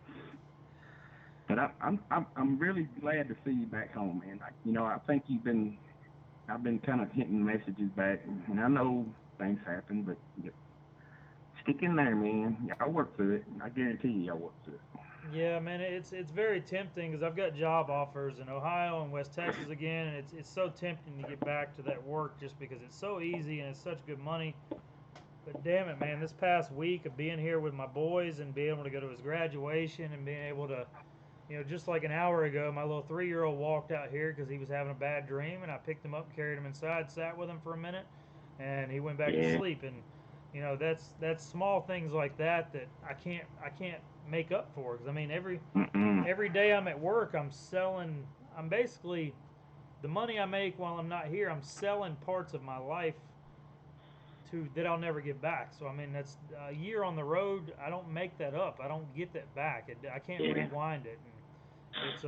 But I'm really glad to see you back home, man. I think I've been kind of hitting messages back, and I know things happen, but stick in there, man. I'll work through it. I guarantee you I'll work through it. Yeah, man, it's very tempting because I've got job offers in Ohio and West Texas again, and it's so tempting to get back to that work just because it's so easy and it's such good money. But damn it, man, this past week of being here with my boys and being able to go to his graduation and being able to, just like an hour ago, my little 3-year-old walked out here because he was having a bad dream, and I picked him up and carried him inside, sat with him for a minute, and he went back to sleep. And that's small things like that I can't make up for, because I mean every day I'm at work I'm basically, the money I make while I'm not here, I'm selling parts of my life that I'll never get back. So I mean, that's a year on the road. I don't make that up. I don't get that back. I can't rewind it. And it's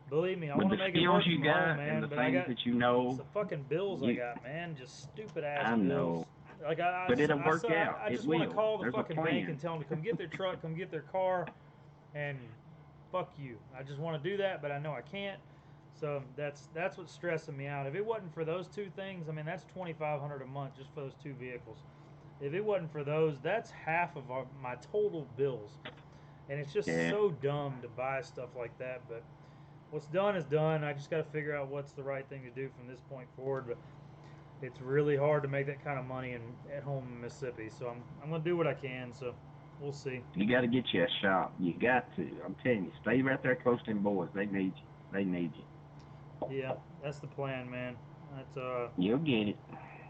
believe me, I want to make it work from home, man. But I got it's the fucking bills I got, man. Just stupid ass bills. I know. Like but it'll work out. I just want to call the fucking bank and tell them to come get their truck, come get their car, and fuck you. I just want to do that, but I know I can't. So that's what's stressing me out. If it wasn't for those two things, I mean, that's $2,500 a month just for those two vehicles. If it wasn't for those, that's half of my total bills. And it's just so dumb to buy stuff like that. But what's done is done. I just got to figure out what's the right thing to do from this point forward. But it's really hard to make that kind of money at home in Mississippi. So I'm going to do what I can. So we'll see. You got to get you a shop. You got to. I'm telling you, stay right there close to them boys. They need you. They need you. Yeah, that's the plan, man. That's You'll get it.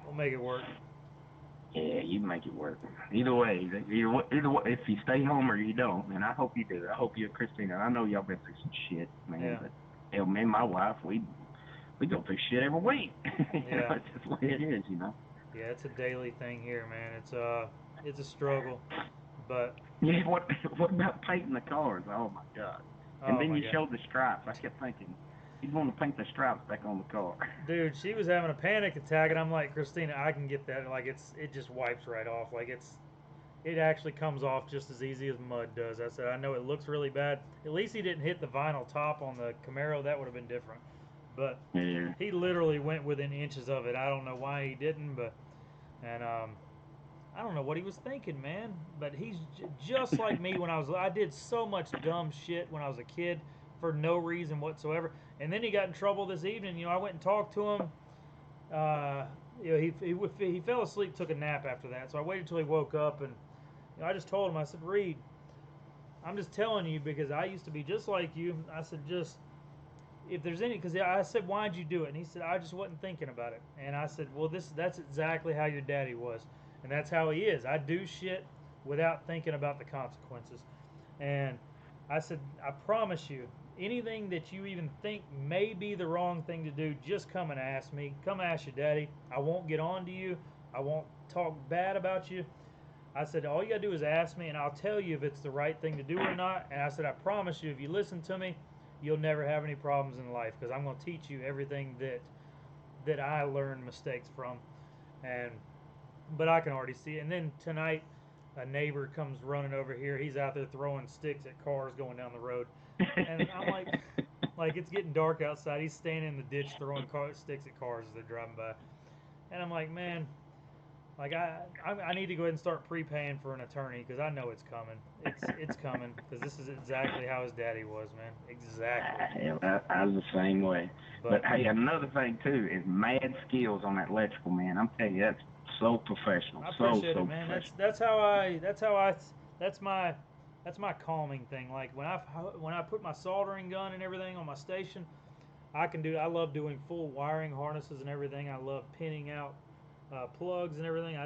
We'll make it work. Yeah, you make it work. Either way, if you stay home or you don't, and I hope you do. I hope you and Christina. I know y'all been through some shit, man. Yeah. But hell, me and my wife, we go through shit every week. Yeah. It's just the way it is, Yeah, it's a daily thing here, man. It's a struggle, But Yeah, what about painting the cars? Oh my God! And oh then my you God. showed the stripes. I kept thinking, he's want to paint the stripes back on the car. Dude, she was having a panic attack, and I'm like, Christina, I can get that. Like, it just wipes right off. Like, it actually comes off just as easy as mud does. I said, I know it looks really bad. At least he didn't hit the vinyl top on the Camaro. That would have been different. But Yeah. he literally went within inches of it. I don't know why he didn't, but and I don't know what he was thinking, man. But he's just like me when I did so much dumb shit when I was a kid for no reason whatsoever. And then he got in trouble this evening. You know, I went and talked to him. You know, he fell asleep, took a nap after that. So I waited till he woke up, and you know, I just told him, I said, Reed, I'm just telling you because I used to be just like you. I said, just if there's any, because I said, why'd you do it? And he said, I just wasn't thinking about it. And I said, well, that's exactly how your daddy was, and that's how he is. I do shit without thinking about the consequences. And I said, I promise you, anything that you even think may be the wrong thing to do, just come and ask me. Come ask your daddy. I won't get on to you. I won't talk bad about you. I said, all you got to do is ask me, and I'll tell you if it's the right thing to do or not. And I said, I promise you, if you listen to me, you'll never have any problems in life because I'm going to teach you everything that I learned mistakes from. But I can already see it. And then tonight, a neighbor comes running over here. He's out there throwing sticks at cars going down the road. And I'm like it's getting dark outside. He's standing in the ditch throwing sticks at cars as they're driving by. And I'm like, man, like I need to go ahead and start prepaying for an attorney because I know it's coming. It's coming because this is exactly how his daddy was, man. Exactly. Yeah, I was the same way. But But hey, another thing too is mad skills on that electrical, man. I'm telling you, that's so professional. I appreciate so it, man. professional. That's my calming thing. Like when I put my soldering gun and everything on my station, I love doing full wiring harnesses and everything. I love pinning out plugs and everything.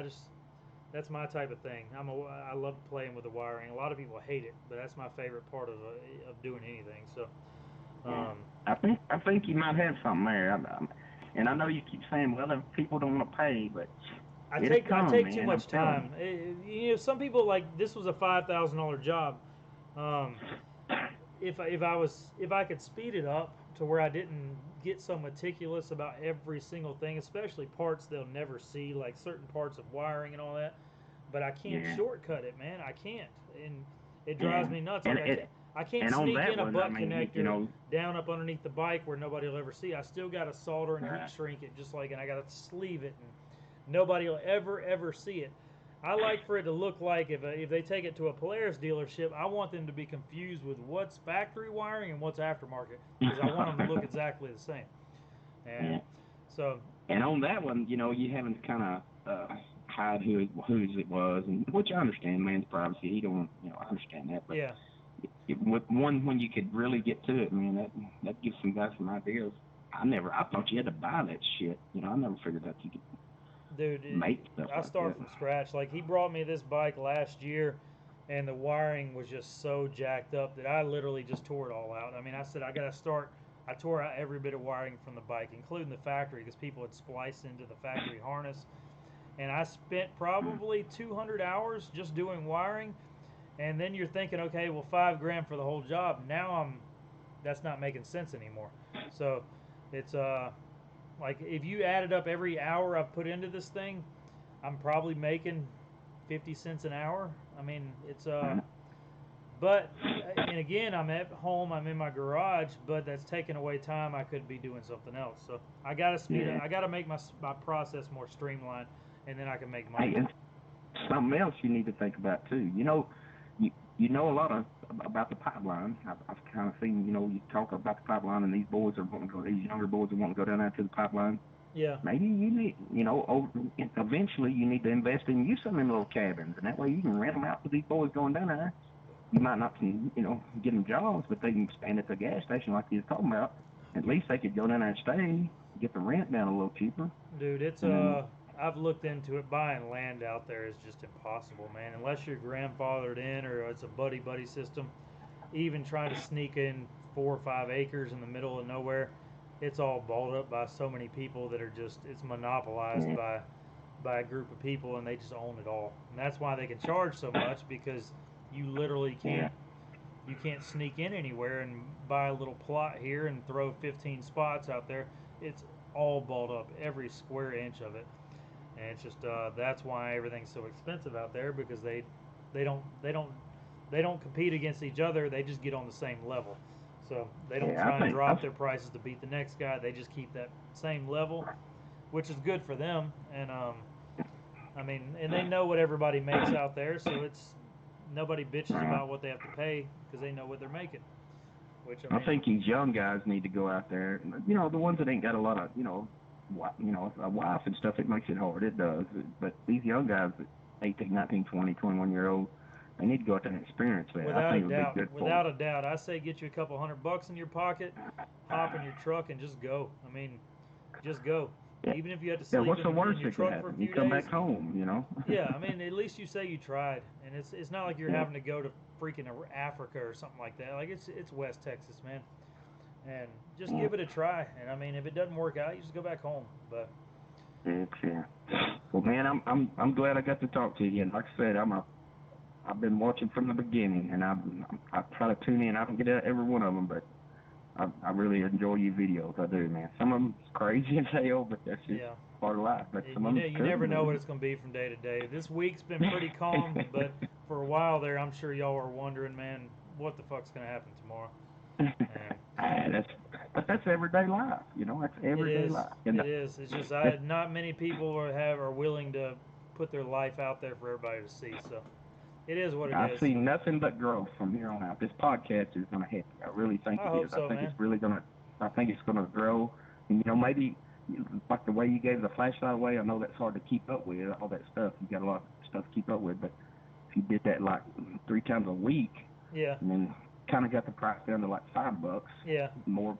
That's my type of thing. I love playing with the wiring. A lot of people hate it, but that's my favorite part of doing anything. So, I think you might have something there. And I know you keep saying, well, if people don't want to pay, but I it'll take come, too man, much I'm telling time. You know, some people like this was a $5,000 job. If I could speed it up to where I didn't get so meticulous about every single thing, especially parts they'll never see, like certain parts of wiring and all that. But I can't Yeah. shortcut it, man. I can't, and it drives me nuts. Like And I can't and on sneak that in a one, butt I mean, connector you know, down up underneath the bike where nobody will ever see. I still got to solder and Right. heat shrink it, just like, and I got to sleeve it, and nobody will ever see it. I like for it to look like if they take it to a Polaris dealership, I want them to be confused with what's factory wiring and what's aftermarket because I want them to look exactly the same. And Yeah. so, and on that one, you know, you haven't kind of hide whose it was, and which I understand, man's privacy. He don't, you know, I understand that, but yeah. with one when you could really get to it, man, that gives some guys some ideas. I thought you had to buy that shit. You know, I never figured that you could Dude, make stuff I like start that. from scratch. Like he brought me this bike last year, and the wiring was just so jacked up that I literally just tore it all out. I mean, I said I got to start. I tore out every bit of wiring from the bike, including the factory, because people had spliced into the factory harness. And I spent probably 200 hours just doing wiring. And then you're thinking, okay, well, $5,000 for the whole job. Now that's not making sense anymore. So it's like if you added up every hour I've put into this thing, I'm probably making 50 cents an hour. I mean, it's but and again, I'm at home, I'm in my garage, but that's taking away time I could be doing something else. So I got to speed up. I got to make my process more streamlined, and then I can make money. Hey, and something else you need to think about too. You know a lot about the pipeline. I've kind of seen, you know, you talk about the pipeline, and these younger boys are wanting to go down there to the pipeline. Yeah. Maybe you need, you know, eventually you need to invest in some of them little cabins, and that way you can rent them out to these boys going down there. You might not, you know, get them jobs, but they can stand at the gas station like you was talking about. At least they could go down there and stay, get the rent down a little cheaper. Dude, it's I've looked into it. Buying land out there is just impossible, man. Unless you're grandfathered in or it's a buddy system. Even trying to sneak in 4 or 5 acres in the middle of nowhere, it's all balled up by so many people that are just it's monopolized by by a group of people and they just own it all. And that's why they can charge so much, because you literally can't you can't sneak in anywhere and buy a little plot here and throw 15 spots out there. It's all balled up, every square inch of it. And it's just that's why everything's so expensive out there, because they don't they don't they don't compete against each other. They just get on the same level. So they don't try and drop their prices to beat the next guy. They just keep that same level, which is good for them. And I mean, and they know what everybody makes out there, so it's nobody bitches about what they have to pay because they know what they're making. Which I think these young guys need to go out there. You know, the ones that ain't got a lot of, a wife and stuff, it makes it hard. It does. But these young guys, 18, 19, 20, 21-year-old, they need to go out there and experience that. Without I think a it would be doubt, good without a doubt, I say get you a couple $100 in your pocket, hop in your truck, and just go. I mean, just go. Even if you had to sleep what's the worst in your that could truck for a happen? few You come days. back home, you know. Yeah, I mean, at least you say you tried, and it's not like you're having to go to freaking Africa or something like that. Like it's West Texas, man, and just give it a try. And I mean, if it doesn't work out, you just go back home. But well, man, I'm glad I got to talk to you. And like I said, I've been watching from the beginning, and I try to tune in. I don't get every one of them, but I really enjoy your videos. I do, man. Some of them crazy as hell, but that's just part of life. But some of them you never know what it's going to be from day to day. This week's been pretty calm, but for a while there, I'm sure y'all are wondering, man, what the fuck's going to happen tomorrow. That's everyday life, you know. That's everyday life. It is. It's just not many people are willing to put their life out there for everybody to see. So it is what it is. I've seen nothing but growth from here on out. This podcast is going to help you. I really think it is. I think it's really going to. I think it's going to grow. And, you know, maybe like the way you gave the flashlight away. I know that's hard to keep up with. All that stuff. You got a lot of stuff to keep up with. But if you did that like 3 times a week, and then kind of got the price down to like $5, more,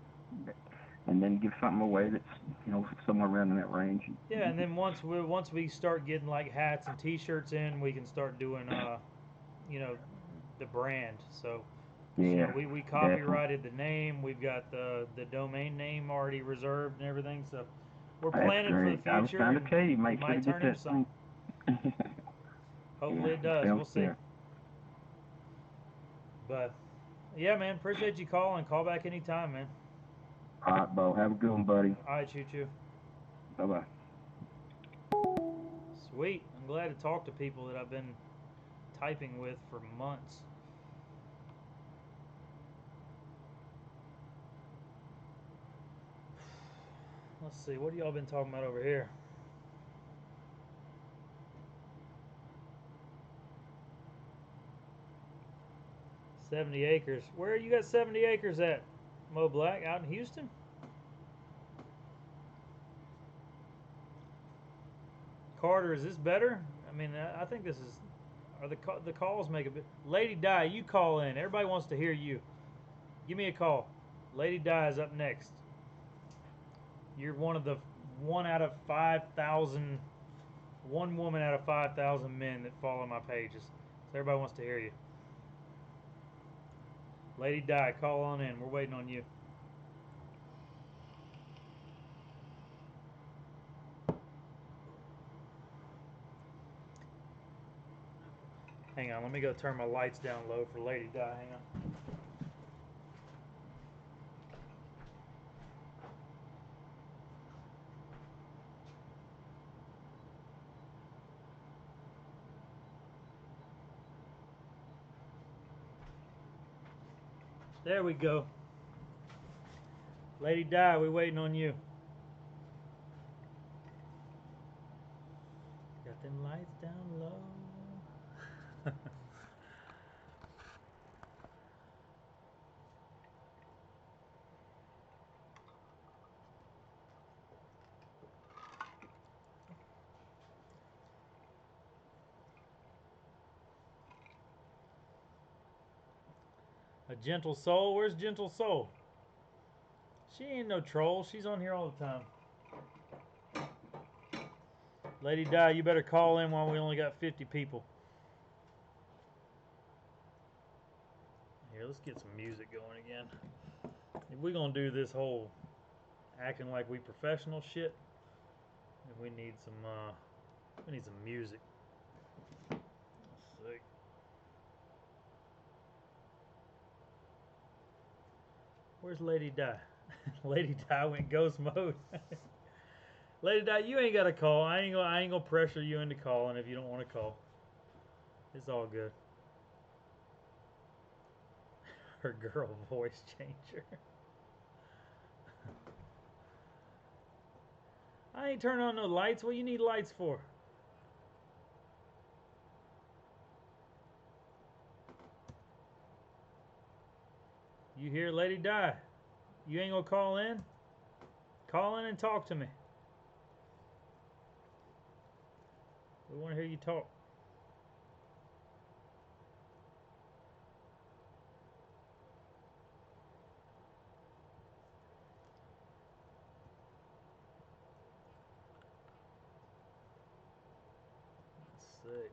and then give something away that's, you know, somewhere around in that range. Yeah, and then once we start getting like hats and T-shirts in, we can start doing you know, the brand. So you know, we copyrighted the name. We've got the domain name already reserved and everything. So we're planning for the future. I was trying to tell you, it might turn into something. Hopefully it does. We'll see. But yeah, man, appreciate you calling. Call back anytime, man. All right, Beau. Have a good one, buddy. All right, choo-choo. Bye-bye. Sweet. I'm glad to talk to people that I've been typing with for months. Let's see, what have y'all been talking about over here? $70 acres. Where you got 70 acres at, Mo Black? Out in Houston? Carter, is this better? I mean, I think this is. Are the calls make a bit? Lady Di, you call in. Everybody wants to hear you. Give me a call. Lady Di is up next. You're one out of 5,000. One woman out of 5,000 men that follow my pages. So everybody wants to hear you. Lady Di, call on in. We're waiting on you. Hang on, let me go turn my lights down low for Lady Di. Hang on. There we go. Lady Di, we waiting on you. Got them lights down low. A gentle soul? Where's Gentle Soul? She ain't no troll. She's on here all the time. Lady Di, you better call in while we only got 50 people. Here, let's get some music going again. If we're going to do this whole acting like we professional shit, then we need some We need some music. Let's see. Where's Lady Di? Lady Di went ghost mode. Lady Di, you ain't got to call. I ain't gonna pressure you into calling if you don't want to call. It's all good. Her girl voice changer. I ain't turning on no lights. What you need lights for? You hear Lady Di? You ain't gonna call in? Call in and talk to me. We want to hear you talk. Sick.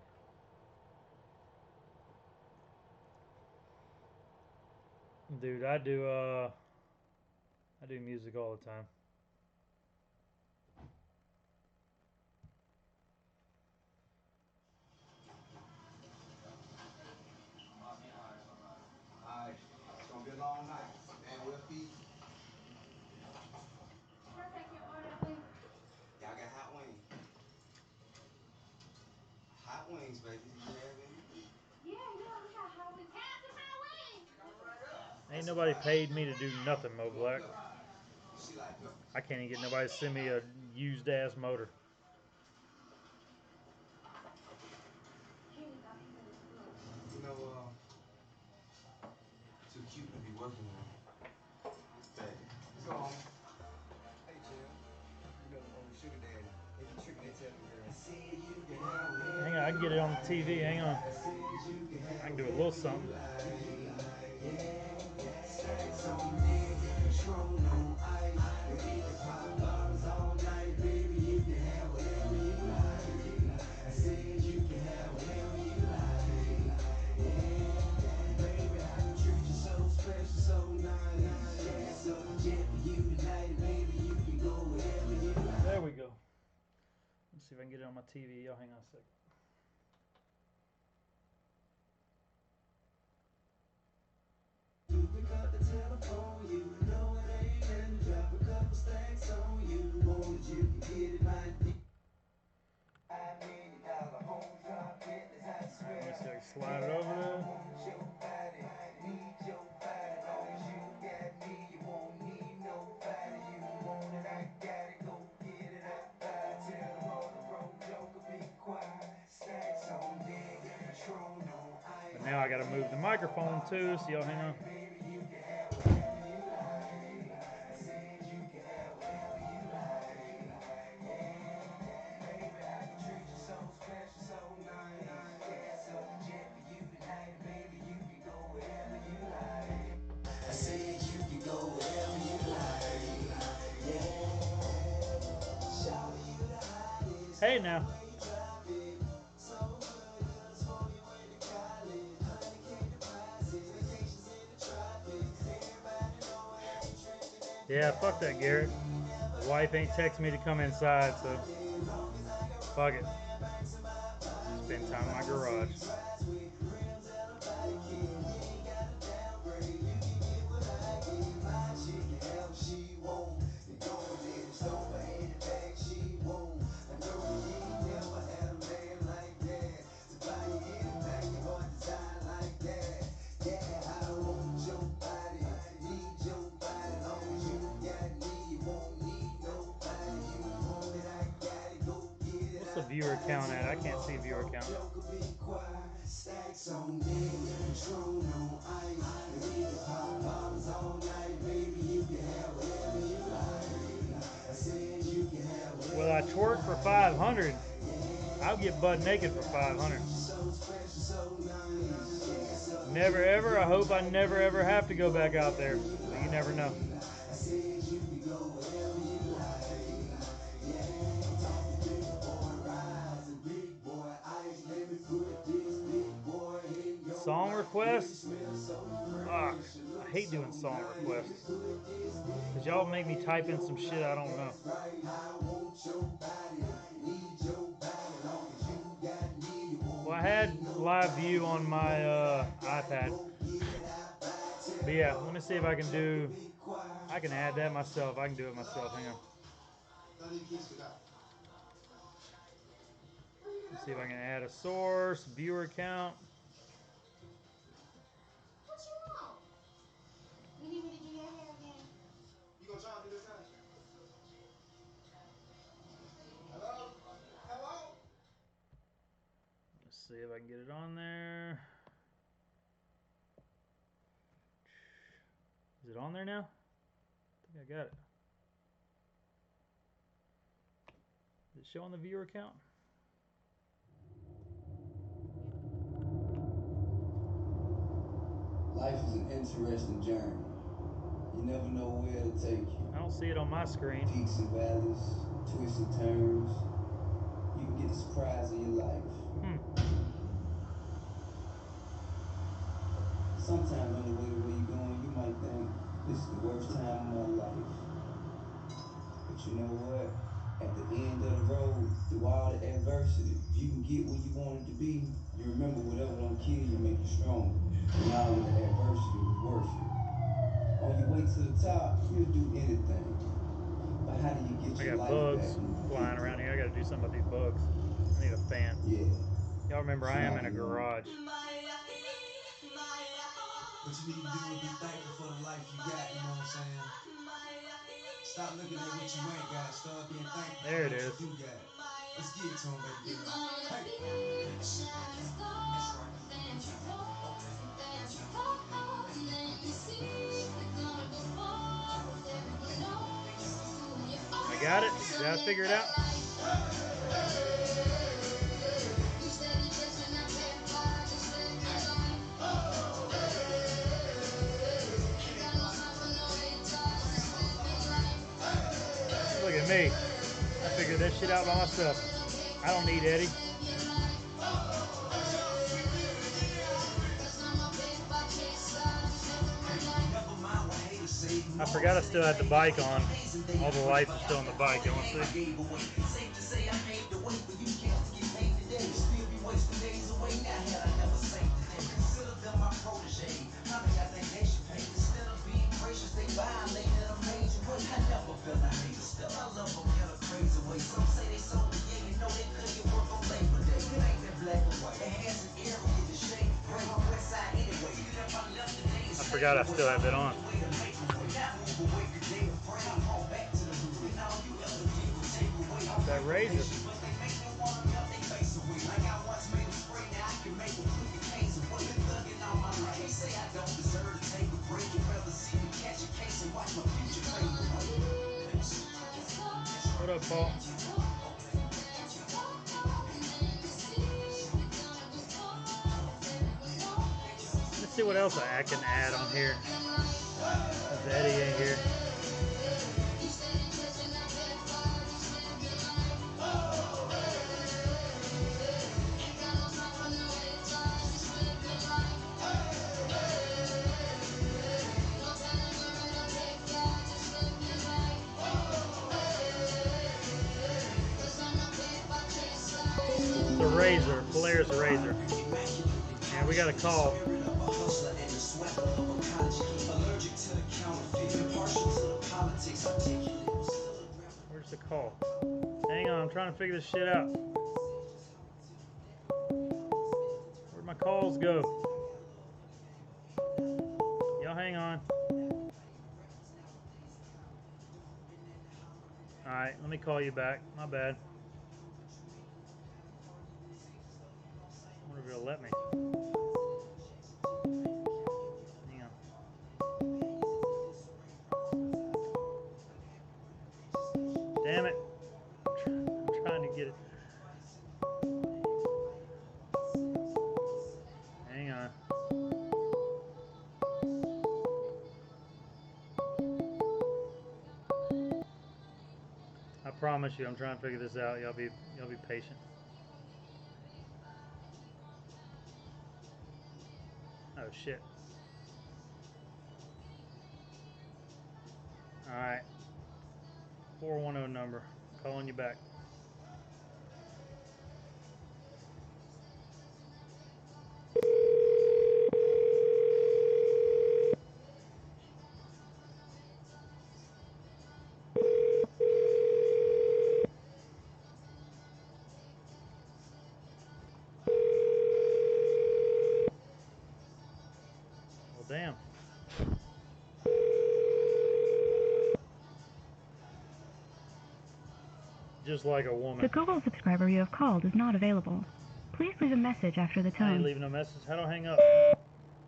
Dude, I do music all the time. Alright, it's gonna be a long night. Man, we'll feed you. Can I take your order, please? Y'all got hot wings. Hot wings, baby. Do you have any? Yeah, we got hot wings. Have some hot wings! Ain't nobody paid me to do nothing, Mo Black. You see like pepper? I can't even get nobody to send me a used ass motor. Here you go. You know, too cute to be working on. Hey, let's go on. Hey, Jim. You know, old sugar daddy. They be tricking that telling girls. Hang on, I can get it on the TV. Hang on. I can do a little something. There we go. Let's see if I can get it on my TV. Y'all hang on a second. You pick up the telephone, you know it ain't, and drop a couple stacks on you. Wanted you can get it, my dear. $5 million home drop business, I swear. Let me see if I can slide it over there. Want your body, need your body. Long as you got me, you won't need nobody. You want it, I got it, go get it, I buy it. Tell them on the road, joker, be quiet. Stacks on deck, Patron on ice. But now I gotta move the microphone too, so y'all hang on. Hey now. Yeah, fuck that, Garrett. My wife ain't texting me to come inside, so fuck it. Spend time in my garage. What's the viewer count at? I can't see viewer count. Will I twerk for 500? I'll get butt naked for 500. Never ever. I hope I never ever have to go back out there. But you never know. Song requests? Fuck. I hate doing song requests. Because y'all make me type in some shit I don't know. I had live view on my iPad. But yeah, let me see if I can do. I can add that myself. I can do it myself. Hang on. Let's see if I can add a source, viewer count. What you want? You need me to do your hair again? You gonna try and do this time? Hello? Hello? Let's see if I can get it on there. Is it on there now? I think I got it. Is it showing the viewer count? Life is an interesting journey. You never know where it'll take you. I don't see it on my screen. Peaks and valleys, twists and turns. You can get the surprise of your life. Sometimes on the way to where you're going, you might think, this is the worst time of my life. But you know what? At the end of the road, through all the adversity, if you can get where you wanted to be, you remember whatever don't kill you make you stronger. And all of the adversity was worth it. On your way to the top, you'll do anything. But how do you get I your got life bugs back when you flying get around there? here. I gotta do something about these bugs. I need a fan. Yeah. Y'all remember I am in a garage. What you need to do is be thankful for the life you got, you know what I'm saying? Stop looking at what you ain't got, start being thankful There it for is. what you do got. Let's get it to him, baby girl. Hey. I got it. Did I figure it out? Look at me. I figured that shit out by myself. I don't need Eddie. I forgot I still had the bike on. All the lights are still on the bike. You want to see? I forgot I still have it on. That razor. What up, Paul? Let's see what else I can add on here. Is Eddie in here? The razor, Polaris razor. And we got a call. Where's the call? Hang on, I'm trying to figure this shit out. Where'd my calls go? Y'all hang on. Alright, let me call you back. My bad. I wonder if it'll let me. Hang on. Damn it. I'm trying to get it. Hang on. I promise you, I'm trying to figure this out. Y'all be patient. Oh shit. Alright. 410 number. Calling you back. damn. Just like a woman. The Google subscriber you have called is not available. Please leave a message after the I ain't tone. leaving no message. How do I hang up?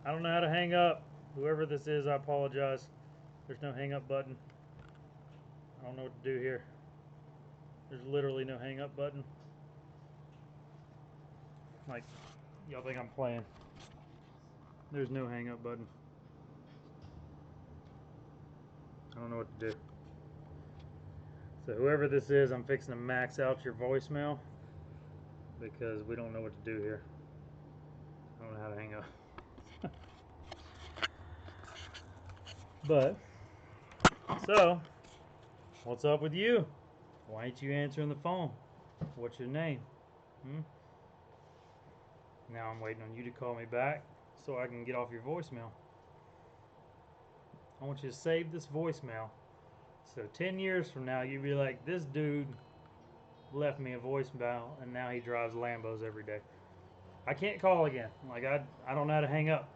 I don't know how to hang up. Whoever this is, I apologize. There's no hang up button. I don't know what to do here. There's literally no hang up button. Like, y'all think I'm playing. There's no hang up button. I don't know what to do. So whoever this is, I'm fixing to max out your voicemail because we don't know what to do here. I don't know how to hang up. But, so, what's up with you? Why ain't you answering the phone? What's your name? Now I'm waiting on you to call me back so I can get off your voicemail. I want you to save this voicemail. So 10 years from now, you'll be like, this dude left me a voicemail and now he drives Lambos every day. I can't call again. Like, I don't know how to hang up.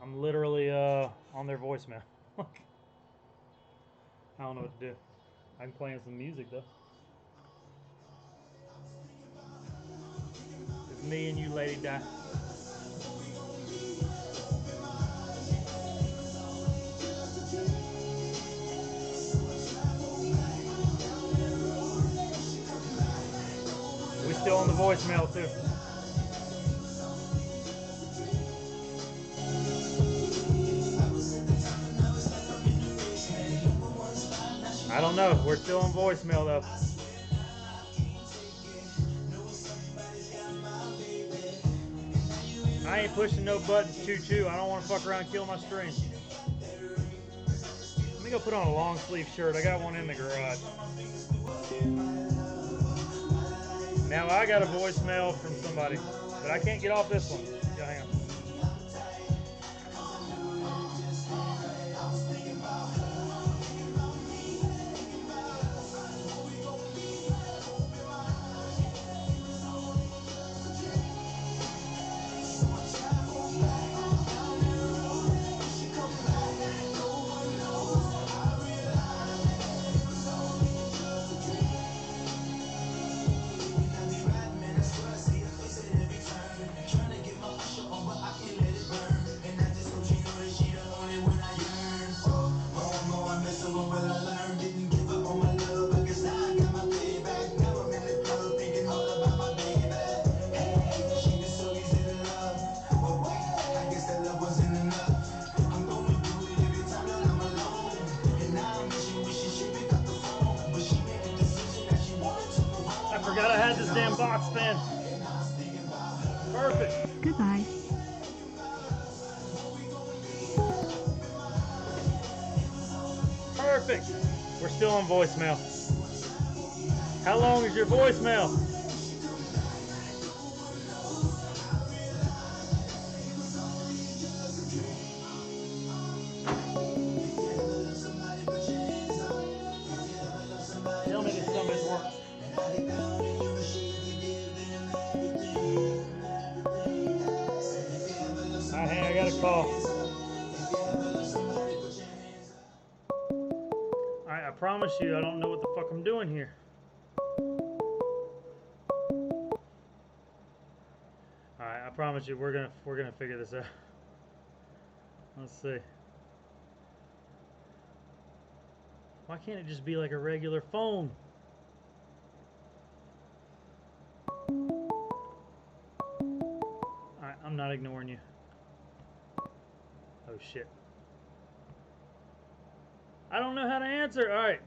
I'm literally on their voicemail. I don't know what to do. I'm playing some music though. It's me and you, Lady Di. We still on the voicemail too. I don't know. We're still on voicemail though. I ain't pushing no buttons, choo-choo. I don't want to fuck around and kill my stream. Let me go put on a long sleeve shirt. I got one in the garage. Now I got a voicemail from somebody, but I can't get off this one. Yeah, hang on. I forgot I had this damn box fan. Perfect. Goodbye. Perfect. We're still on voicemail. How long is your voicemail? Tell me this somebody's working. I got a call. Alright, I promise you I don't know what the fuck I'm doing here. Alright, I promise you we're gonna figure this out. Let's see. Why can't it just be like a regular phone? Alright, I'm not ignoring you. Oh shit. I don't know how to answer. Alright.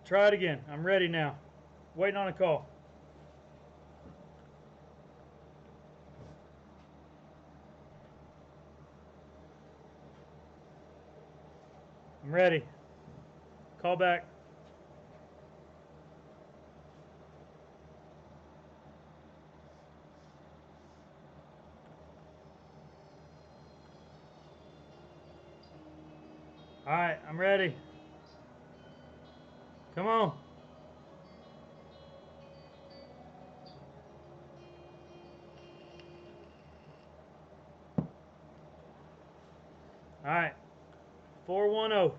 Try it again. I'm ready now. Waiting on a call. I'm ready. Call back. Alright, I'm ready. Come on. Alright. 410.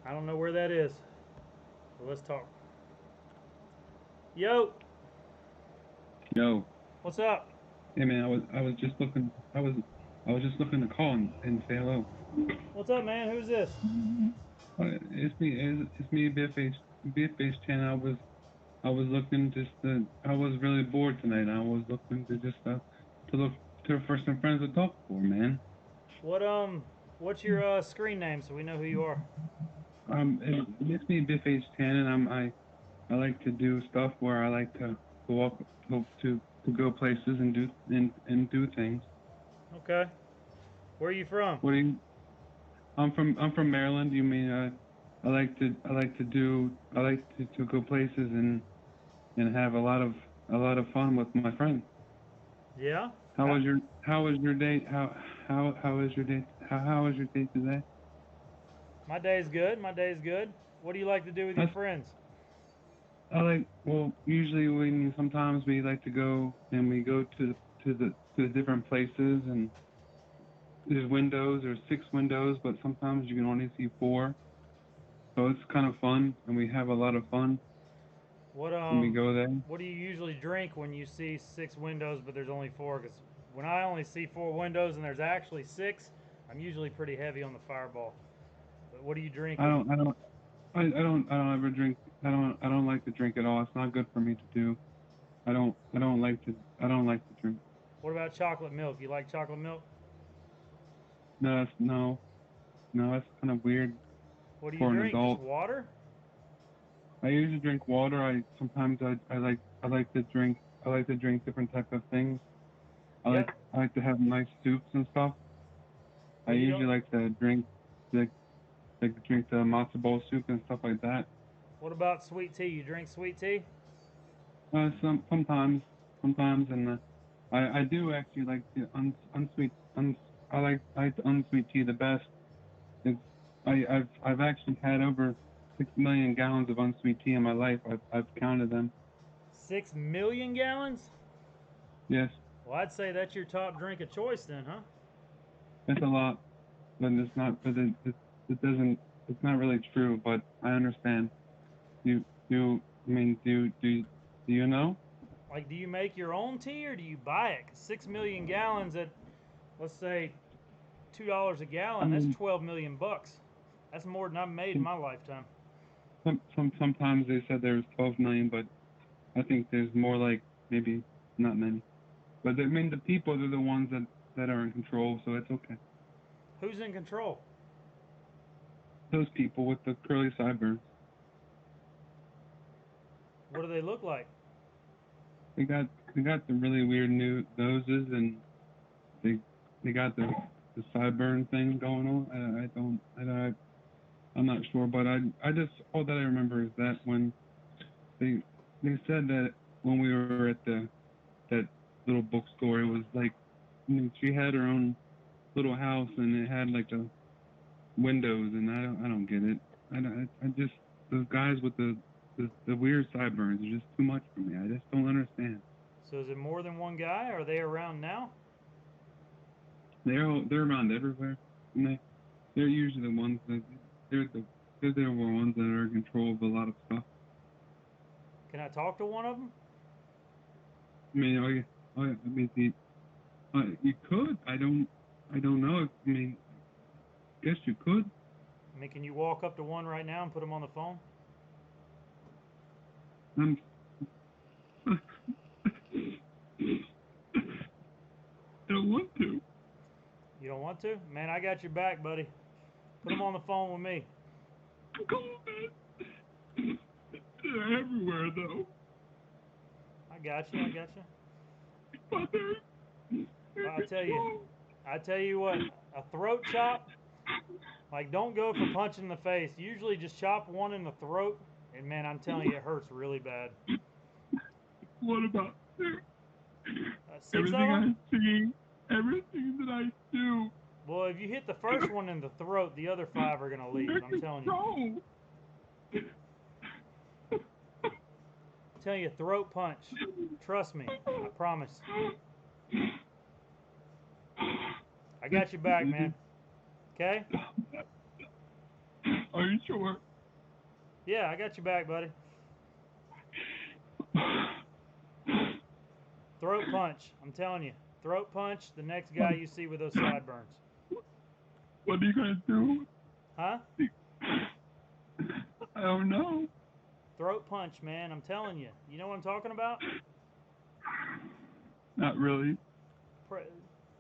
I don't know where that is. But let's talk. Yo. Yo. What's up? Hey man, I was just looking to call and say hello. What's up, man? Who's this? It's me, Biff 10. I was looking I was really bored tonight. I was looking to just to look for some friends to talk for, man. What's your screen name so we know who you are? It's me, Biff 10, and I like to do stuff where I like to go places and do things. Okay. Where are you from? I'm from Maryland. You mean I like to go places and have a lot of fun with my friends. Yeah. How was your day? How was your day? How was your day today? My day's good. My day's good. What do you like to do with your friends? Usually sometimes we like to go and we go to the different places, and there's windows or 6 windows, but sometimes you can only see 4. So it's kind of fun, and we have a lot of fun when we go there. What do you usually drink when you see 6 windows but there's only 4? Because when I only see 4 windows and there's actually 6, I'm usually pretty heavy on the Fireball. But what do you drink? I don't ever drink. I don't like to drink at all. It's not good for me to do. I don't like to drink. What about chocolate milk? You like chocolate milk? No, that's kind of weird. What do you for an drink? adult. Just water? I usually drink water. I like to drink different types of things. I like to have nice soups and stuff. I usually like to drink the matzo ball soup and stuff like that. What about sweet tea? You drink sweet tea? Sometimes, and I do actually like the unsweet. I like the unsweet tea the best. I've actually had over 6 million gallons of unsweet tea in my life. I've counted them. 6 million gallons? Yes. Well, I'd say that's your top drink of choice then, huh? It's a lot, but it's not. But it doesn't. It's not really true. But I understand. Do you know? Like, do you make your own tea or do you buy it? 'Cause 6 million gallons at, let's say, $2 a gallon. That's 12 million bucks. That's more than I've made in my lifetime. Sometimes they said there's 12 million, but I think there's more, like maybe not many. But the people are the ones that are in control, so it's okay. Who's in control? Those people with the curly sideburns. What do they look like? They got the really weird new noses, and they got the sideburn thing going on. I'm not sure, but I just, all that I remember is that when they said that when we were at that little bookstore, it was like, she had her own little house and it had like the windows, and I don't get it. I just, those guys with the weird sideburns are just too much for me. I just don't understand. So is it more than one guy? Are they around now? They're around everywhere, and they're usually the ones that they're the ones that are in control of a lot of stuff. Can I talk to one of them? You could. I don't know. Guess you could. I mean, can you walk up to one right now and put them on the phone? I don't want to. You don't want to? Man, I got your back, buddy. Put them on the phone with me. Come on, man. They're everywhere, though. I got you. Well, I tell you what, a throat chop, like, don't go for punching in the face. Usually just chop one in the throat, and man, I'm telling you, it hurts really bad. What about Six of them? I see, everything that I do? Well, if you hit the first one in the throat, the other 5 are gonna leave. I'm telling you. I'm telling you, throat punch. Trust me, I promise. I got your back, man. Okay? Are you sure? Yeah, I got your back, buddy. Throat punch. I'm telling you. Throat punch the next guy you see with those sideburns. What are you gonna do? Huh? I don't know. Throat punch, man. I'm telling you. You know what I'm talking about? Not really.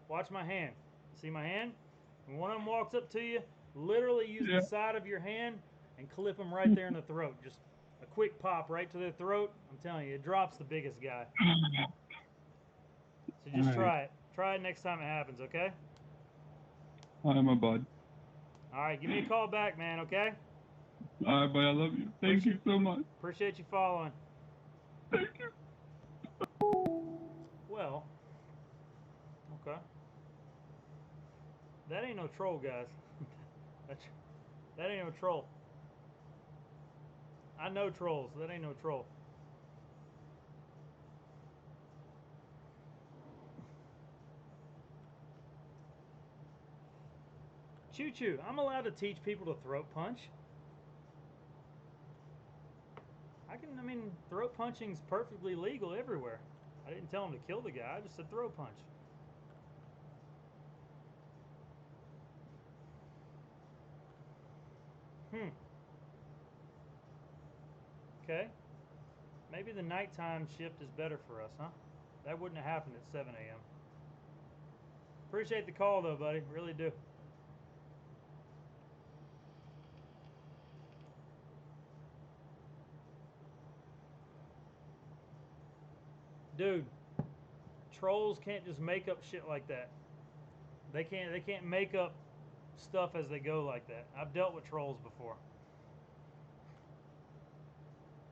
Watch my hand. See my hand? When one of them walks up to you, literally use Yeah. the side of your hand and clip them right there in the throat. Just a quick pop right to their throat. I'm telling you, it drops the biggest guy. So just try it. Try it next time it happens, okay? I'm a bud. All right, give me a call back, man, okay? All right, bud. I love you. Thank you so much. Appreciate you following. Thank you. Well, okay. That ain't no troll, guys. That ain't no troll. I know trolls. That ain't no troll. Choo choo. I'm allowed to teach people to throat punch. I mean, throat punching's perfectly legal everywhere. I didn't tell him to kill the guy. I just said throat punch. Okay. Maybe the nighttime shift is better for us, huh? That wouldn't have happened at 7 a.m. Appreciate the call, though, buddy. Really do. Dude, trolls can't just make up shit like that. They can't make up stuff as they go like that. I've dealt with trolls before.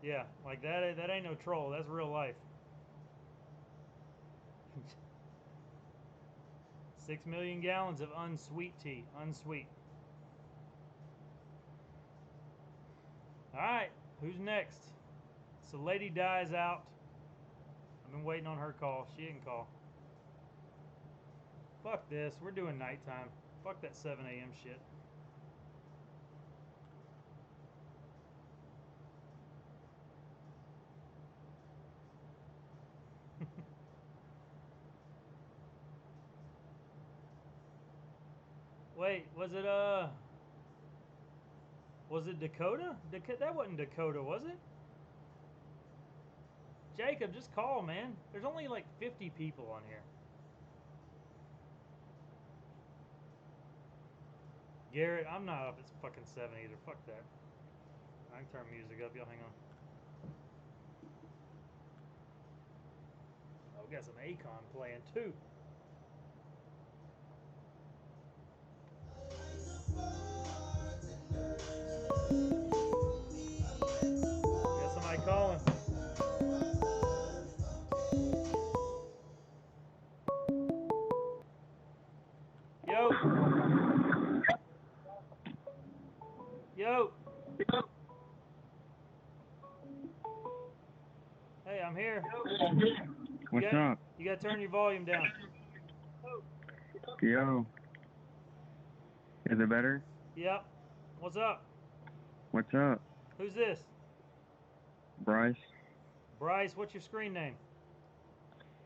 Yeah, like that ain't no troll. That's real life. 6 million gallons of unsweet tea. Unsweet. Alright, who's next? So Lady Dies out. I've been waiting on her call. She didn't call. Fuck this. We're doing nighttime. Fuck that 7 a.m. shit. Wait, was it Dakota? That wasn't Dakota, was it? Jacob, just call, man. There's only like 50 people on here. Garrett, I'm not up. It's fucking 7 either. Fuck that. I can turn music up. Y'all hang on. Oh, we got some Akon playing too. Got somebody calling. Yo. Yo. Hey, I'm here. What's up? You gotta turn your volume down. Yo. Is it better? Yep. What's up? What's up? Who's this? Bryce. Bryce, what's your screen name?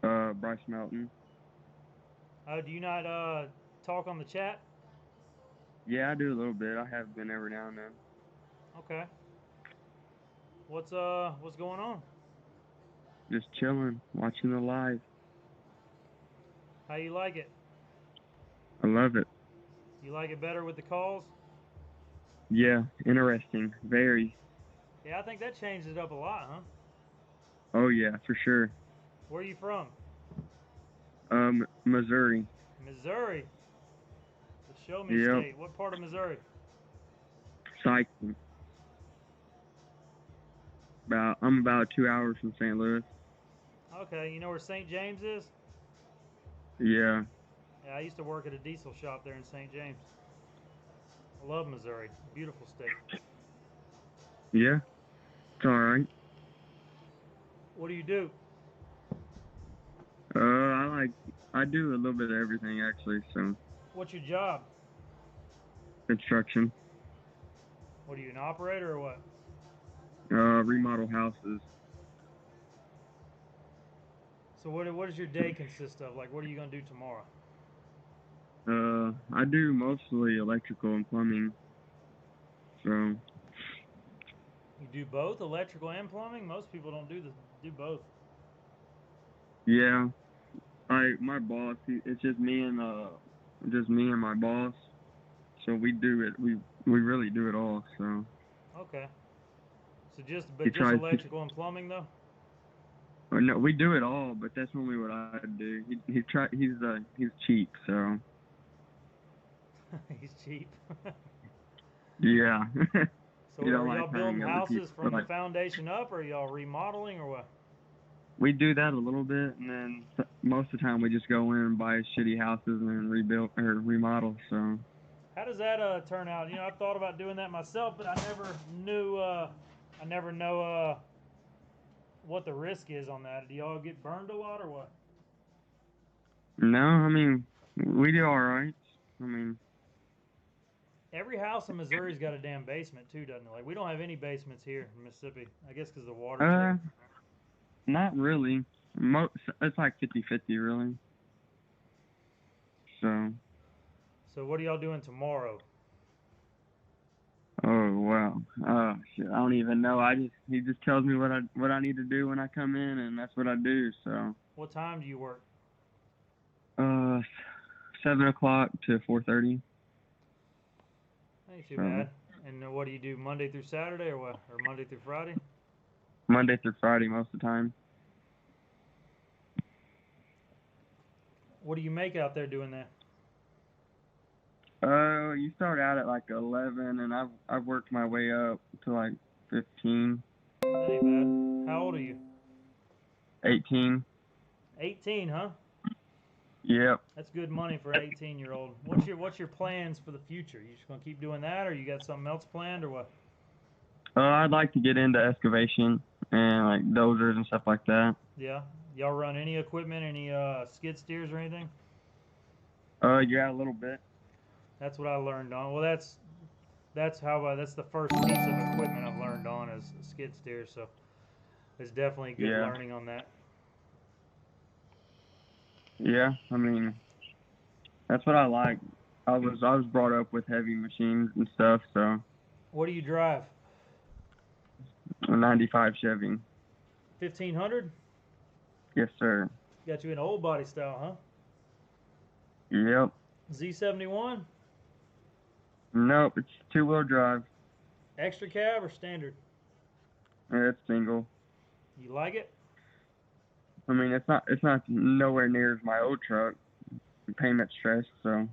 Bryce Melton. Oh, do you not talk on the chat? Yeah, I do a little bit. I have been every now and then. Okay. What's going on? Just chilling, watching the live. How you like it? I love it. You like it better with the calls? Yeah, interesting. Very. Yeah, I think that changed it up a lot, huh? Oh yeah, for sure. Where are you from? Missouri. Missouri. The show me Yep. state. What part of Missouri? Cycling. I'm about 2 hours from St. Louis. Okay, you know where St. James is? Yeah. Yeah, I used to work at a diesel shop there in St. James. I love Missouri. Beautiful state. Yeah. It's alright. What do you do? I do a little bit of everything actually, so. What's your job? construction. What are you, an operator or what? Remodel houses. So what does your day consist of? Like, what are you gonna do tomorrow? I do mostly electrical and plumbing. So. You do both, electrical and plumbing? Most people don't do both. Yeah. My boss, it's just me and my boss. So we do it. We really do it all. So. Okay. So just He tries electrical and plumbing though? No, we do it all, but that's only what I do. He's cheap, so. He's cheap. Yeah. So are y'all building houses from the foundation up, or are y'all remodeling, or what? We do that a little bit, and then most of the time we just go in and buy shitty houses and rebuild or remodel. So. How does that turn out? You know, I thought about doing that myself, but I never know what the risk is on that. Do y'all get burned a lot or what? No, I mean, we do all right. I mean, every house in Missouri's got a damn basement too, doesn't it? Like, we don't have any basements here in Mississippi. I guess because the water. Not really. It's like 50-50, really. So what are y'all doing tomorrow? Oh wow. Shit, I don't even know. He just tells me what I need to do when I come in, and that's what I do. So. What time do you work? 7 o'clock to 4:30. Ain't too bad. And what do you do, Monday through Saturday or what? Or Monday through Friday? Monday through Friday most of the time. What do you make out there doing that? You start out at like 11, and I've worked my way up to like 15. That ain't bad. How old are you? 18. 18, huh? Yep. That's good money for an 18-year-old. What's your plans for the future? You just gonna keep doing that, or you got something else planned, or what? I'd like to get into excavation and like dozers and stuff like that. Yeah. Y'all run any equipment, any skid steers or anything? Yeah, a little bit. That's what I learned on. Well, that's the first piece of equipment I've learned on is skid steers. So it's definitely good learning on that. Yeah, I mean, that's what I like. I was brought up with heavy machines and stuff, so. What do you drive? A 95 Chevy. 1500? Yes, sir. Got you in old body style, huh? Yep. Z71? Nope, it's 2-wheel drive. Extra cab or standard? It's single. You like it? I mean, it's not nowhere near as my old truck. Payment stress, so.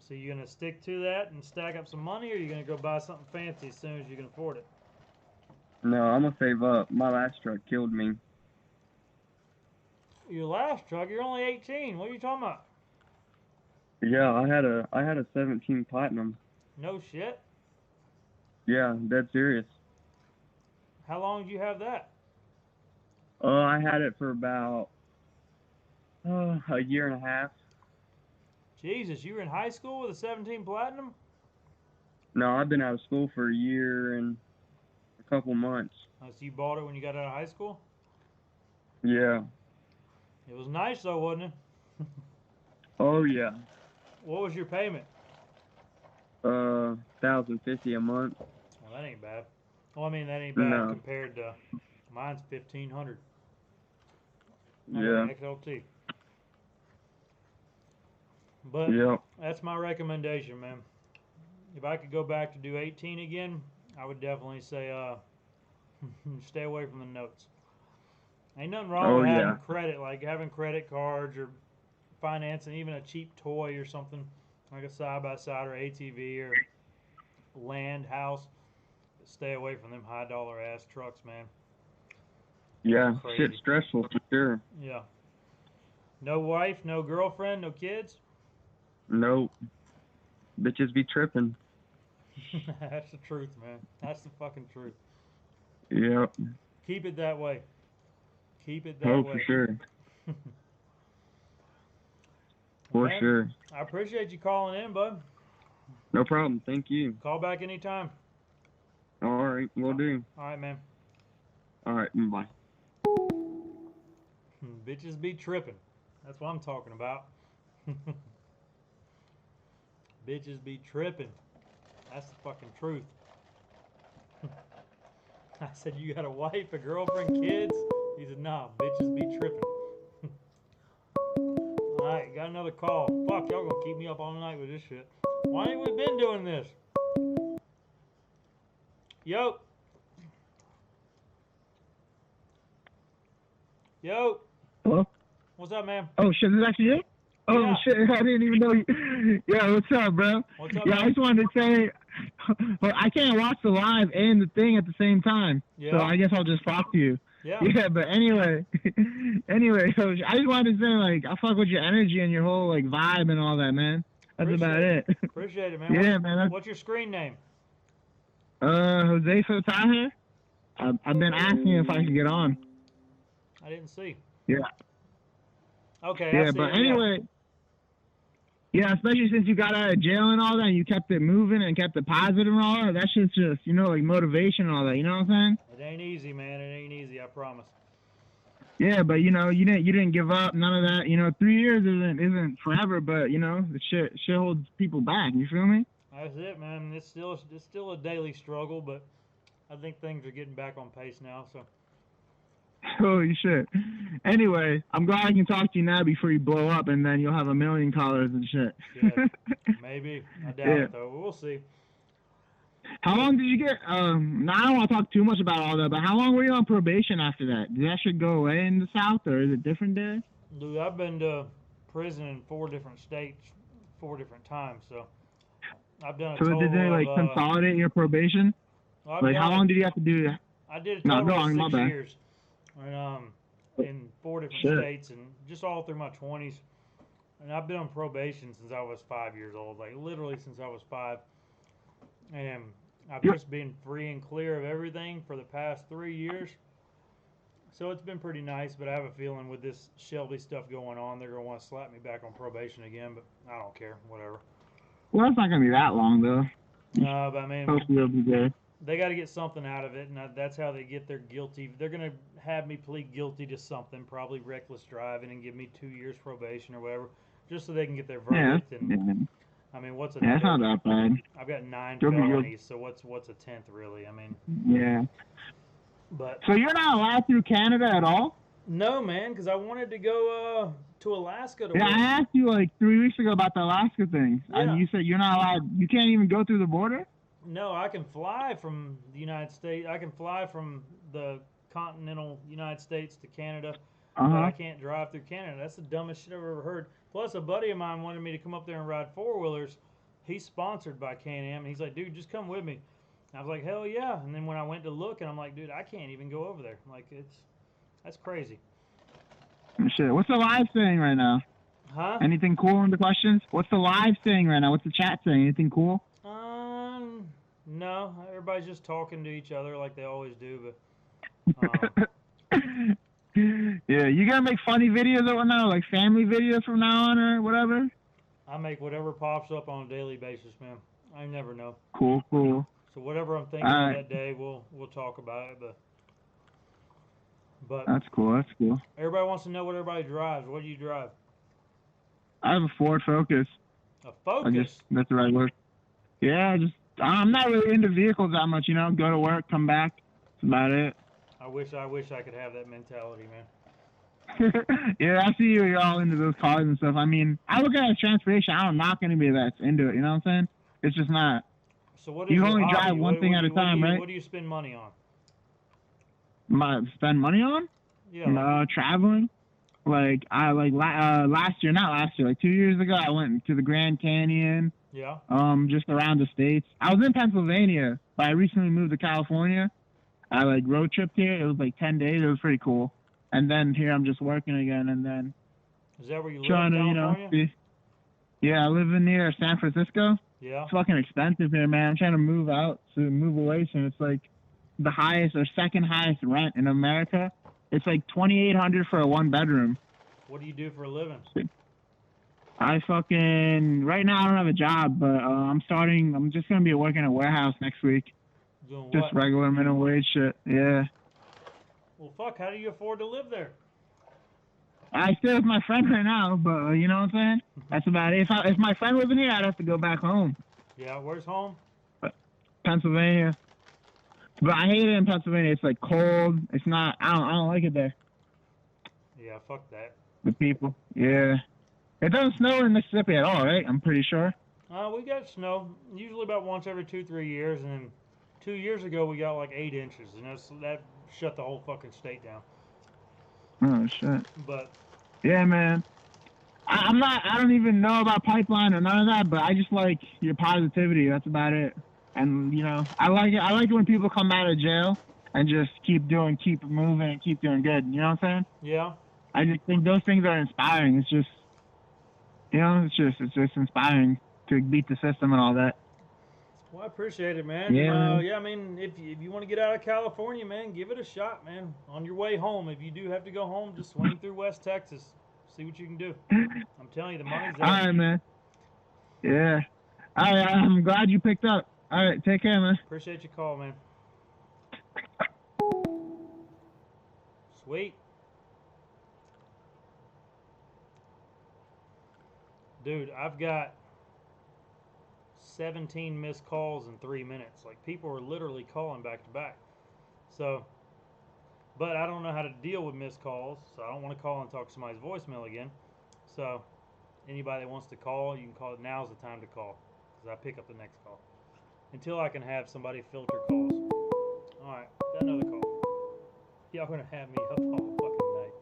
So you gonna stick to that and stack up some money, or you gonna go buy something fancy as soon as you can afford it? No, I'm gonna save up. My last truck killed me. Your last truck? You're only 18. What are you talking about? Yeah, I had a 17 Platinum. No shit. Yeah, dead serious. How long did you have that? I had it for about a year and a half. Jesus, you were in high school with a 17 Platinum? No, I've been out of school for a year and a couple months. So you bought it when you got out of high school? Yeah. It was nice though, wasn't it? Oh yeah. What was your payment? $1,050 a month. Well, that ain't bad. Well, I mean, that ain't bad No. compared to mine's 1,500. Yeah. XLT. But that's my recommendation, man. If I could go back to do 18 again, I would definitely say stay away from the notes. Ain't nothing wrong with having credit, like having credit cards or financing even a cheap toy or something, like a side-by-side or ATV or land house. But stay away from them high-dollar ass trucks, man. Yeah, shit's stressful for sure. Yeah. No wife, no girlfriend, no kids? Nope. Bitches be tripping. That's the truth, man. That's the fucking truth. Yep. Keep it that way. Keep it that way. Oh, for sure. For man. sure. I appreciate you calling in, bud. No problem. Thank you. Call back anytime. All right, will do. All right, man. All right, bye. Bitches be tripping. That's what I'm talking about. Bitches be tripping. That's the fucking truth. I said, you got a wife, a girlfriend, kids? He said, nah, bitches be tripping. Alright, got another call. Fuck, y'all gonna keep me up all night with this shit. Why ain't we been doing this? Yo. Yo. Hello? What's up, man? Oh, shit, is this actually you? Oh, Yeah. shit, I didn't even know you. Yeah, what's up, bro? What's up, Yeah, man? I just wanted to say, well, I can't watch the live and the thing at the same time. Yeah. So I guess I'll just talk to you. Yeah. Yeah, but anyway, so I just wanted to say, like, I fuck with your energy and your whole, like, vibe and all that, man. That's about it. Appreciate it, man. Yeah, man. What's your screen name? Jose Sotaje. I've been asking if I could get on. I didn't see. Yeah. Okay. I Yeah, see but it, anyway, yeah, especially since you got out of jail and all that, and you kept it moving and kept it positive and all that. That shit's just, you know, like motivation and all that. You know what I'm saying? It ain't easy, man. It ain't easy. I promise. Yeah, but you know, you didn't give up. None of that. You know, 3 years isn't forever, but you know, the shit holds people back. You feel me? That's it, man. It's still a daily struggle, but I think things are getting back on pace now. So. Holy shit. Anyway, I'm glad I can talk to you now before you blow up, and then you'll have 1 million callers and shit. Yeah, maybe. I doubt it though. We'll see. How long did you get? Now I don't want to talk too much about all that, but how long were you on probation after that? Did that shit go away in the South, or is it different there? Dude, I've been to prison in 4 different states, 4 different times. So I've done a So total did they like of, consolidate your probation? I've Like done how long did you have to do? I did a No, total go of on, my 6 bad. years, and in 4 different Shit. states, and just all through my 20s. And I've been on probation since I was 5 years old, like literally since I was 5. And I've just been free and clear of everything for the past 3 years. So it's been pretty nice, but I have a feeling with this Shelby stuff going on, they're going to want to slap me back on probation again, but I don't care, whatever. Well, it's not gonna be that long though. No, but I mean, Hopefully it'll be good. they got to get something out of it, and that's how they get their guilty. They're going to have me plead guilty to something, probably reckless driving, and give me 2 years probation or whatever, just so they can get their verdict. And I mean, what's a Yeah, it's not that bad. I've got 9 You'll be good. felonies, so what's a 10th really? I mean, Yeah. but So you're not allowed through Canada at all? no, man, because I wanted to go to Alaska to Yeah, work. I asked you like 3 weeks ago about the Alaska thing, Yeah. and you said you're not allowed. You can't even go through the border. No, I can fly from the United States. I can fly from the continental United States to Canada, but I can't drive through Canada. That's the dumbest shit I've ever heard. Plus, a buddy of mine wanted me to come up there and ride 4-wheelers. He's sponsored by Can-Am, and he's like, dude, just come with me. And I was like, hell yeah. And then when I went to look, and I'm like, dude, I can't even go over there. I'm like, that's crazy. Shit. What's the live saying right now? Huh? Anything cool in the questions? What's the live saying right now? What's the chat saying? Anything cool? No. Everybody's just talking to each other like they always do, but Yeah, you gonna make funny videos or whatnot, like family videos from now on or whatever? I make whatever pops up on a daily basis, man. I never know. Cool. So whatever I'm thinking All of right. that day, we'll talk about it. But That's cool. everybody wants to know what everybody drives. What do you drive? I have a Ford Focus. A Focus? That's the right word. Yeah, I'm not really into vehicles that much, you know. Go to work, come back. That's about it. I wish I could have that mentality, man. Yeah, I see you're all into those cars and stuff. I mean, I look at it as transportation. I don't knock anybody that's into it, you know what I'm saying? It's just not. So what is You your only hobby? drive one thing at a time, right? What do you spend money on? Spend money on? Yeah. Traveling. Like last year, not last year, like 2 years ago, I went to the Grand Canyon. Yeah. Just around the states. I was in Pennsylvania, but I recently moved to California. I like road tripped here. It was like 10 days. It was pretty cool. And then here I'm just working again, and then Is that where you live trying in to, California? Yeah, I live in near San Francisco. Yeah. It's fucking expensive here, man. I'm trying to move away soon. It's like the highest or second highest rent in America. It's like $2,800 for a 1-bedroom. What do you do for a living? I fucking right now I don't have a job, but I'm just gonna be working at a warehouse next week. Doing Just what? regular minimum wage shit. Yeah. Well, fuck. How do you afford to live there? I stay with my friend right now, but you know what I'm saying? That's about it. If my friend wasn't here, I'd have to go back home. Yeah. Where's home? Pennsylvania. But I hate it in Pennsylvania. It's like cold. It's not. I don't like it there. Yeah. Fuck that. The people. Yeah. It doesn't snow in Mississippi at all, right? I'm pretty sure. We got snow usually about once every 2-3 years, and then 2 years ago we got like 8 inches, and that shut the whole fucking state down. Oh shit. But yeah, man. I don't even know about pipeline or none of that, but I just like your positivity. That's about it. And you know, I like it when people come out of jail and just keep moving, and keep doing good. You know what I'm saying? Yeah. I just think those things are inspiring. It's just, you know, it's just inspiring to beat the system and all that. Well, I appreciate it, man. Yeah. Yeah. I mean, if you want to get out of California, man, give it a shot, man. On your way home, if you do have to go home, just swing through West Texas. See what you can do. I'm telling you, the money's there. All right, man. Yeah. All right, I'm glad you picked up. All right, take care, man. Appreciate your call, man. Sweet. Dude, I've got 17 missed calls in 3 minutes. Like, people are literally calling back to back. So, but I don't know how to deal with missed calls, so I don't want to call and talk to somebody's voicemail again. So, anybody that wants to call, you can call. Now's the time to call, because I pick up the next call. Until I can have somebody filter calls. Alright, got another call. Y'all gonna have me up all fucking night.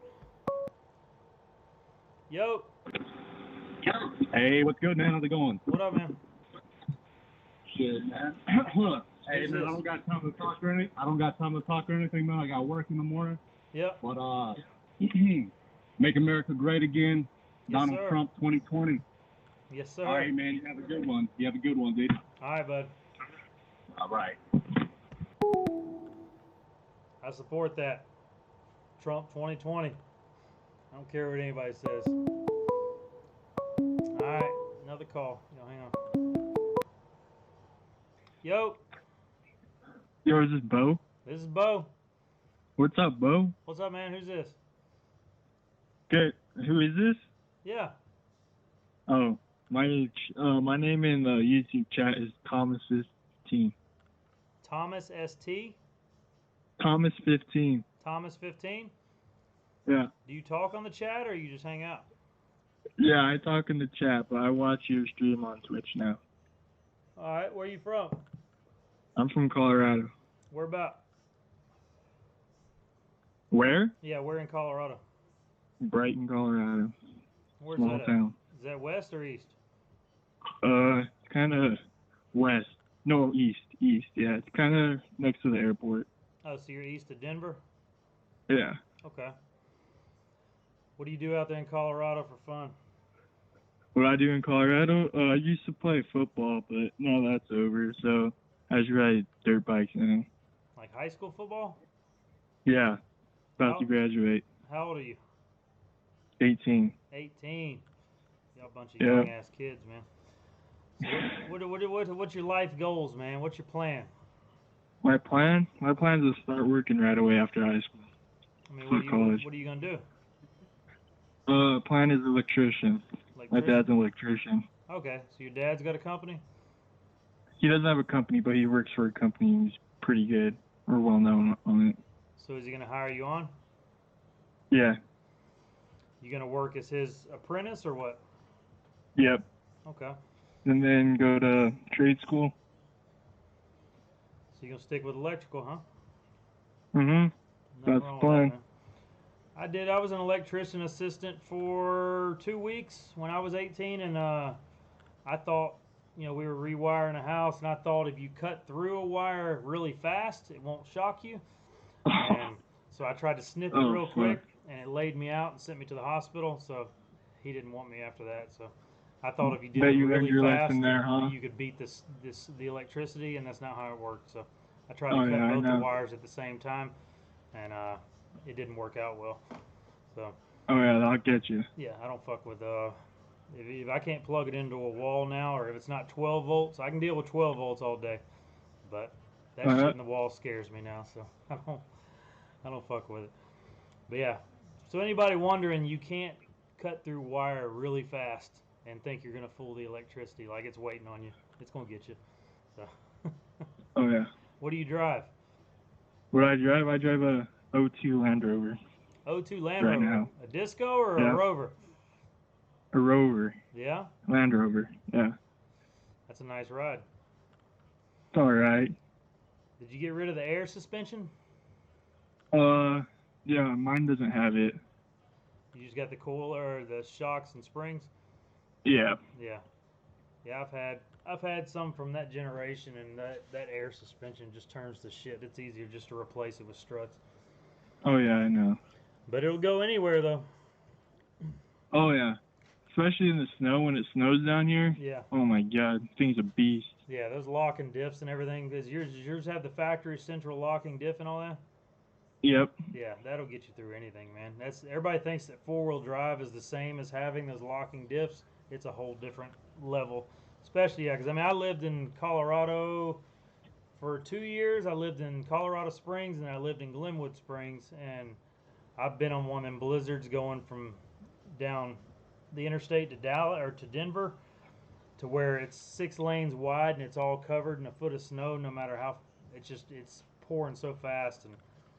Yo! Hey, what's good, man? How's it going? What up, man? Shit, man. Hey, man, I don't got time to talk or anything. Man. I got work in the morning. Yep. But Make America Great Again. Yes, Donald sir. Trump 2020. Yes, sir. All right, man. You have a good one. Dude. All right, bud. All right. I support that. Trump 2020. I don't care what anybody says. All right, another call. Yo, hang on. Yo. Yo, is this Beau? This is Beau. What's up, Beau? What's up, man? Who's this? Good. Who is this? Yeah. Oh, my name in the YouTube chat is Thomas15. Thomas ST? Thomas15. Thomas 15? Yeah. Do you talk on the chat or you just hang out? Yeah, I talk in the chat, but I watch your stream on Twitch now. All right, where are you from? I'm from Colorado. Where about? Where? Yeah, where in Colorado? Brighton, Colorado. Where's Small that at? town. Is that west or east? Kind of west. No, east. East, yeah. It's kind of next to the airport. Oh, so you're east of Denver? Yeah. Okay. What do you do out there in Colorado for fun? What I do in Colorado? I used to play football, but now that's over, so I just ride dirt bikes now. Like high school football? Yeah. About to graduate. How old are you? 18. 18. Y'all a bunch of Yeah. young ass kids, man. So what's your life goals, man? What's your plan? My plan? My plan is to start working right away after high school. I mean, For college. what are you gonna do? Plan is electrician. My dad's an electrician. Okay, so your dad's got a company? He doesn't have a company, but he works for a company and he's pretty good or well known on it. So is he gonna hire you on? Yeah. You gonna work as his apprentice or what? Yep. Okay. And then go to trade school. So you're gonna stick with electrical, huh? Mm-hmm. That's the plan. I was an electrician assistant for 2 weeks when I was 18, and I thought, we were rewiring a house, and I thought if you cut through a wire really fast, it won't shock you. And so I tried to snip it real quick, and it laid me out and sent me to the hospital. So he didn't want me after that. So I thought if you did it really fast, you could beat the electricity, and that's not how it worked. So I tried to cut both the wires at the same time, and it didn't work out well. So. Oh yeah, I'll get you. Yeah, I don't fuck with If I can't plug it into a wall now, or if it's not 12 volts, I can deal with 12 volts all day. But that shit in the wall scares me now, so I don't fuck with it. But yeah, so anybody wondering, you can't cut through wire really fast and think you're gonna fool the electricity like it's waiting on you. It's gonna get you. So. Oh yeah. What do you drive? What I drive? I drive a 02 Land Rover. 02 Land right Rover. Now. A Disco or Yeah. a Rover? A Rover. Yeah? Land Rover. Yeah. That's a nice ride. It's all right. Did you get rid of the air suspension? Yeah, mine doesn't have it. You just got the coil or the shocks and springs? Yeah. Yeah. Yeah, I've had some from that generation, and that air suspension just turns to shit. It's easier just to replace it with struts. Oh yeah, I know. But it'll go anywhere though. Oh yeah. Especially in the snow, when it snows down here. Yeah. Oh my god, thing's a beast. Yeah, those locking diffs and everything. Does yours have the factory central locking diff and all that? Yep. Yeah, that'll get you through anything, man. Everybody thinks that four-wheel drive is the same as having those locking diffs. It's a whole different level. Especially, yeah, because I mean, I lived in Colorado for 2 years. I lived in Colorado Springs and I lived in Glenwood Springs, and I've been on one of them blizzards going from down the interstate to Dallas or to Denver, to where it's 6 lanes wide and it's all covered in a foot of snow. No matter how, it's pouring so fast, and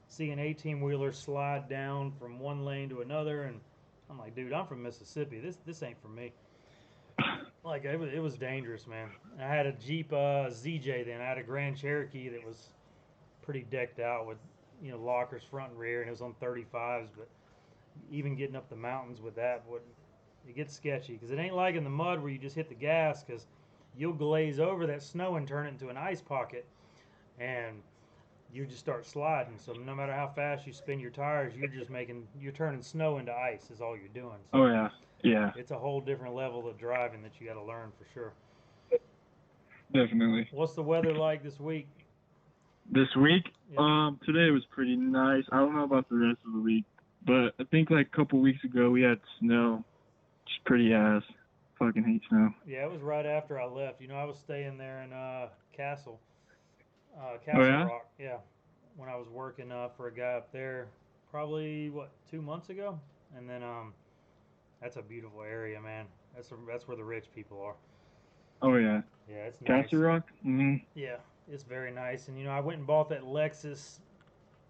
seeing 18-wheelers slide down from one lane to another, and I'm like, dude, I'm from Mississippi. This ain't for me. Like, it was dangerous, man. I had a Jeep ZJ then. I had a Grand Cherokee that was pretty decked out with, lockers front and rear, and it was on 35s. But even getting up the mountains with that, it gets sketchy, because it ain't like in the mud where you just hit the gas, because you'll glaze over that snow and turn it into an ice pocket, and you just start sliding. So no matter how fast you spin your tires, you're turning snow into ice is all you're doing. So Oh yeah. Yeah. it's a whole different level of driving that you got to learn for sure. Definitely. What's the weather like this week? This week? Yeah. Today was pretty nice. I don't know about the rest of the week, but I think like a couple weeks ago we had snow. It's pretty ass. Fucking hate snow. Yeah, it was right after I left. I was staying there in Castle yeah? Rock. Yeah, when I was working for a guy up there, probably 2 months ago, and then that's a beautiful area, man. That's where the rich people are. Oh yeah. Yeah, it's nice. Castle Rock? Mm-hmm. Yeah, it's very nice. And I went and bought that Lexus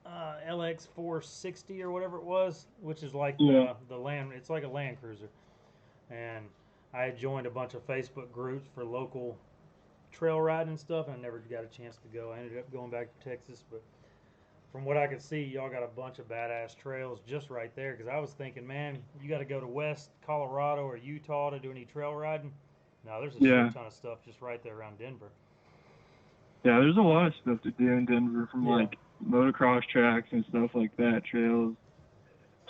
LX 460 or whatever it was, which is like the Land. It's like a Land Cruiser. And I had joined a bunch of Facebook groups for local trail riding and stuff, and I never got a chance to go. I ended up going back to Texas, but from what I could see, y'all got a bunch of badass trails just right there. Because I was thinking, man, you got to go to West Colorado or Utah to do any trail riding. No, there's a shit ton of stuff just right there around Denver. Yeah, there's a lot of stuff to do in Denver, from like motocross tracks and stuff like that, trails.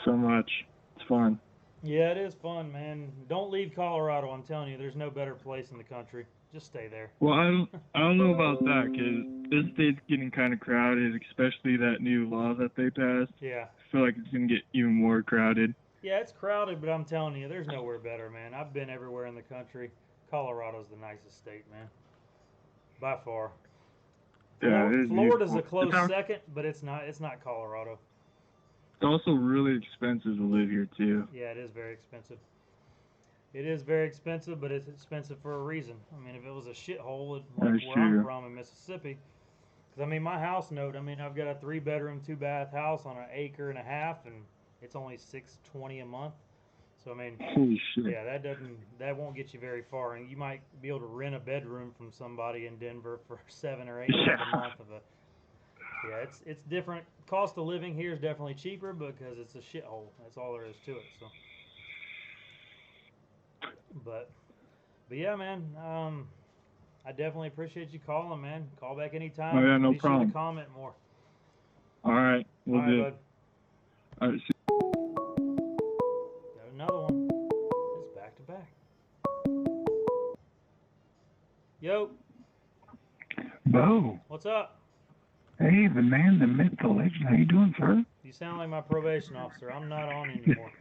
So much. It's fun. Yeah, it is fun, man. Don't leave Colorado. I'm telling you, there's no better place in the country. Just stay there. Well, I don't know about that, because this state's getting kind of crowded, especially that new law that they passed. Yeah. I feel like it's going to get even more crowded. Yeah, it's crowded, but I'm telling you, there's nowhere better, man. I've been everywhere in the country. Colorado's the nicest state, man. By far. Yeah, it is Florida's beautiful. a close second, but it's not Colorado. It's also really expensive to live here, too. Yeah, it is very expensive. It is very expensive, but it's expensive for a reason. I mean, if it was a shithole like where I'm from in Mississippi, because I mean, my house note, I've got a 3-bedroom, 2-bath house on an 1.5 acres, and it's only $620 a month. So I mean, holy shit. Yeah, that won't get you very far, and you might be able to rent a bedroom from somebody in Denver for $7 or $8 a month of a. Yeah, it's different. Cost of living here is definitely cheaper because it's a shithole. That's all there is to it. So, but yeah, man. I definitely appreciate you calling, man. Call back anytime. Oh yeah, no Be problem. Sure to comment more. All right, we'll do. Bud. All right. Got another one. It's back to back. Yo. Beau. What's up? Hey, the man, the myth, the legend. How you doing, sir? You sound like my probation officer. I'm not on anymore.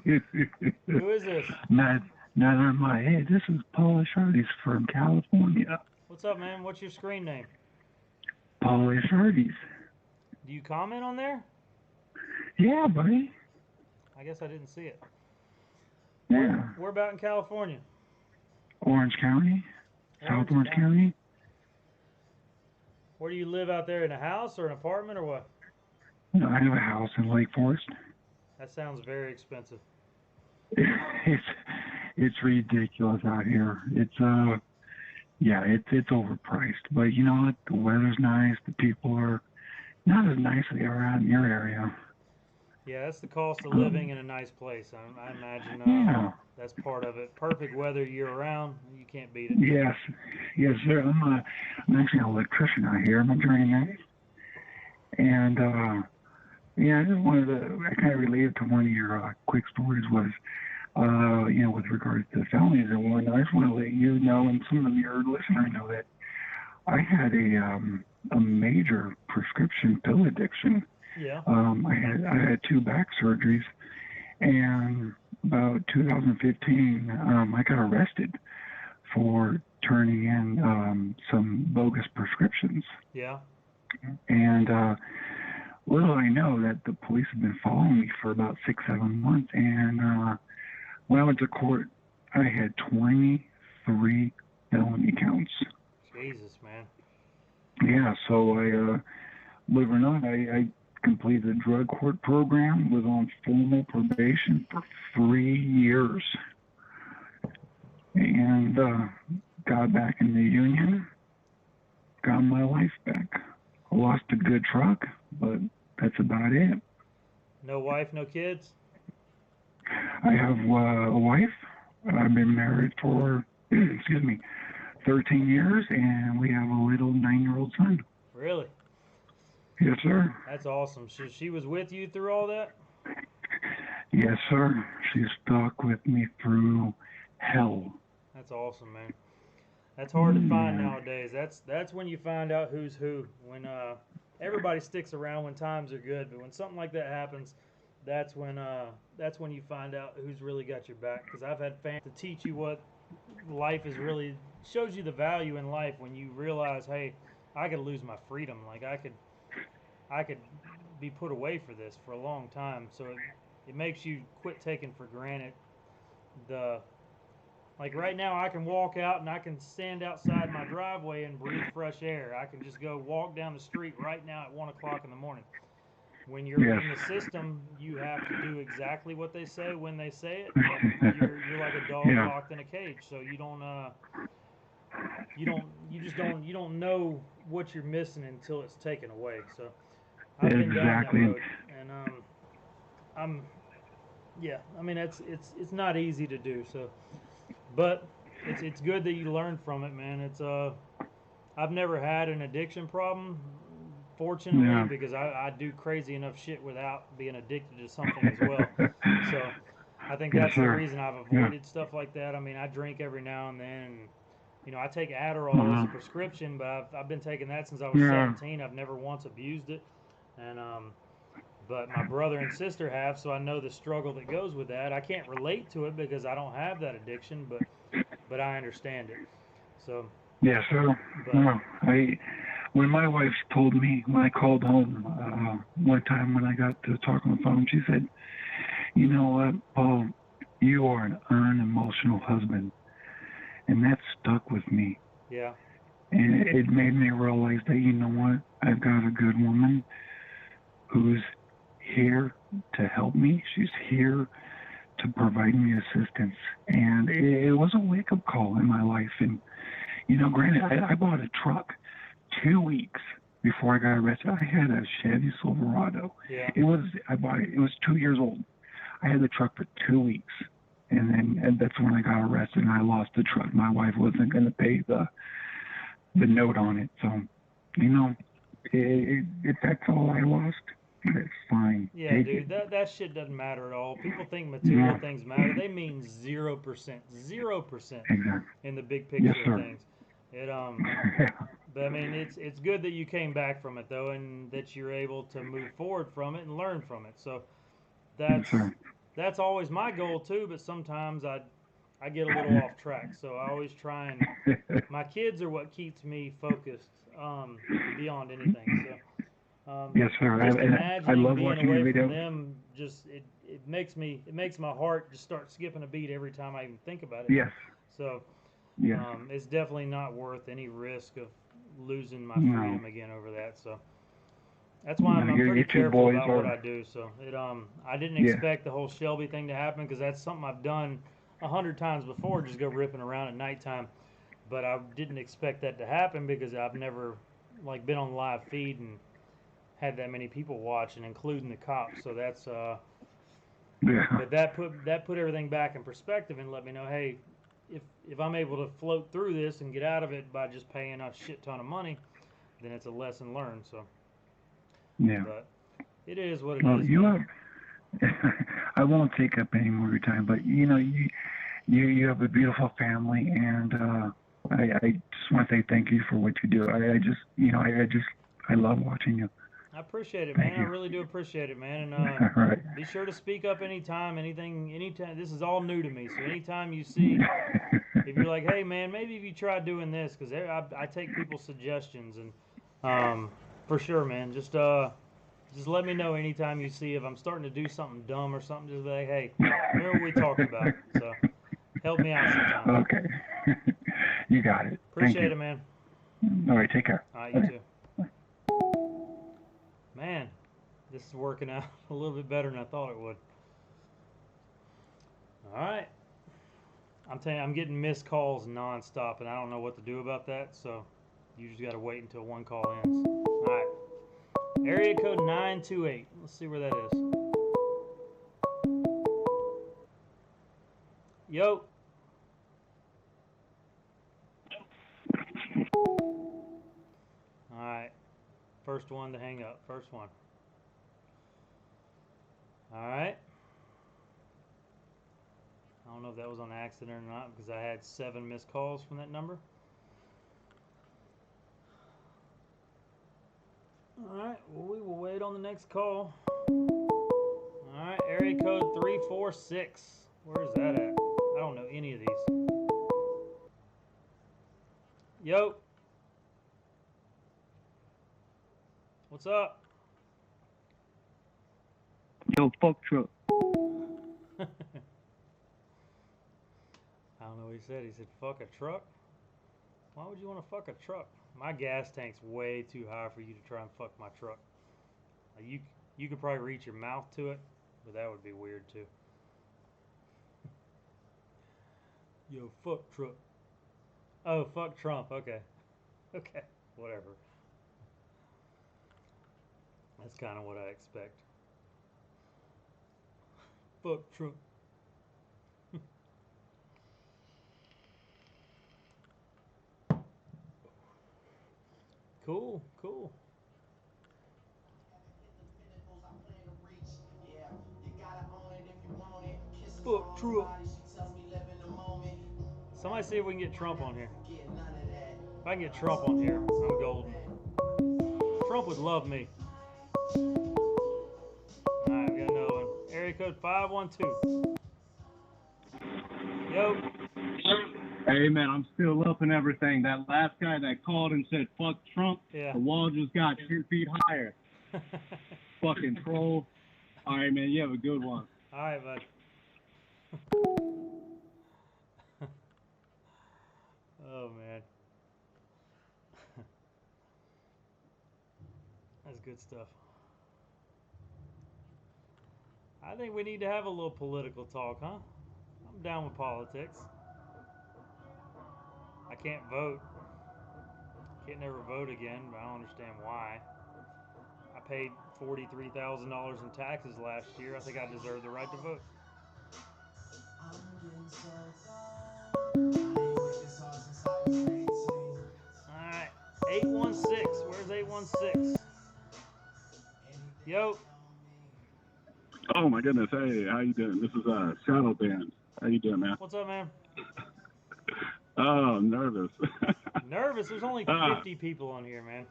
Who is this? Nah, neither am I. Hey, this is Paul Shardy's from California. What's up, man? What's your screen name? Paul Shardy's. Do you comment on there? Yeah, buddy. I guess I didn't see it. Yeah. We're about in California. Orange County. South Orange County. Where do you live out there? In a house or an apartment or what? No, I have a house in Lake Forest. That sounds very expensive. It's ridiculous out here. It's it's overpriced. But you know what? The weather's nice. The people are not as nice as they are out in your area. Yeah, that's the cost of living in a nice place. I imagine that's part of it. Perfect weather year-round. You can't beat it. Yes, sir. I'm actually an electrician out here. I'm a journeyman. And, I just wanted to, I kind of related to one of your quick stories was, with regards to felonies and whatnot. I just want to let you know, and some of your listeners know, that I had a major prescription pill addiction. Yeah. I had 2 back surgeries, and about 2015, I got arrested for turning in some bogus prescriptions. Yeah. And little I know that the police have been following me for about 6-7 months, and when I went to court, I had 23 felony counts. Jesus, man. Yeah, so I, believe it or not, I completed the drug court program, was on formal probation for 3 years, and got back in the union, got my life back. I lost a good truck, but that's about it. No wife, no kids? I have a wife. I've been married for, 13 years, and we have a little 9-year-old son. Really? Yes, sir. That's awesome. She was with you through all that? Yes, sir. She stuck with me through hell. That's awesome, man. That's hard to find nowadays. That's when you find out who's who. When everybody sticks around when times are good, but when something like that happens, that's when you find out who's really got your back. Because I've had fans to teach you what life is really, shows you the value in life when you realize, hey, I could lose my freedom. Like I could be put away for this for a long time. So it makes you quit taking for granted like right now I can walk out and I can stand outside my driveway and breathe fresh air. I can just go walk down the street right now at 1 o'clock in the morning. When you're in the system, you have to do exactly what they say when they say it. You're like a dog locked in a cage. So you don't know what you're missing until it's taken away. So I've been down that road, and it's not easy to do. So, but it's good that you learned from it, man. I've never had an addiction problem, fortunately, because I do crazy enough shit without being addicted to something as well. So I think that's the reason I've avoided stuff like that. I mean, I drink every now and then, and I take Adderall as a prescription, but I've been taking that since I was 17. I've never once abused it, and but my brother and sister have, so I know the struggle that goes with that. I can't relate to it because I don't have that addiction, but I understand it. So yes, sir. When my wife told me, when I called home one time when I got to talk on the phone, she said, "You know what, Paul, you are an unemotional husband," and that stuck with me. Yeah. And it made me realize that, you know what, I've got a good woman who's here to help me. She's here to provide me assistance. And it was a wake-up call in my life. And, granted, I bought a truck 2 weeks before I got arrested. I had a Chevy Silverado. Yeah. It was 2 years old. I had the truck for 2 weeks. And that's when I got arrested and I lost the truck. My wife wasn't going to pay the note on it. So, if that's all I lost, it's fine. Yeah, dude, that shit doesn't matter at all. People think material things matter. They mean 0%. 0% in the big picture of things. But I mean, it's good that you came back from it though, and that you're able to move forward from it and learn from it. So that's always my goal too. But sometimes I I get a little off track. So I always try and my kids are what keeps me focused beyond anything. So Yes, sir. just I imagining love being watching away your from videos. them just it makes my heart just start skipping a beat every time I even think about it. Yes. So Yes. it's definitely not worth any risk of losing my No. freedom again over that. So that's why I'm No, pretty your two careful boys about what are. I do. So I didn't Yeah. expect the whole Shelby thing to happen because that's something I've done 100 times before, just go ripping around at nighttime. But I didn't expect that to happen because I've never like been on live feed and had that many people watching, including the cops. So that's Yeah. but that put everything back in perspective and let me know, hey, if I'm able to float through this and get out of it by just paying a shit ton of money, then it's a lesson learned. So Yeah. but it is what it Well, is, you man. have. I won't take up any more of your time, but you have a beautiful family, and I just want to say thank you for what you do. I love watching you. I appreciate it, Thank man. I you. really do appreciate it, man. And All right. be sure to speak up anytime. Anytime. This is all new to me, so anytime you see, if you're like, hey, man, maybe if you try doing this, because I take people's suggestions, and for sure, man, just let me know anytime you see if I'm starting to do something dumb or something. Just be like, hey, remember what we talked about? So help me out sometime. Okay. You got it. Thank Appreciate you. it, man. All right. Take care. All right, you too. Man, this is working out a little bit better than I thought it would. All right. I'm telling you, I'm getting missed calls nonstop, and I don't know what to do about that, so you just got to wait until one call ends. All right. Area code 928. Let's see where that is. Yo. All right. First one to hang up. First one. All right. I don't know if that was on accident or not because I had 7 missed calls from that number. Alright, well, we will wait on the next call. Alright, area code 346. Where is that at? I don't know any of these. Yo. What's up? Yo, fuck truck. I don't know what he said. He said, fuck a truck? Why would you want to fuck a truck? My gas tank's way too high for you to try and fuck my truck. You could probably reach your mouth to it, but that would be weird too. Yo, fuck truck. Oh, fuck Trump. Okay. Okay. Whatever. That's kind of what I expect. Fuck Trump. Cool, cool. Fuck Trump. Somebody see if we can get Trump on here. If I can get Trump on here, I'm golden. Trump would love me. Alright, we got another one. Area code 512. Yo. Hey man, I'm still up and everything. That last guy that called and said fuck Trump, yeah. The wall just got 2 feet higher. Fucking troll. Alright man, you have a good one. Alright, bud. Oh man. That's good stuff. I think we need to have a little political talk, huh? I'm down with politics. I can't vote. Can't never vote again, but I don't understand why. I paid $43,000 in taxes last year. I think I deserve the right to vote. Alright, 816. Where's 816? Yo. Oh my goodness, hey, how you doing? This is Shadow Band. How you doing, man? What's up, man? Oh, I'm nervous. Nervous? There's only 50 people on here, man.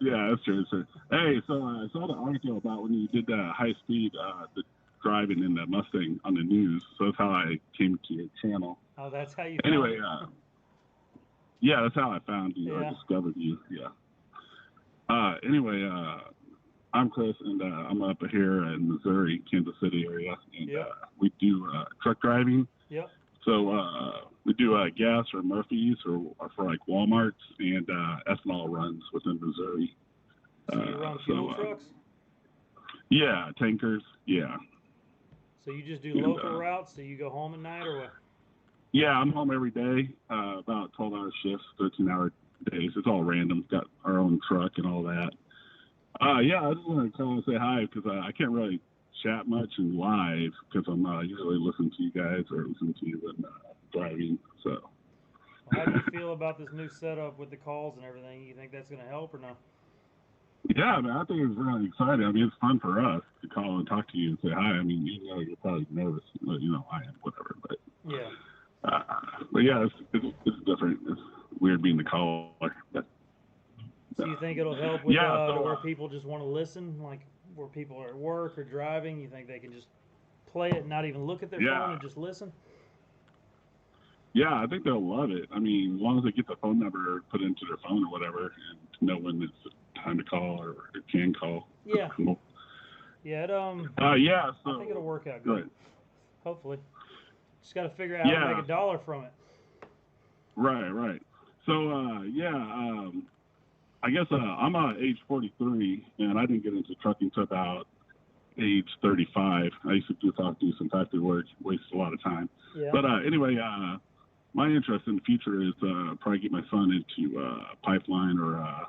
Yeah, that's true. Hey, so I saw the article about when you did the high speed, driving in the Mustang on the news, so that's how I came to your channel. Oh, that's how you. Anyway, yeah, that's how I found you. Yeah. I discovered you. Yeah. Anyway, I'm Chris, and I'm up here in Missouri, Kansas City area, and we do truck driving. Yep. So we do gas or Murphy's or for like Walmart's and ethanol runs within Missouri. So you run fuel trucks? Yeah, tankers. Yeah. So you just do And, local routes? So you go home at night or what? Yeah, I'm home every day. About 12-hour shifts, 13-hour days. It's all random. Got our own truck and all that. Yeah, I just want to call and say hi because I can't really chat much and live because I'm usually listening to you guys or listening to you when driving. So. Well, how do you feel about this new setup with the calls and everything? You think that's going to help or no? Yeah, man, I think it's really exciting. I mean, it's fun for us to call and talk to you and say hi. I mean, you know, you're probably nervous, but, you know, I am, whatever. But yeah, but yeah, it's different. It's weird being the caller. But, so you think it'll help with so, where people just want to listen, like where people are at work or driving? You think they can just play it and not even look at their phone and just listen? Yeah, I think they'll love it. I mean, as long as they get the phone number put into their phone or whatever and know when it's time to call or it can call. Yeah. Cool. Yeah, yeah, so I think it'll work out go good. ahead. Hopefully. Just got to figure out how to make $1 from it. Right. So, I guess I'm age 43, and I didn't get into trucking until about age 35. I used to do some factory work, waste a lot of time. Yeah. But anyway, my interest in the future is probably get my son into pipeline or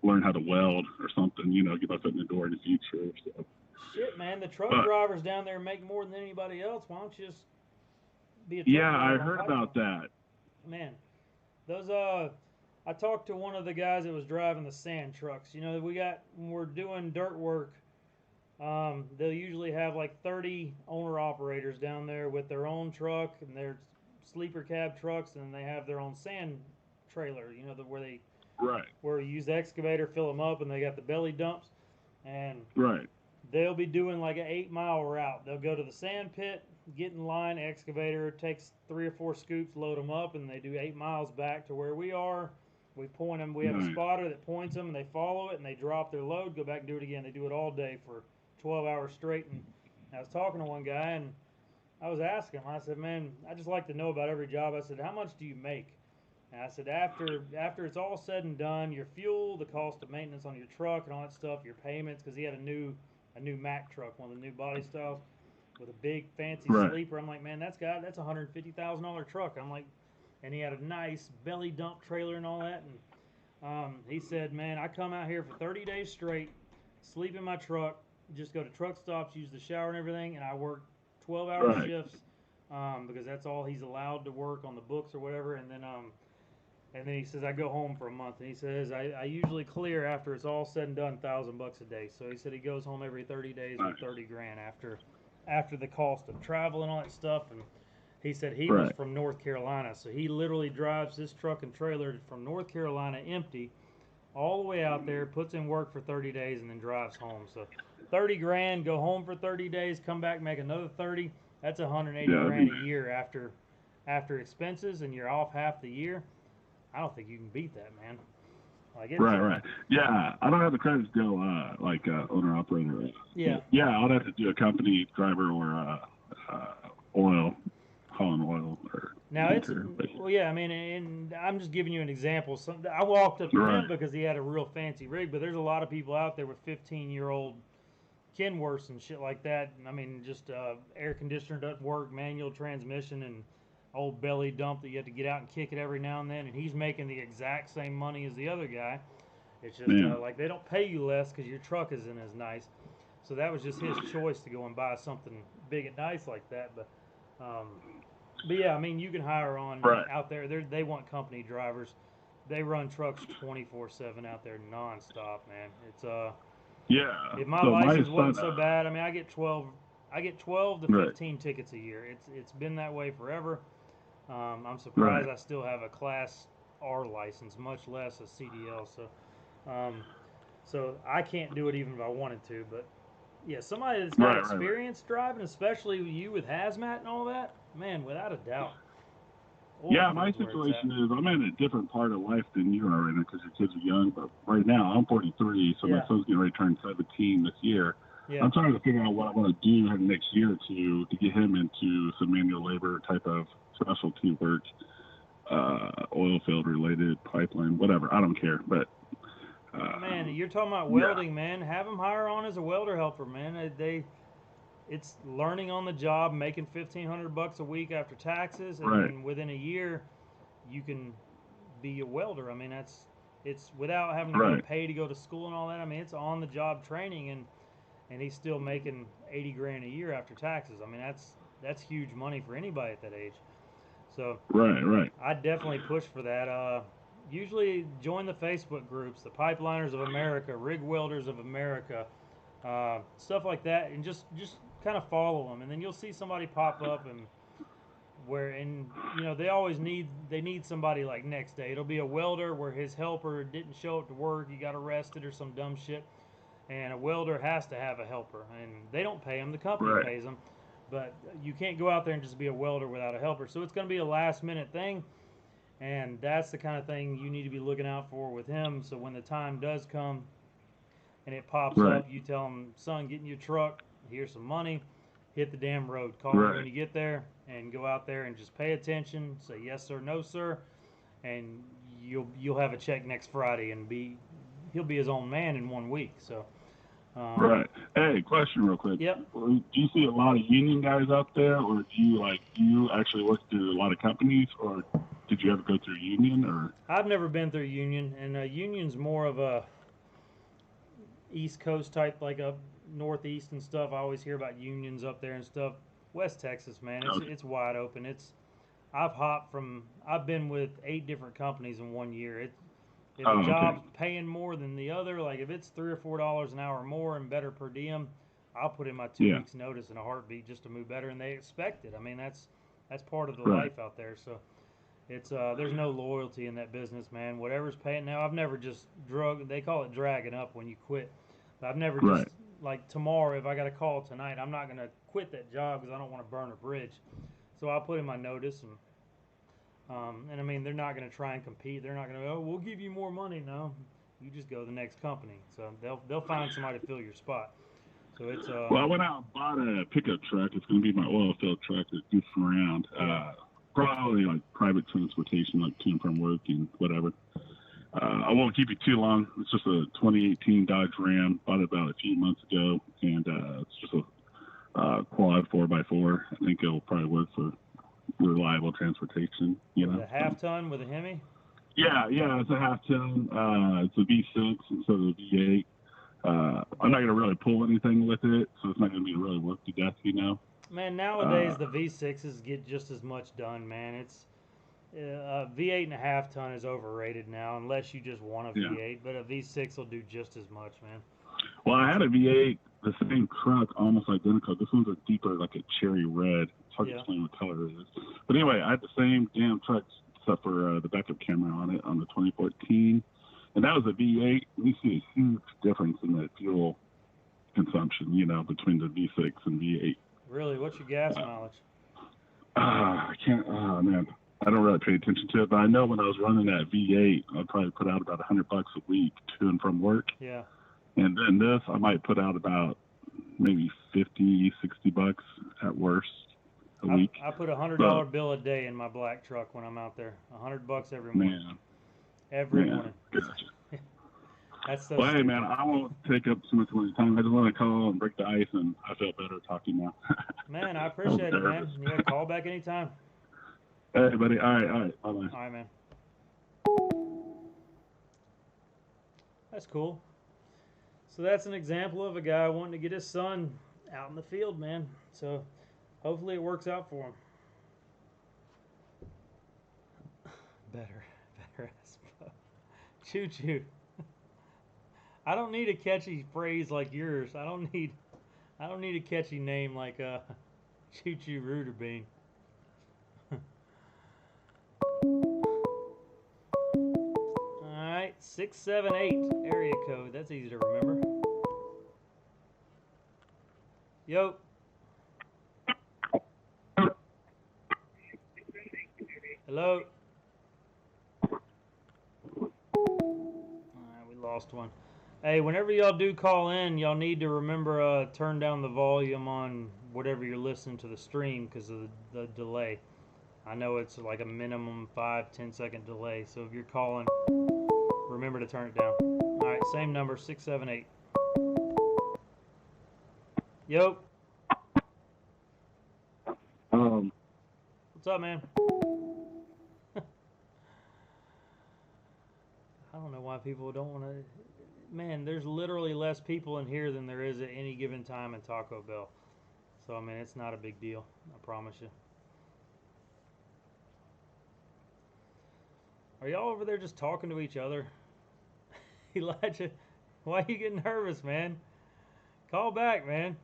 learn how to weld or something, you know, get my foot in the door in the future. So. Shit, man, the truck drivers down there make more than anybody else. Why don't you just be a truck Yeah, driver I heard about that. Man, those I talked to one of the guys that was driving the sand trucks. You know, when we're doing dirt work, they'll usually have like 30 owner-operators down there with their own truck and their sleeper cab trucks, and they have their own sand trailer, you know, where you use the excavator, fill them up, and they got the belly dumps. And they'll be doing like an 8-mile route. They'll go to the sand pit, get in line, excavator, takes 3 or 4 scoops, load them up, and they do 8 miles back to where we are. We point them. We have a spotter that points them, and they follow it, and they drop their load, go back and do it again. They do it all day for 12 hours straight. And I was talking to one guy, and I was asking him, I said, man, I just like to know about every job. I said, how much do you make? And I said, after it's all said and done, your fuel, the cost of maintenance on your truck and all that stuff, your payments, because he had a new Mack truck, one of the new body styles, with a big fancy sleeper. I'm like, man, that's a $150,000 truck. I'm like, and he had a nice belly dump trailer and all that. And he said, man, I come out here for 30 days straight, sleep in my truck, just go to truck stops, use the shower and everything, and I work 12-hour shifts because that's all he's allowed to work on the books or whatever. And then he says, I go home for a month. And he says, I usually clear after it's all said and done $1,000 a day. So he said he goes home every 30 days with 30 grand after the cost of travel and all that stuff. And he said he was from North Carolina. So he literally drives this truck and trailer from North Carolina empty all the way out there, puts in work for 30 days, and then drives home. So 30 grand, go home for 30 days, come back, make another 30. That's 180 grand a year after expenses, and you're off half the year. I don't think you can beat that, man. Like Right. Yeah, I don't have the credits to go like owner operator. Yeah. Yeah, I'll have to do a company driver or oil, hauling oil or. Now well, yeah. I mean, and I'm just giving you an example. I walked up to him because he had a real fancy rig, but there's a lot of people out there with 15-year-old Kenworths and shit like that. I mean, just air conditioner doesn't work, manual transmission, and old belly dump that you have to get out and kick it every now and then, and he's making the exact same money as the other guy. It's just like they don't pay you less because your truck isn't as nice. So that was just his choice to go and buy something big and nice like that. But yeah, I mean, you can hire on out there. They want company drivers. They run trucks 24/7 out there nonstop, man. It's if my license wasn't so bad, I mean, I get 12 to 15 tickets a year. It's been that way forever. I'm surprised I still have a Class R license, much less a CDL. So I can't do it even if I wanted to. But Yeah, somebody that's got Right. experience driving, especially you with hazmat and all that, man, without a doubt. Yeah, my Oilfield's where it's situation at. is I'm in a different part of life than you are right now because your kids are young. But right now, I'm 43, so my son's getting ready to turn 17 this year. Yeah. I'm trying to figure out what I want to do in the next year or two to get him into some manual labor type of specialty work, oil field related, pipeline, whatever. I don't care. But Man, you're talking about welding, man. Have them hire on as a welder helper, man. It's learning on the job, making $1,500 a week after taxes, and then within a year, you can be a welder. I mean, it's without having to go pay to go to school and all that. I mean, it's on the job training, and he's still making $80 grand a year after taxes. I mean, that's huge money for anybody at that age. So right. I definitely push for that. Usually join the Facebook groups, the Pipeliners of America, Rig Welders of America, stuff like that, and just kind of follow them, and then you'll see somebody pop up and you know, they need somebody like next day. It'll be a welder where his helper didn't show up to work, he got arrested or some dumb shit, and a welder has to have a helper, and they don't pay him, the company pays them, but you can't go out there and just be a welder without a helper. So it's going to be a last minute thing, and that's the kind of thing you need to be looking out for with him. So when the time does come and it pops up, you tell him, son, get in your truck, here's some money, hit the damn road. Call me when you get there, and go out there and just pay attention, say yes sir, no sir, and you'll have a check next Friday, and he'll be his own man in 1 week. So Hey, question real quick. Yep. Do you see a lot of union guys out there, or do you actually work through a lot of companies, or did you ever go through union? Or I've never been through union, and union's more of a East Coast type, like up Northeast and stuff. I always hear about unions up there and stuff. West Texas, man, it's wide open. I've been with 8 different companies in 1 year. If a job's paying more than the other, like if it's $3 or $4 an hour more and better per diem, I'll put in my 2 weeks notice in a heartbeat just to move better, and they expect it. I mean, that's part of the life out there. So it's there's no loyalty in that business, man. Whatever's paying now, I've never just they call it dragging up when you quit. But I've never just, like tomorrow, if I got a call tonight, I'm not going to quit that job because I don't want to burn a bridge. So I'll put in my notice, and I mean, they're not going to try and compete. They're not going to go, oh, we'll give you more money. No, you just go to the next company. So they'll find somebody to fill your spot. So it's well, I went out and bought a pickup truck. It's going to be my oil field truck that goofs around. Probably like private transportation, like to and from work and whatever. I won't keep you too long. It's just a 2018 Dodge Ram. Bought it about a few months ago, and it's just a quad 4x4. I think it'll probably work for reliable transportation. You know, a half ton with a Hemi. Yeah, it's a half ton. It's a V6 instead of a V8. I'm not going to really pull anything with it, so it's not going to be really work to death, you know. Man, nowadays the V6s get just as much done, man. It's V8 and a half ton is overrated now, unless you just want a V8. But a V6 will do just as much, man. Well, I had a V8, the same truck, almost identical. This one's a deeper, like a cherry red. It's hard to explain what color it is. But anyway, I had the same damn truck, except for the backup camera on it, on the 2014. And that was a V8. We see a huge difference in the fuel consumption, you know, between the V6 and V8. Really? What's your gas mileage? I can't, man. I don't really pay attention to it, but I know when I was running that V8, I'd probably put out about $100 a week to and from work. Yeah. And then this, I might put out about maybe $50, $60 at worst a week. I put $100 bill a day in my black truck when I'm out there. $100 every morning. Man. Every morning. Gotcha. That's so well, hey, stupid. man, I won't take up too much of your time. I just want to call and break the ice, and I feel better talking now. Man, I appreciate it, man. Yeah, call back anytime. Hey, buddy. All right. Bye-bye. All right, man. That's cool. So that's an example of a guy wanting to get his son out in the field, man. So hopefully it works out for him. Better as fuck. Choo-choo. I don't need a catchy phrase like yours. I don't need a catchy name like Choo-choo Rooter Bean. Alright, 678 area code. That's easy to remember. Yo. Hello. Alright, we lost one. Hey, whenever y'all do call in, y'all need to remember turn down the volume on whatever you're listening to the stream because of the delay. I know it's like a minimum 5-10 second delay, so if you're calling, remember to turn it down. Alright, same number, 678. Yo. What's up, man? I don't know why people don't want to. Man, there's literally less people in here than there is at any given time in Taco Bell. So, I mean, it's not a big deal. I promise you. Are y'all over there just talking to each other? Elijah, why are you getting nervous, man? Call back, man.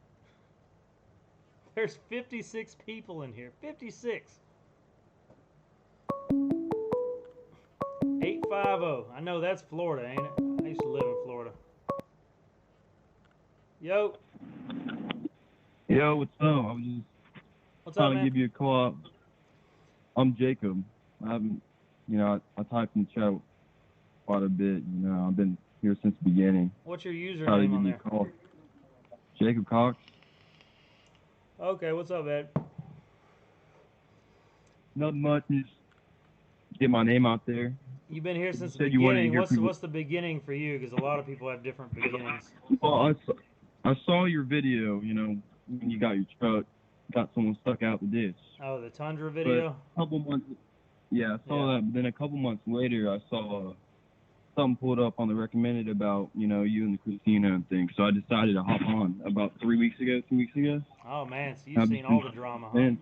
There's 56 people in here. 56. 850. I know that's Florida, ain't it? I used to live in Florida. Yo. Yo, what's up? I was just What's trying up, to man? give you a call. I'm Jacob. I haven't, I typed in the chat quite a bit. I've been here since the beginning. What's your username Trying to on give you there? a call. Jacob Cox. Okay, what's up, Ed? Nothing much. Just get my name out there. You've been here since the said you wanted to beginning. hear What's people- what's the beginning for you? Because a lot of people have different beginnings. Well, I saw your video. When you got your truck, got someone stuck out the ditch. Oh, the Tundra video? But a couple months. Yeah, I saw that. But then a couple months later, I saw something pulled up on the recommended about you and the Christina and things. So I decided to hop on about 2 weeks ago. Oh man, so you've seen all the drama, huh? Man,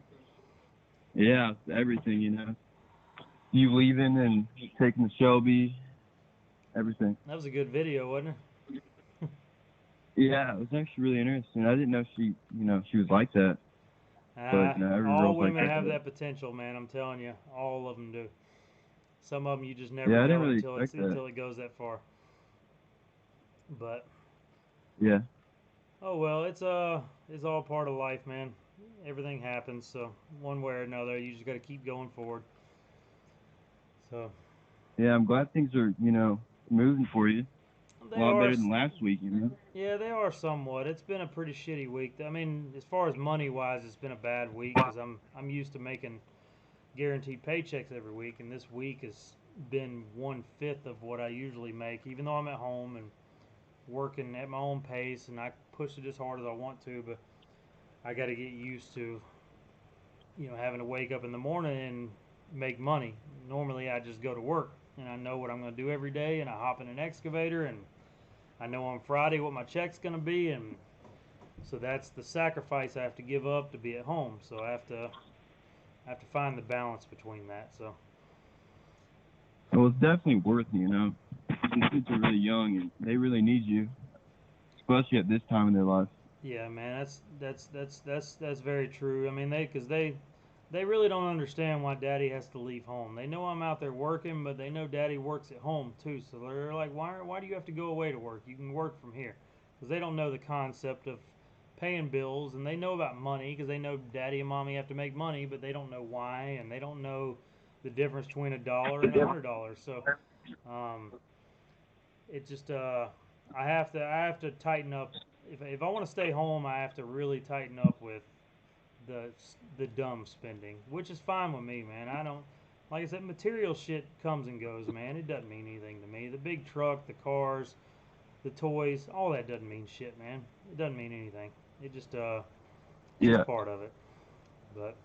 yeah, everything. You leaving and taking the Shelby, everything. That was a good video, wasn't it? Yeah, it was actually really interesting. I didn't know she was like that. But every All girl's women like have that potential, man. I'm telling you, all of them do. Some of them you just never Yeah, I know didn't really until expect that. until it goes that far. But Yeah. oh well, it's all part of life, man. Everything happens, so one way or another, you just got to keep going forward. So Yeah, I'm glad things are, moving for you. They A lot are better than last week, Yeah, they are somewhat. It's been a pretty shitty week. I mean, as far as money wise, it's been a bad week because I'm used to making guaranteed paychecks every week, and this week has been 1/5 of what I usually make. Even though I'm at home and working at my own pace, and I push it as hard as I want to, but I got to get used to, having to wake up in the morning and make money. Normally, I just go to work, and I know what I'm going to do every day, and I hop in an excavator, and I know on Friday what my check's going to be, and so that's the sacrifice I have to give up to be at home. So I have to find the balance between that. So Well, it's definitely worth it, These kids are really young, and they really need you, especially at this time in their life. yeah, man, that's very true. I mean, they really don't understand why Daddy has to leave home. They know I'm out there working, but they know Daddy works at home too. So they're like, why do you have to go away to work? You can work from here, because they don't know the concept of paying bills, and they know about money because they know Daddy and Mommy have to make money, but they don't know why, and they don't know the difference between $1 and $100. So it just I have to tighten up. If I want to stay home, I have to really tighten up with the dumb spending, which is fine with me, man. I don't, like I said, material shit comes and goes, man. It doesn't mean anything to me. The big truck, the cars, the toys, all that doesn't mean shit, man. It doesn't mean anything. It just it's Yeah. part of it. But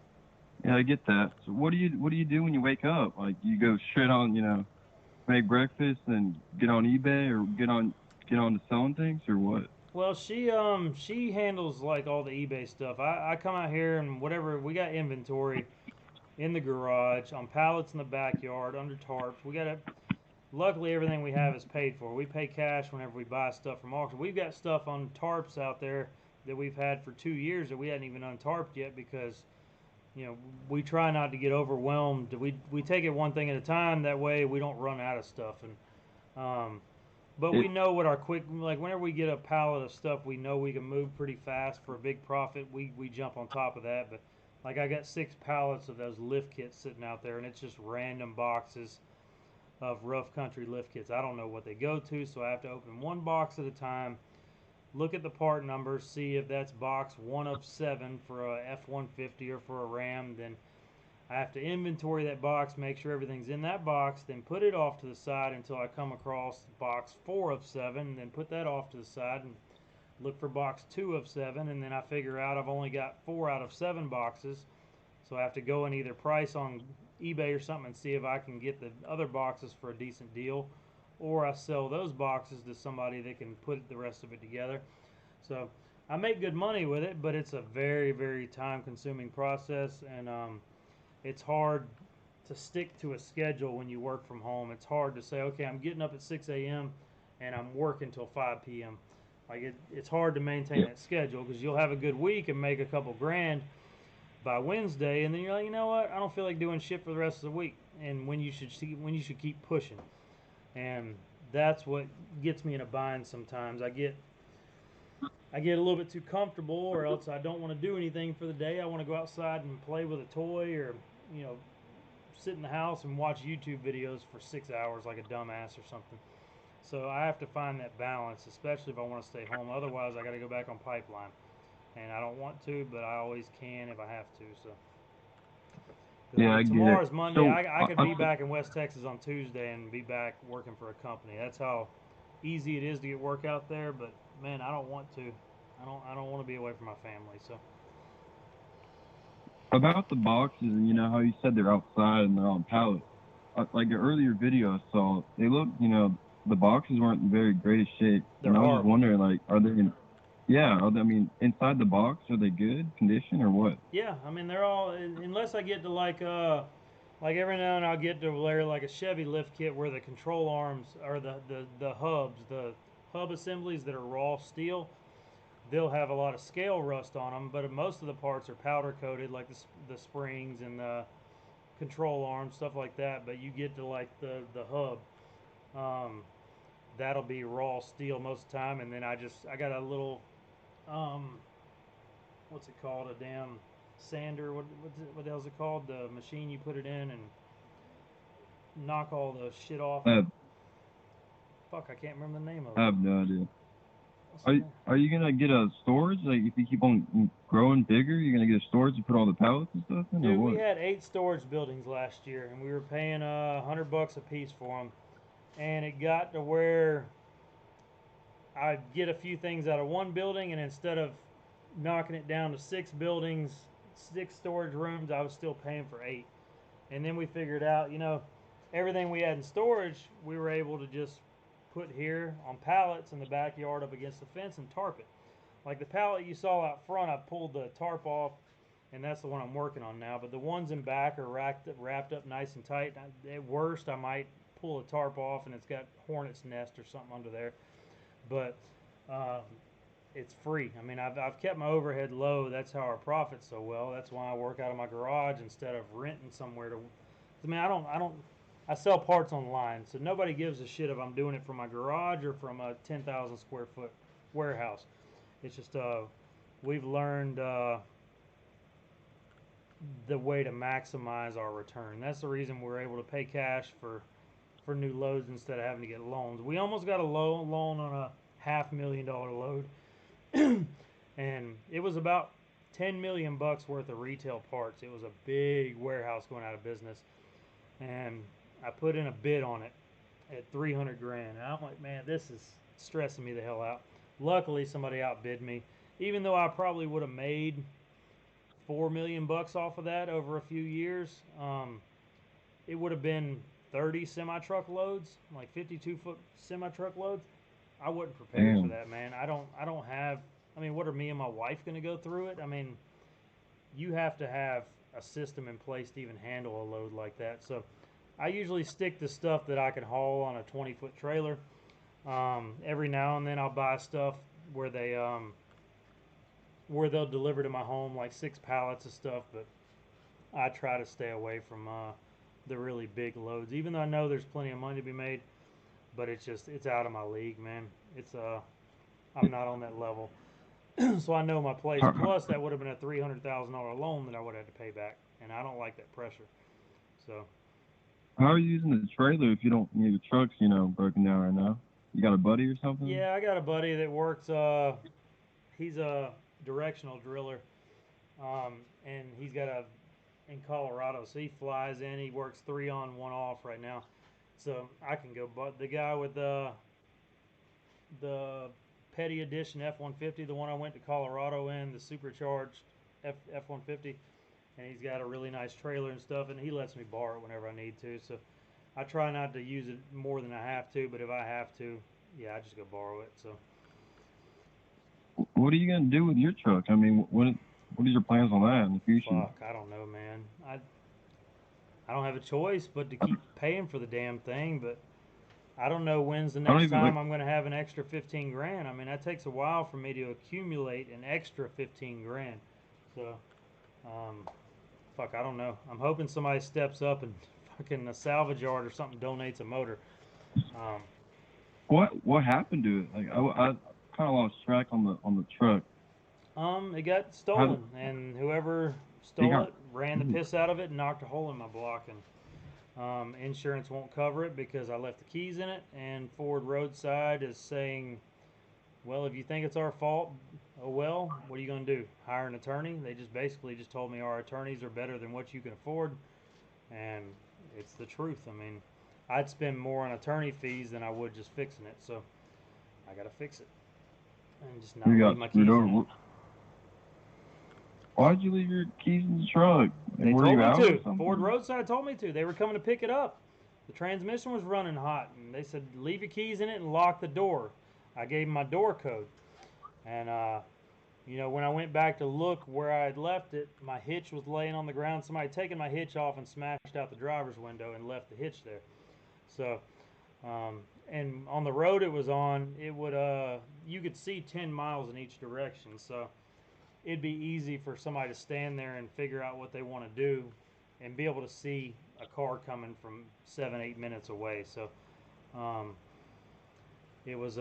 Yeah, I get that. So what do you do when you wake up? Like, you go straight on, make breakfast and get on eBay or get on to selling things, or what? well, she handles like all the eBay stuff. I come out here and whatever, we got inventory in the garage, on pallets in the backyard, under tarps. Luckily everything we have is paid for. We pay cash whenever we buy stuff from auction. We've got stuff on tarps out there that we've had for 2 years that we hadn't even untarped yet because we try not to get overwhelmed. We take it one thing at a time. That way we don't run out of stuff. And But we know what our quick, like whenever we get a pallet of stuff we know we can move pretty fast for a big profit, we jump on top of that. But like I got 6 pallets of those lift kits sitting out there, and it's just random boxes of rough country lift kits. I don't know what they go to, so I have to open one box at a time, look at the part numbers, see if that's box 1 of 7 for a F-150 or for a Ram. Then I have to inventory that box, make sure everything's in that box, then put it off to the side until I come across box 4 of 7, then put that off to the side and look for box 2 of 7, and then I figure out I've only got 4 out of 7 boxes, so I have to go and either price on eBay or something and see if I can get the other boxes for a decent deal, or I sell those boxes to somebody that can put the rest of it together. So I make good money with it, but it's a very, very time-consuming process, and it's hard to stick to a schedule when you work from home. It's hard to say, okay, I'm getting up at 6 a.m. and I'm working till 5 p.m. Like it's hard to maintain that schedule, because you'll have a good week and make a couple grand by Wednesday, and then you're like, you know what, I don't feel like doing shit for the rest of the week, and when you should keep pushing. And that's what gets me in a bind sometimes. I get a little bit too comfortable, or else I don't want to do anything for the day. I want to go outside and play with a toy, or sit in the house and watch YouTube videos for 6 hours like a dumbass or something. So I have to find that balance, especially if I want to stay home. Otherwise, I got to go back on pipeline, and I don't want to, but I always can if I have to. So Yeah, I get it. Tomorrow's Monday. So, I could be back in West Texas on Tuesday and be back working for a company. That's how easy it is to get work out there. But man, I don't want to. I don't want to be away from my family. So about the boxes, and how you said they're outside and they're on pallets. Like the earlier video I saw, they look, the boxes weren't in very great shape. They're and I was horrible. just wondering, like, are they in? Yeah, I mean, inside the box, are they good condition or what? yeah, I mean they're all, unless I get to like every now and then I'll get to where like a Chevy lift kit where the control arms or the hubs, the hub assemblies that are raw steel, they'll have a lot of scale rust on them, but most of the parts are powder coated, like the springs and the control arms, stuff like that. But you get to like the hub, that'll be raw steel most of the time, and then I got a little what's it called, a damn sander, what the hell's it called, the machine you put it in and knock all the shit off. Fuck, I can't remember the name of it. I have no idea. Are you gonna get a storage? Like, if you keep on growing bigger, you're gonna get a storage to put all the pallets and stuff in, or Dude, what? we had 8 storage buildings last year, and we were paying $100 a piece for them, and it got to where I'd get a few things out of one building, and instead of knocking it down to 6 buildings, 6 storage rooms, I was still paying for 8. And then we figured out, everything we had in storage, we were able to just put here on pallets in the backyard up against the fence and tarp it. Like the pallet you saw out front, I pulled the tarp off, and that's the one I'm working on now. But the ones in back are wrapped up nice and tight. At worst, I might pull a tarp off and it's got hornet's nest or something under there. But it's free. I mean, I've kept my overhead low. That's how I profit so well. That's why I work out of my garage instead of renting somewhere to. I mean, I sell parts online, so nobody gives a shit if I'm doing it from my garage or from a 10,000 square foot warehouse. It's just we've learned the way to maximize our return. That's the reason we're able to pay cash for new loads instead of having to get loans. We almost got a loan on a $500,000 load, and it was about $10 million worth of retail parts. It was a big warehouse going out of business, and I put in a bid on it at $300,000. And I'm like, man, this is stressing me the hell out. Luckily, somebody outbid me, even though I probably would have made $4 million off of that over a few years. It would have been 30 semi-truck loads, like 52-foot semi-truck loads. I wasn't prepared for that, man. I don't have. I mean, what are me and my wife going to go through it? I mean, you have to have a system in place to even handle a load like that. So I usually stick to stuff that I can haul on a 20-foot trailer. Every now and then I'll buy stuff where they'll deliver to my home, like 6 pallets of stuff, but I try to stay away from the really big loads, even though I know there's plenty of money to be made. but it's out of my league, man. I'm not on that level. So I know my place. Plus, that would have been a $300,000 loan that I would have had to pay back, and I don't like that pressure. So. How are you using the trailer if you don't need the truck's, broken down right now? You got a buddy or something? Yeah, I got a buddy that works. He's a directional driller, and he's got in Colorado. So he flies in. He works 3 on, 1 off right now. So I can go. But the guy with the Petty Edition F-150, the one I went to Colorado in, the supercharged F-150, and he's got a really nice trailer and stuff, and he lets me borrow it whenever I need to. So I try not to use it more than I have to, but if I have to, yeah, I just go borrow it. So. What are you gonna do with your truck? I mean, what are your plans on that in the future? Fuck, I don't know, man. I don't have a choice but to keep paying for the damn thing, but I don't know when's the next time I'm going to have an extra 15 grand. I mean, that takes a while for me to accumulate an extra 15 grand. So, fuck, I don't know. I'm hoping somebody steps up and fucking a salvage yard or something donates a motor. What happened to it? Like I kind of lost track on the truck. It got stolen, and whoever stole it ran the piss out of it and knocked a hole in my block, and insurance won't cover it because I left the keys in it, and Ford Roadside is saying, well, if you think it's our fault, oh well, what are you going to do? Hire an attorney? They just basically just told me our attorneys are better than what you can afford, and it's the truth. I mean, I'd spend more on attorney fees than I would just fixing it, so I got to fix it and just not leave my keys in it. Why'd you leave your keys in the truck? They told me to. Ford Roadside told me to. They were coming to pick it up. The transmission was running hot, and they said, leave your keys in it and lock the door. I gave them my door code. And, when I went back to look where I had left it, my hitch was laying on the ground. Somebody had taken my hitch off and smashed out the driver's window and left the hitch there. So, and on the road it was on, it would, you could see 10 miles in each direction. So it'd be easy for somebody to stand there and figure out what they want to do and be able to see a car coming from 7-8 minutes away. So it was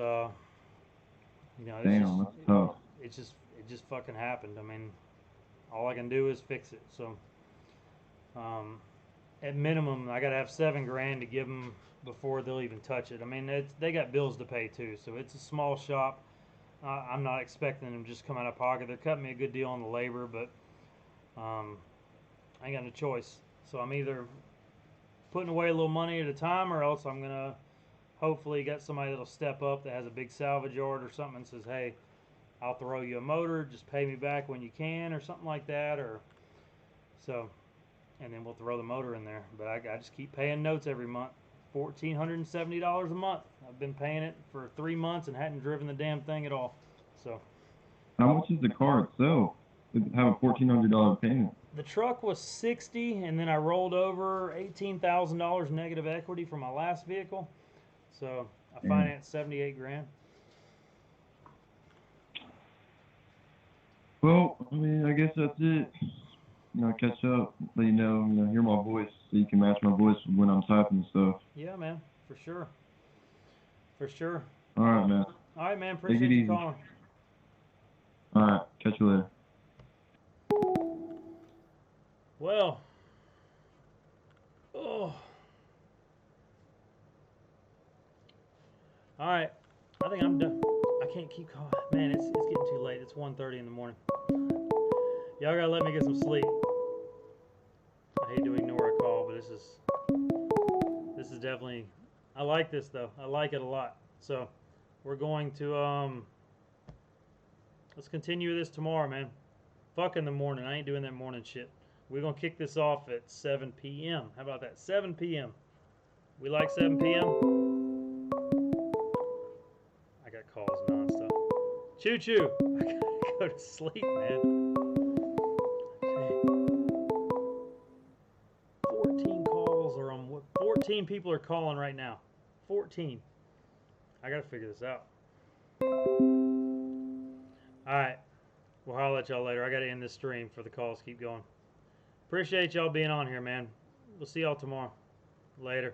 it just fucking happened. I mean, all I can do is fix it. So at minimum I gotta have $7 grand to give them before they'll even touch it. I mean, they got bills to pay too, so it's a small shop. I'm not expecting them to just come out of pocket. They're cutting me a good deal on the labor, but I ain't got no choice. So I'm either putting away a little money at a time, or else I'm going to hopefully get somebody that'll step up that has a big salvage yard or something and says, hey, I'll throw you a motor, just pay me back when you can, or something like that. Or so, and then we'll throw the motor in there. But I just keep paying notes every month. $1,470 a month. I've been paying it for 3 months and hadn't driven the damn thing at all. So, how much is the car itself? To have a $1,400 payment. The truck was $60,000, and then I rolled over $18,000 negative equity from my last vehicle. So I financed $78 grand. Well, I mean, I guess that's it. Catch up, let you know, hear my voice so you can match my voice when I'm typing and stuff. Yeah, man, for sure. For sure. All right, man. All right, man, appreciate you calling. All right, catch you later. Well, all right, I think I'm done. I can't keep calling. Man, it's getting too late. It's 1:30 in the morning. Y'all gotta let me get some sleep. I hate to ignore a call, but this is definitely, I like this though. I like it a lot. So we're going to let's continue this tomorrow, man. Fuck in the morning. I ain't doing that morning shit. We're gonna kick this off at 7 p.m. How about that? 7 p.m. We like 7 p.m. I got calls nonstop. Choo choo. I gotta go to sleep, man. 14 people are calling right now. 14. I gotta figure this out. Alright. We'll holler at y'all later. I gotta end this stream for the calls keep going. Appreciate y'all being on here, man. We'll see y'all tomorrow. Later.